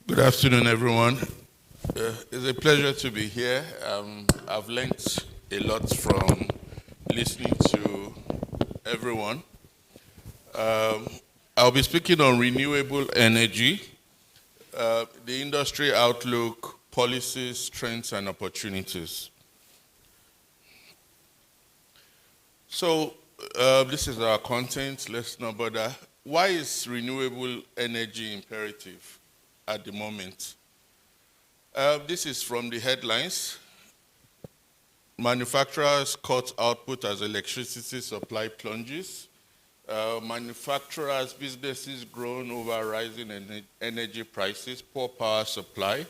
Good afternoon, everyone. It's a pleasure to be here. I've learned a lot from listening to everyone. I'll be speaking on renewable energy, the industry outlook, policies, trends, and opportunities. So this is our content. Let's not bother. Why is renewable energy imperative at the moment? This is from the headlines. Manufacturers cut output as electricity supply plunges. Manufacturers' businesses groan over rising energy prices, poor power supply,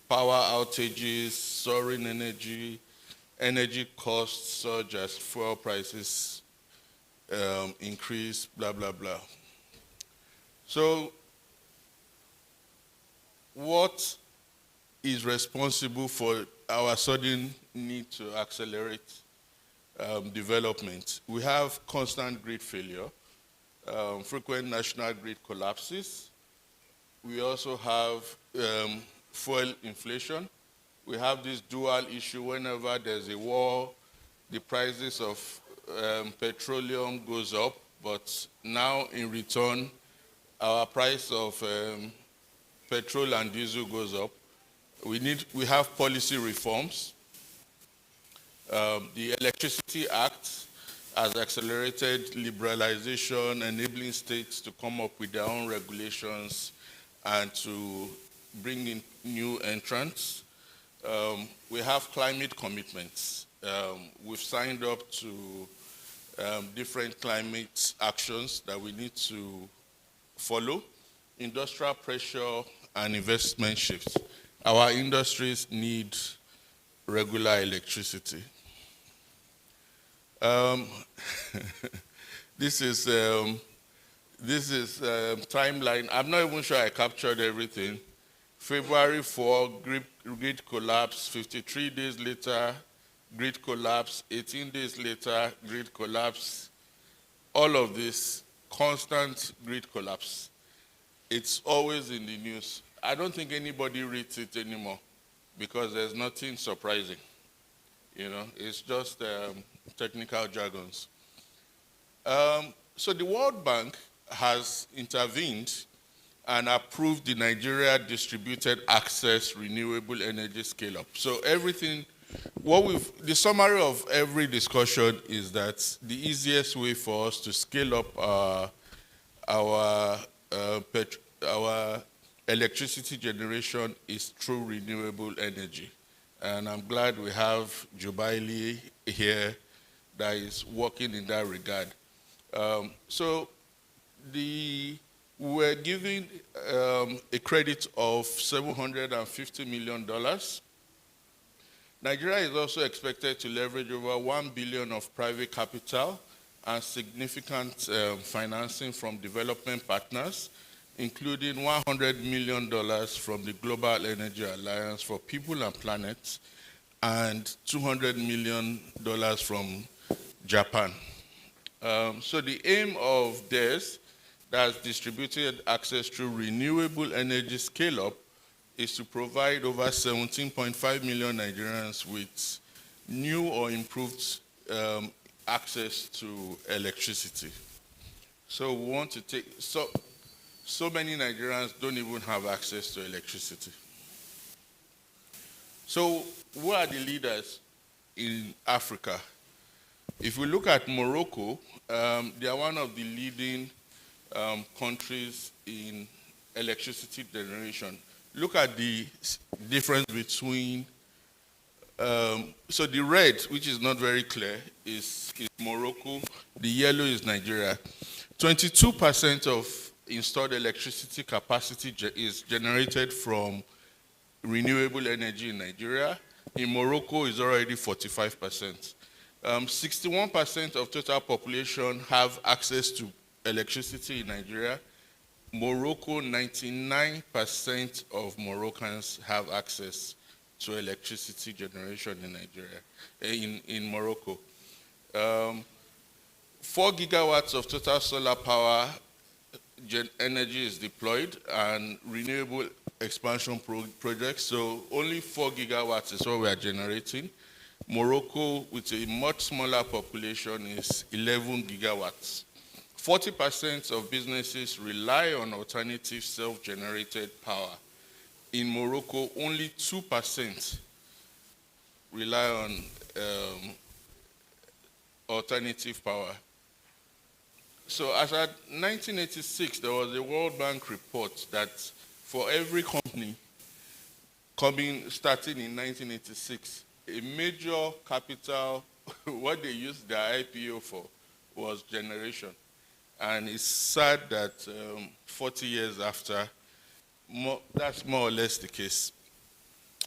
power outages, soaring energy costs surge as fuel prices increase, blah, blah, blah. So what is responsible for our sudden need to accelerate development? We have constant grid failure, frequent national grid collapses. We also have fuel inflation. We have this dual issue. Whenever there's a war, the prices of petroleum goes up, but now in return, our price of petrol and diesel goes up. We have policy reforms. The Electricity Act has accelerated liberalization, enabling states to come up with their own regulations and to bring in new entrants. We have climate commitments. We've signed up to different climate actions that we need to follow. Industrial pressure and investment shifts. Our industries need regular electricity. This is timeline. I'm not even sure I captured everything. February 4, grid collapse. 53 days later, grid collapse. 18 days later, grid collapse. All of this, constant grid collapse. It's always in the news. I don't think anybody reads it anymore because there's nothing surprising. You know, it's just technical jargons. So the World Bank has intervened and approved the Nigeria Distributed Access Renewable Energy Scale-Up. So everything, the summary of every discussion is that the easiest way for us to scale up our electricity generation is through renewable energy. And I'm glad we have Jubaili here that is working in that regard. So we were given a credit of $750 million. Nigeria is also expected to leverage over $1 billion of private capital and significant financing from development partners, including $100 million from the Global Energy Alliance for People and Planet and $200 million from Japan. So the aim of this, that's distributed access through renewable energy scale-up, is to provide over 17.5 million Nigerians with new or improved access to electricity. So we want to take, so many Nigerians don't even have access to electricity. So who are the leaders in Africa? If we look at Morocco, they are one of the leading countries in electricity generation. Look at the difference between, so the red, which is not very clear, is Morocco. The yellow is Nigeria. 22% of installed electricity capacity is generated from renewable energy in Nigeria. In Morocco, it's already 45%. 61% of total population have access to electricity in Nigeria. Morocco, 99% of Moroccans have access to electricity generation in Nigeria, in Morocco. 4 gigawatts of total solar power energy is deployed and renewable expansion projects, so only 4 gigawatts is what we are generating. Morocco, with a much smaller population, is 11 gigawatts. 40% of businesses rely on alternative self-generated power. In Morocco, only 2% rely on alternative power. So as at 1986, there was a World Bank report that for every company starting in 1986, a major capital, what they used their IPO for was generation. And it's sad that 40 years after, that's more or less the case.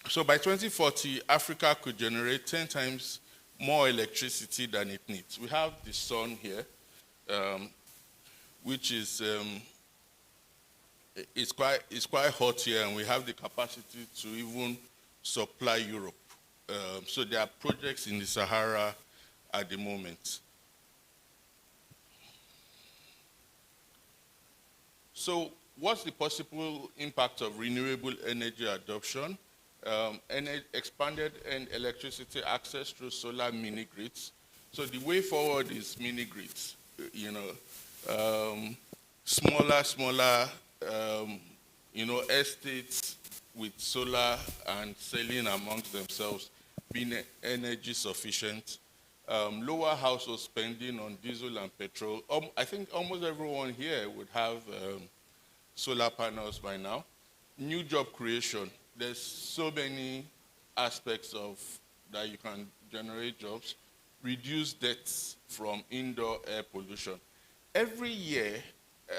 So by 2040, Africa could generate 10 times more electricity than it needs. We have the sun here, which is it's quite hot here, and we have the capacity to even supply Europe. So there are projects in the Sahara at the moment. So what's the possible impact of renewable energy adoption? Expanded electricity access through solar mini grids. So the way forward is mini grids. Smaller, estates with solar and selling amongst themselves, being energy sufficient. Lower household spending on diesel and petrol. I think almost everyone here would have solar panels by now. New job creation. There's so many aspects of that you can generate jobs. Reduce deaths from indoor air pollution. Every year,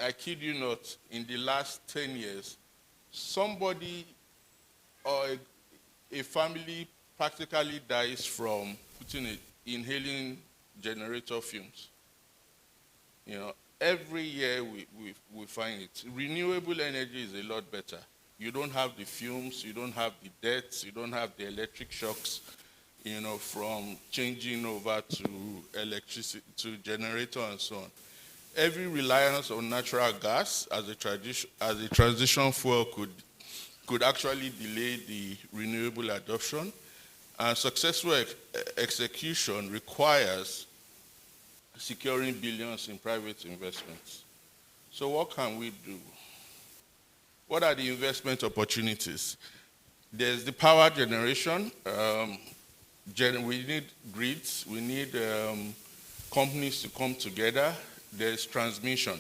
I kid you not, in the last 10 years, somebody or a family practically dies from inhaling generator fumes. Every year we find it. Renewable energy is a lot better. You don't have the fumes, you don't have the deaths, you don't have the electric shocks, from changing over to electricity, to generator and so on. Every reliance on natural gas as a transition fuel could actually delay the renewable adoption. And successful execution requires securing billions in private investments. So what can we do? What are the investment opportunities? There's the power generation. We need grids. We need companies to come together. There's transmission.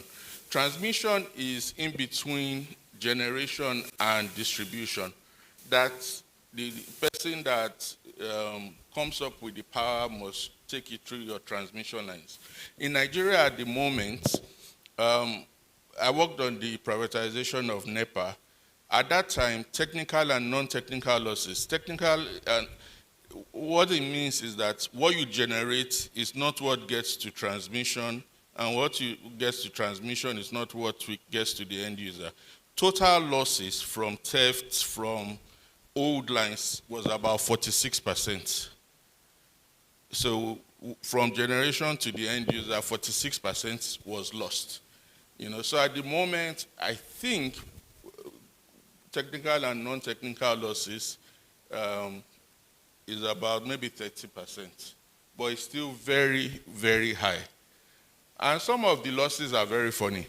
Transmission is in between generation and distribution. That's the person that comes up with the power must take it through your transmission lines. In Nigeria at the moment, I worked on the privatization of NEPA. At that time, technical and non-technical losses. Technical, what it means is that what you generate is not what gets to transmission, and what gets to transmission is not what gets to the end user. Total losses from thefts from old lines was about 46%. So from generation to the end user, 46% was lost. So at the moment, I think technical and non-technical losses is about maybe 30%, but it's still very, very high. And some of the losses are very funny.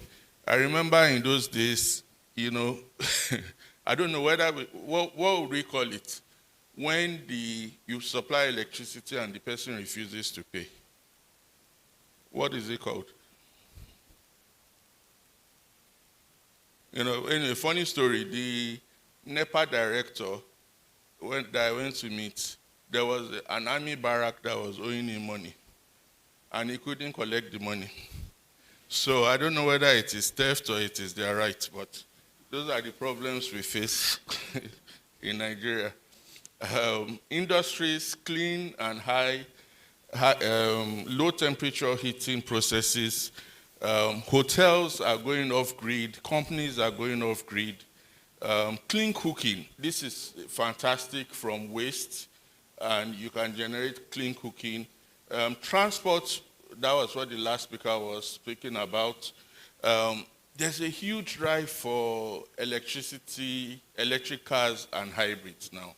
I remember in those days, I don't know what would we call it, when you supply electricity and the person refuses to pay. What is it called? In a funny story, the NEPA director that I went to meet, there was an army barrack that was owing him money, and he couldn't collect the money. So I don't know whether it is theft or it is their right, but those are the problems we face in Nigeria. Industries, clean and high low temperature heating processes. Hotels are going off grid, companies are going off grid. Clean cooking, this is fantastic from waste, and you can generate clean cooking. Transport, that was what the last speaker was speaking about. There's a huge drive for electric cars and hybrids now.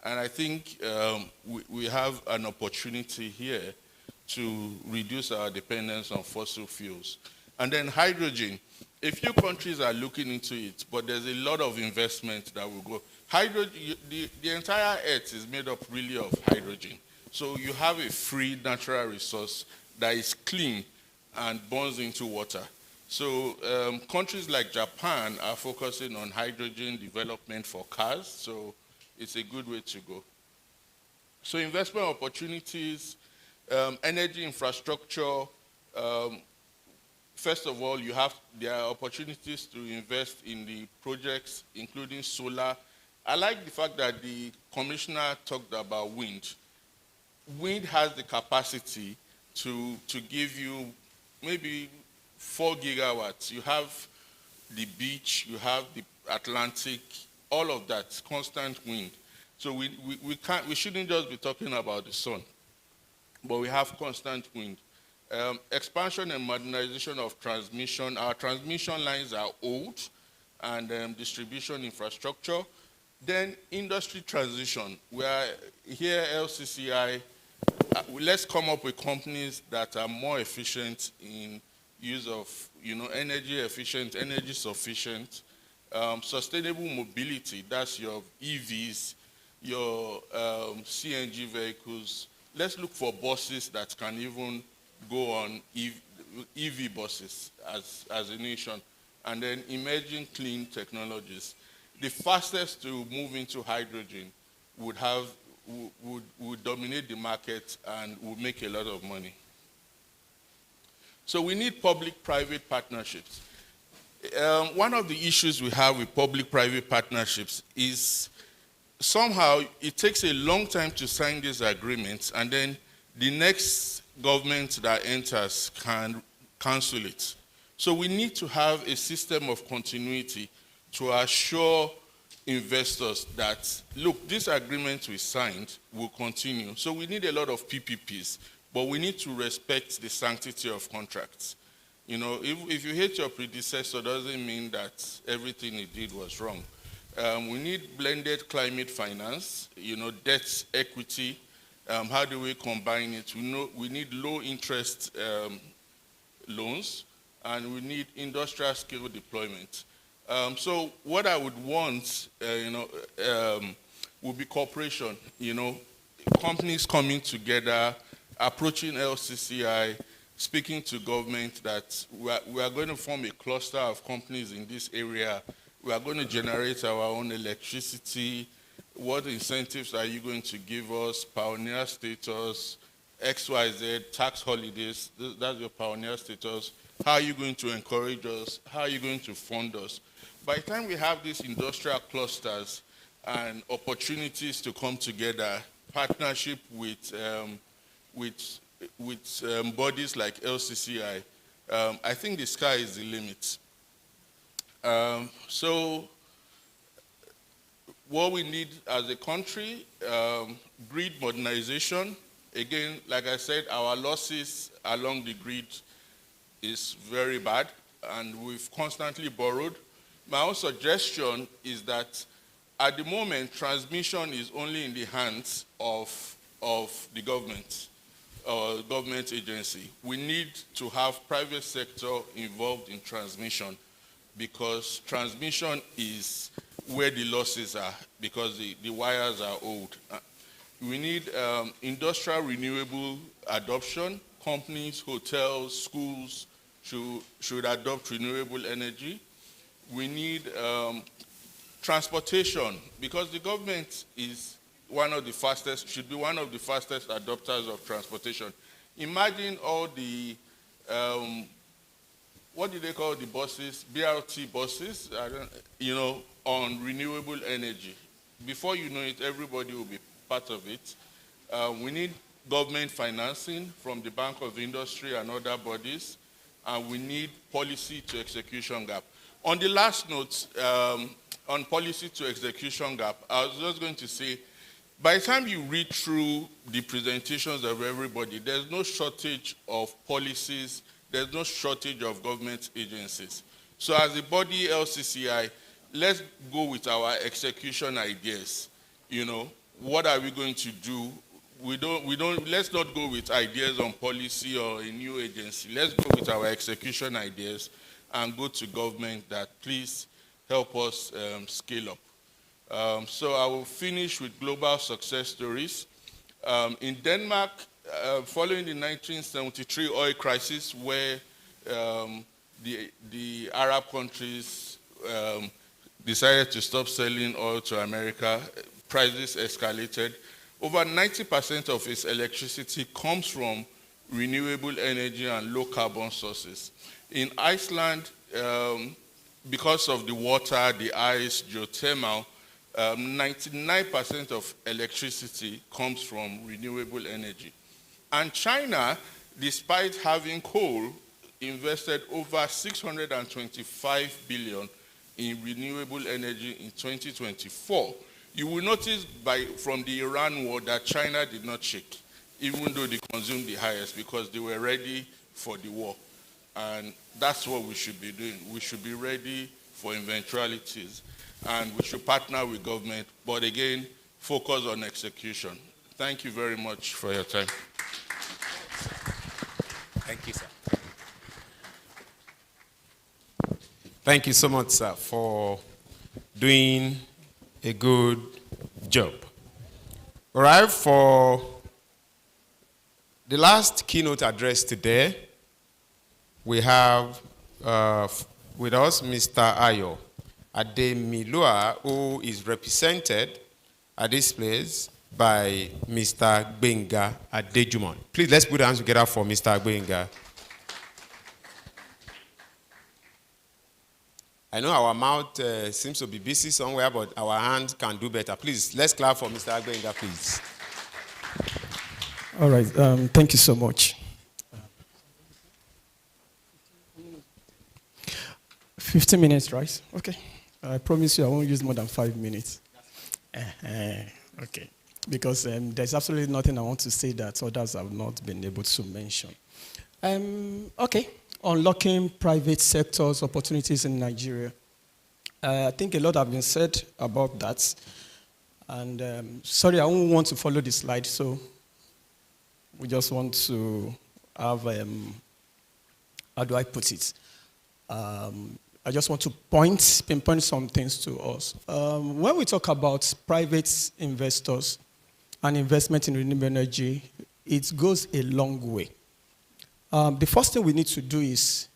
And I think we have an opportunity here to reduce our dependence on fossil fuels. And then hydrogen. A few countries are looking into it, but there's a lot of investment that will go. Hydrogen, the entire Earth is made up really of hydrogen. So you have a free natural resource that is clean and burns into water. So countries like Japan are focusing on hydrogen development for cars, so it's a good way to go. So investment opportunities, energy infrastructure, first of all, there are opportunities to invest in the projects, including solar. I like the fact that the commissioner talked about wind. Wind has the capacity to give you maybe 4 gigawatts. You have the beach, you have the Atlantic, all of that, constant wind. So we shouldn't just be talking about the sun, but we have constant wind. Expansion and modernization of transmission. Our transmission lines are old, and distribution infrastructure. Then industry transition. We are here, LCCI, let's come up with companies that are more efficient in use of energy efficient, energy sufficient, sustainable mobility, that's your EVs, your CNG vehicles. Let's look for buses that can even go on EV buses as a nation, and then emerging clean technologies. The fastest to move into hydrogen would dominate the market and would make a lot of money. So we need public-private partnerships. One of the issues we have with public-private partnerships is somehow it takes a long time to sign these agreements, and then the next government that enters can cancel it. So we need to have a system of continuity to assure investors that, look, this agreement we signed will continue. So we need a lot of PPPs, but we need to respect the sanctity of contracts. If you hate your predecessor, doesn't mean that everything he did was wrong. We need blended climate finance, debt equity. How do we combine it? We need low interest loans, and we need industrial scale deployment. So what I would want, would be cooperation. Companies coming together, approaching LCCI, speaking to government that we are going to form a cluster of companies in this area. We are going to generate our own electricity. What incentives are you going to give us? Pioneer status, XYZ, tax holidays, that's your pioneer status. How are you going to encourage us? How are you going to fund us? By the time we have these industrial clusters and opportunities to come together, partnership with bodies like LCCI, I think the sky is the limit. So what we need as a country, grid modernization. Again, like I said, our losses along the grid is very bad, and we've constantly borrowed. My own suggestion is that at the moment, transmission is only in the hands of the government or government agency. We need to have private sector involved in transmission, because transmission is where the losses are, because the wires are old. We need industrial renewable adoption. Companies, hotels, schools should adopt renewable energy. We need transportation, because the government is should be one of the fastest adopters of transportation. Imagine all the, what do they call the buses? BRT buses, on renewable energy. Before you know it, everybody will be part of it. We need government financing from the Bank of Industry and other bodies, and we need policy to execution gap. On the last note, on policy to execution gap, I was just going to say, by the time you read through the presentations of everybody, there's no shortage of policies, there's no shortage of government agencies. So as a body, LCCI, let's go with our execution ideas. What are we going to do? let's not go with ideas on policy or a new agency. Let's go with our execution ideas and go to government that please help us scale up. So I will finish with global success stories. In Denmark, following the 1973 oil crisis, where the Arab countries decided to stop selling oil to America, prices escalated. Over 90% of its electricity comes from renewable energy and low carbon sources. In Iceland, because of the water, the ice, geothermal, 99% of electricity comes from renewable energy. And China, despite having coal, invested over 625 billion in renewable energy in 2024. You will notice from the Iran war that China did not shake, even though they consumed the highest, because they were ready for the war. And that's what we should be doing. We should be ready for eventualities, and we should partner with government, but again, focus on execution. Thank you very much for your time. Thank you, sir. Thank you so much, sir, for doing a good job. All right, for the last keynote address today, we have with us Mr. Ayo Ademilua, who is represented at this place by Mr. Gbenga Adejumo. Please, let's put our hands together for Mr. Gbenga. I know our mouth seems to be busy somewhere, but our hands can do better. Please, let's clap for Mr. Gbenga, please. All right, thank you so much. 15 minutes, right? Okay. I promise you I won't use more than 5 minutes. Okay. Because there's absolutely nothing I want to say that others have not been able to mention. Okay. Unlocking private sector's opportunities in Nigeria. I think a lot have been said about that. And sorry, I won't want to follow the slide, so we just want to have, how do I put it? I just want to pinpoint some things to us. When we talk about private investors and investment in renewable energy, it goes a long way. The first thing we need to do is,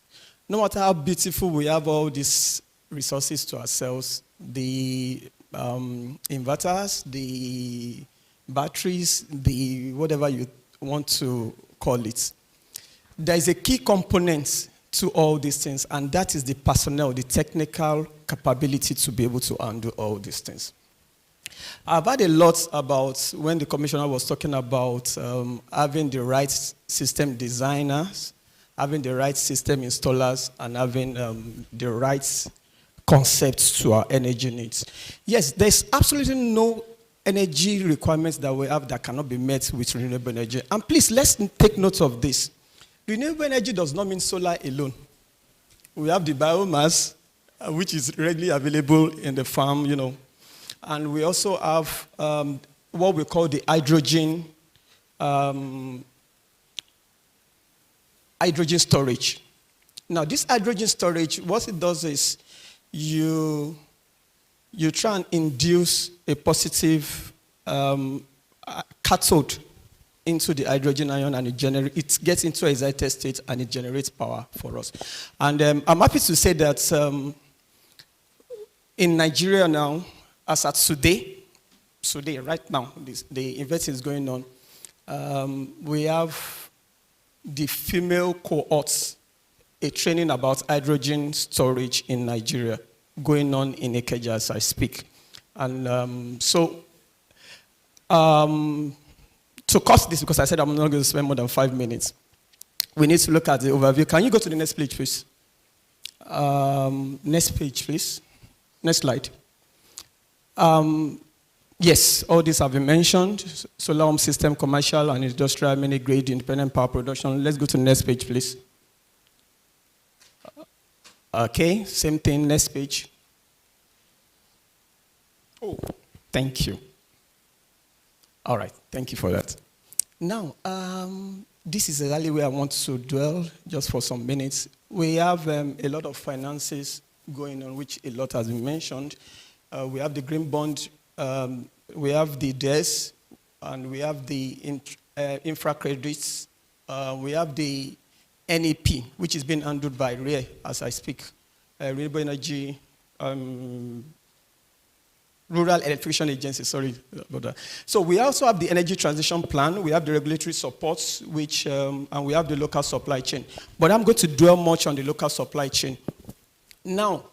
no matter how beautiful we have all these resources to ourselves, the inverters, the batteries, the whatever you want to call it, there is a key component to all these things, and that is the personnel, the technical capability to be able to undo all these things. I've heard a lot about when the commissioner was talking about having the right system designers, having the right system installers, and having the right concepts to our energy needs. Yes, there's absolutely no energy requirements that we have that cannot be met with renewable energy. And please, let's take note of this. Renewable energy does not mean solar alone. We have the biomass, which is readily available in the farm, you know. And we also have what we call the hydrogen storage. Now, this hydrogen storage, what it does is you try and induce a positive cathode into the hydrogen ion, and it gets into a excited state and it generates power for us. And I'm happy to say that in Nigeria now, as at today, right now, the investing is going on, we have the female cohorts, a training about hydrogen storage in Nigeria going on in Ikeja as I speak. And to cost this, because I said I'm not going to spend more than 5 minutes, we need to look at the overview. Can you go to the next page, please? Next page, please. Next slide. Yes, all these have been mentioned. Solar home system, commercial and industrial, mini-grid, independent power production. Let's go to the next page, please. Okay, same thing, next page. Oh, thank you. All right, thank you for that. Now, this is exactly where I want to dwell just for some minutes. We have a lot of finances going on, which a lot has been mentioned. We have the green bond, we have the DES, and we have the infra credits. We have the NEP, which is being handled by REA as I speak, Renewable Energy, Rural Electrification Agency, sorry about that. So we also have the energy transition plan, we have the regulatory supports, which, and we have the local supply chain. But I'm going to dwell much on the local supply chain. Now,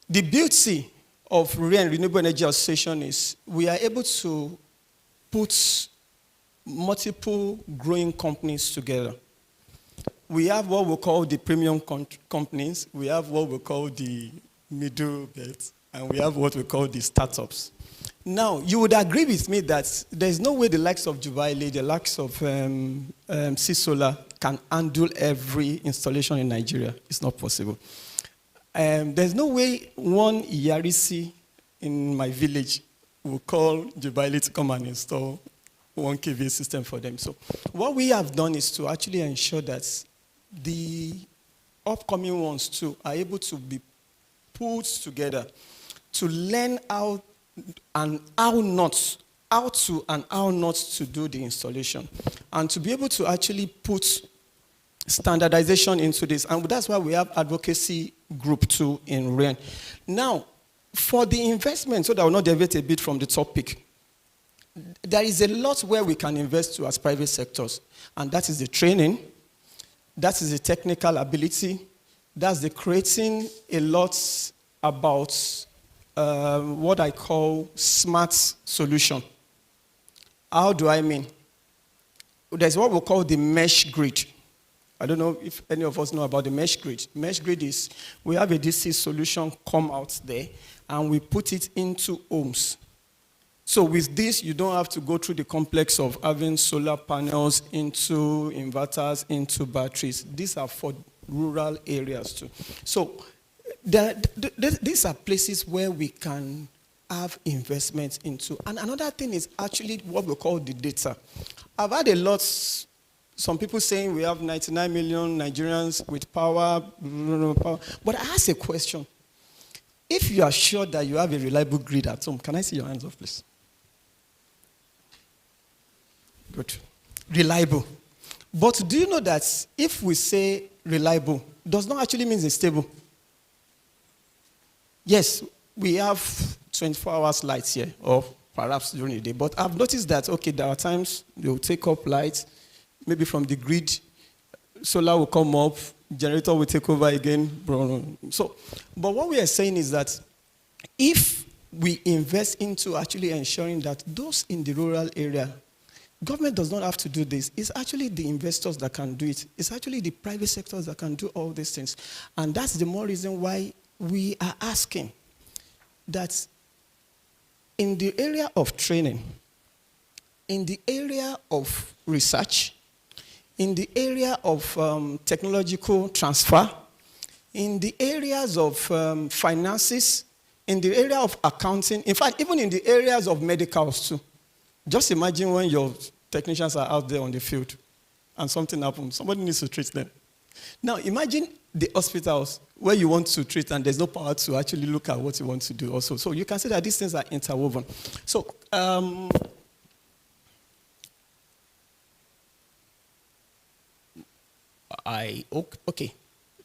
the beauty of REA and Renewable Energy Association is we are able to put multiple growing companies together. We have what we call the premium companies, we have what we call the middle belt, and we have what we call the startups. Now, you would agree with me that there's no way the likes of Jubaile, the likes of C-Solar can handle every installation in Nigeria. It's not possible. There's no way one Yarisi in my village will call Jubaile to come and install 1 kVA system for them. So what we have done is to actually ensure that the upcoming ones too are able to be put together to learn how to do the installation, and to be able to actually put standardization into this. And that's why we have advocacy group 2 in REN. Now, for the investment, so that I will not deviate a bit from the topic, there is a lot where we can invest to as private sectors, and that is the training, that is the technical ability, that's the creating a lot about what I call smart solution. How do I mean? There's what we call the mesh grid. I don't know if any of us know about the mesh grid. Mesh grid is, we have a DC solution come out there, and we put it into homes. So with this, you don't have to go through the complex of having solar panels into inverters, into batteries. These are for rural areas too. So these are places where we can have investments into. And another thing is actually what we call the data. I've had a lot, some people saying we have 99 million Nigerians with power, but I ask a question. If you are sure that you have a reliable grid at home, can I see your hands off, please? Good. Reliable. But do you know that if we say reliable, does not actually mean it's stable? Yes, we have 24 hours lights here, or perhaps during the day, but I've noticed that, okay, there are times they will take up lights, maybe from the grid, solar will come up, generator will take over again. So, but what we are saying is that if we invest into actually ensuring that those in the rural area, government does not have to do this. It's actually the investors that can do it. It's actually the private sectors that can do all these things. And that's the more reason why we are asking that in the area of training, in the area of research, in the area of technological transfer, in the areas of finances, in the area of accounting, in fact, even in the areas of medicals too. Just imagine when your technicians are out there on the field and something happens, somebody needs to treat them. Now imagine the hospitals where you want to treat and there's no power to actually look at what you want to do also. So you can see that these things are interwoven. So, okay.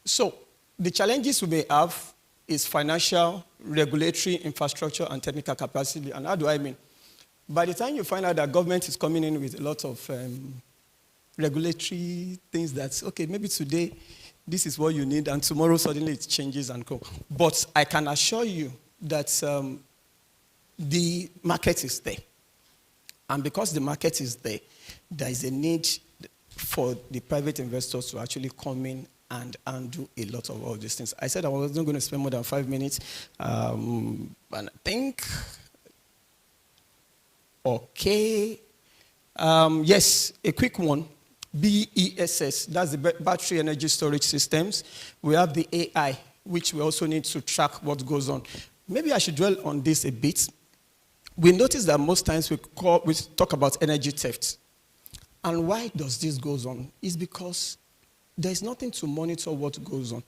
So the challenges we may have is financial, regulatory, infrastructure, and technical capacity. And how do I mean? By the time you find out that government is coming in with a lot of regulatory things that, okay, maybe today this is what you need, and tomorrow suddenly it changes and go. But I can assure you that the market is there. And because the market is there, there is a need for the private investors to actually come in and do a lot of all these things. I said I was not going to spend more than 5 minutes, and I think... Okay. Yes, a quick one. BESS, that's the battery energy storage systems. We have the AI, which we also need to track what goes on. Maybe I should dwell on this a bit. We notice that most times we talk about energy theft. And why does this go on? It's because there's nothing to monitor what goes on.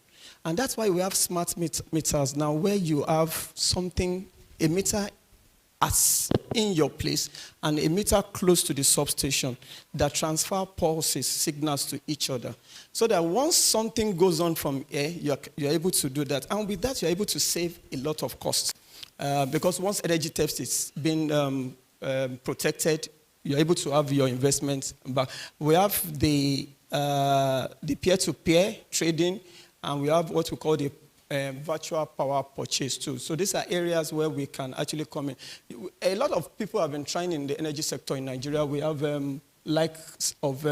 And that's why we have smart meters now, where you have something, a meter as in your place and a meter close to the substation that transfer pulses, signals to each other. So that once something goes on from here, you're able to do that. And with that, you're able to save a lot of costs. Because once energy theft is being protected, you're able to have your investment back. We have the peer-to-peer trading, and we have what we call the virtual power purchase too. So these are areas where we can actually come in. A lot of people have been trying in the energy sector in Nigeria. We have likes of,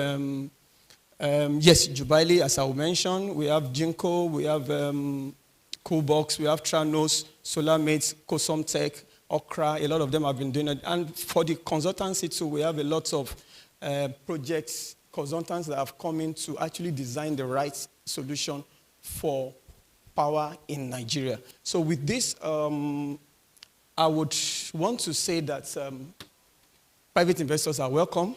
yes, Jubilee, as I mentioned. We have Jinko, we have Coolbox, we have Tranos, SolarMates, Cosomtech, Okra. A lot of them have been doing it. And for the consultancy too, we have a lot of projects, consultants that have come in to actually design the right solution for power in Nigeria. So with this, I would want to say that private investors are welcome.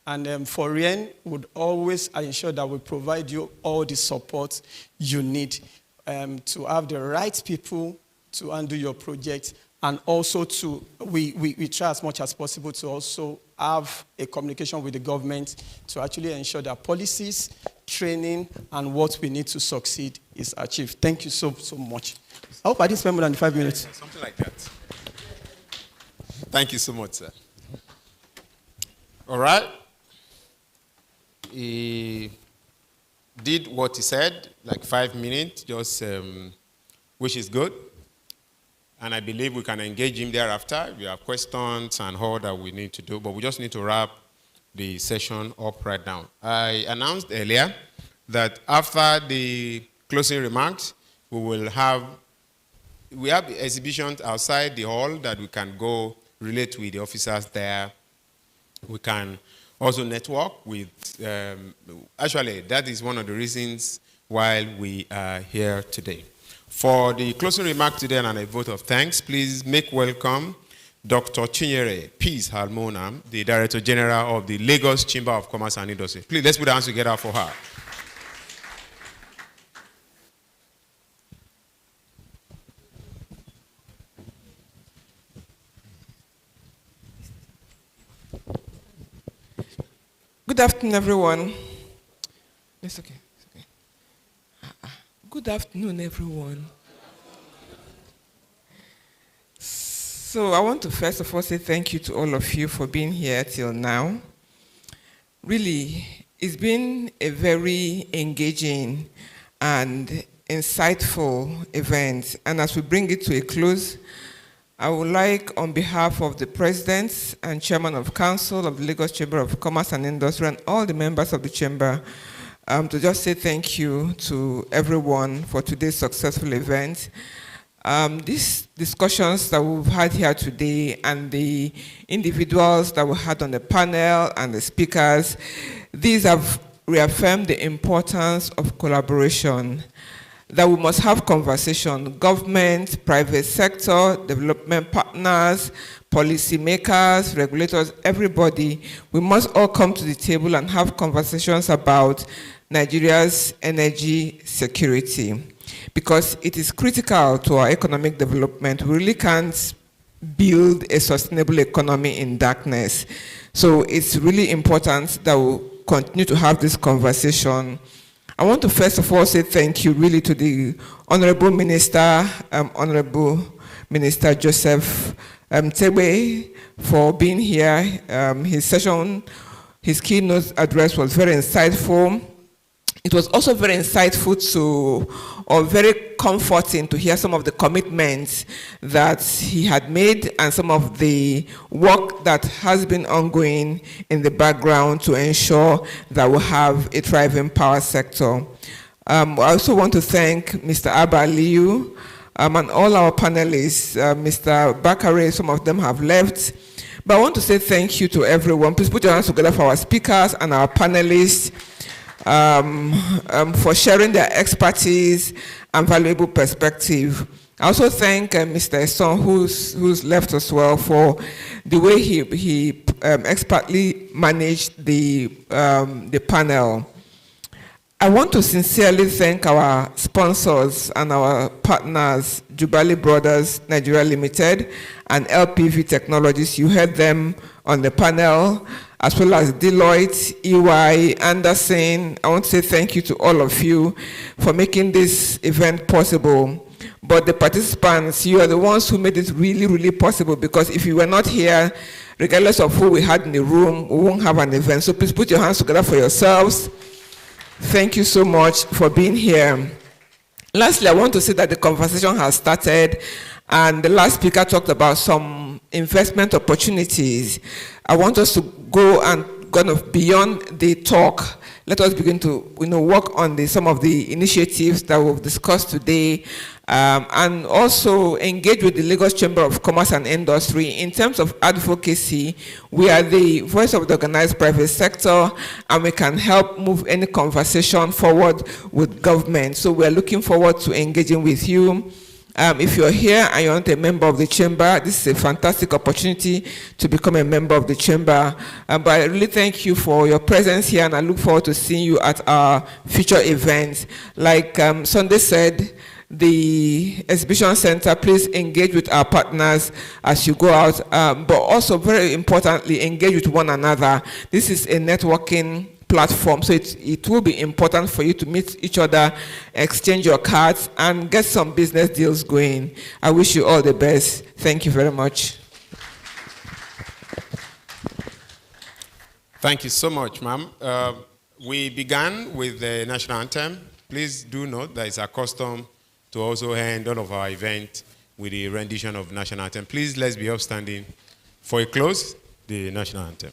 And for RIEN, would always ensure that we provide you all the support you need to have the right people to undo your project. And also to, we try as much as possible to also have a communication with the government to actually ensure that policies, training, and what we need to succeed is achieved. Thank you so much. I hope I didn't spend more than 5 minutes. Something like that. Thank you so much, sir. All right. He did what he said, like 5 minutes, just which is good. And I believe we can engage him thereafter. We have questions and all that we need to do, but we just need to wrap the session up right now. I announced earlier that after the closing remarks, we have exhibitions outside the hall that we can go relate with the officers there. We can also network with, actually, that is one of the reasons why we are here today. For the closing remark today and a vote of thanks, please make welcome Dr. Chinyere Peace Harmona, the Director General of the Lagos Chamber of Commerce and Industry. Please, let's put our hands together for her. Good afternoon, everyone. It's okay. Good afternoon, everyone. So I want to first of all say thank you to all of you for being here till now. Really, it's been a very engaging and insightful event. And as we bring it to a close, I would like, on behalf of the President and Chairman of Council of the Lagos Chamber of Commerce and Industry and all the members of the Chamber, to just say thank you to everyone for today's successful event. These discussions that we've had here today and the individuals that we had on the panel and the speakers, these have reaffirmed the importance of collaboration, that we must have conversation, government, private sector, development partners, policymakers, regulators, everybody. We must all come to the table and have conversations about Nigeria's energy security, because it is critical to our economic development. We really can't build a sustainable economy in darkness. So it's really important that we continue to have this conversation. I want to first of all say thank you really to the Honorable Minister, Honorable Minister Joseph Tebe, for being here. His session, his keynote address was very insightful. It was also very insightful or very comforting to hear some of the commitments that he had made and some of the work that has been ongoing in the background to ensure that we have a thriving power sector. I also want to thank Mr. Abba Aliyu and all our panelists. Mr. Bakare, some of them have left. But I want to say thank you to everyone. Please put your hands together for our speakers and our panelists. For sharing their expertise and valuable perspective. I also thank Mr. Esson, who's left as well, for the way he expertly managed the panel. I want to sincerely thank our sponsors and our partners, Jubali Brothers Nigeria Limited and LPV Technologies. You heard them on the panel, as well as Deloitte, EY, Anderson. I want to say thank you to all of you for making this event possible. But the participants, you are the ones who made it really, really possible, because if you were not here, regardless of who we had in the room, we won't have an event. So please put your hands together for yourselves. Thank you so much for being here. Lastly, I want to say that the conversation has started, and the last speaker talked about some investment opportunities. I want us to go and kind of beyond the talk. Let us begin to work on some of the initiatives that we've discussed today, and also engage with the Lagos Chamber of Commerce and Industry. In terms of advocacy, we are the voice of the organized private sector, and we can help move any conversation forward with government. So we're looking forward to engaging with you. If you're here and you're not a member of the chamber, this is a fantastic opportunity to become a member of the chamber. But I really thank you for your presence here, and I look forward to seeing you at our future events. Like Sunday said, the exhibition center, please engage with our partners as you go out, but also very importantly, engage with one another. This is a networking platform, so it will be important for you to meet each other, exchange your cards, and get some business deals going. I wish you all the best. Thank you very much. Thank you so much, ma'am. We began with the national anthem. Please do note that it's our custom to also end all of our events with the rendition of national anthem. Please, let's be upstanding for a close, the national anthem.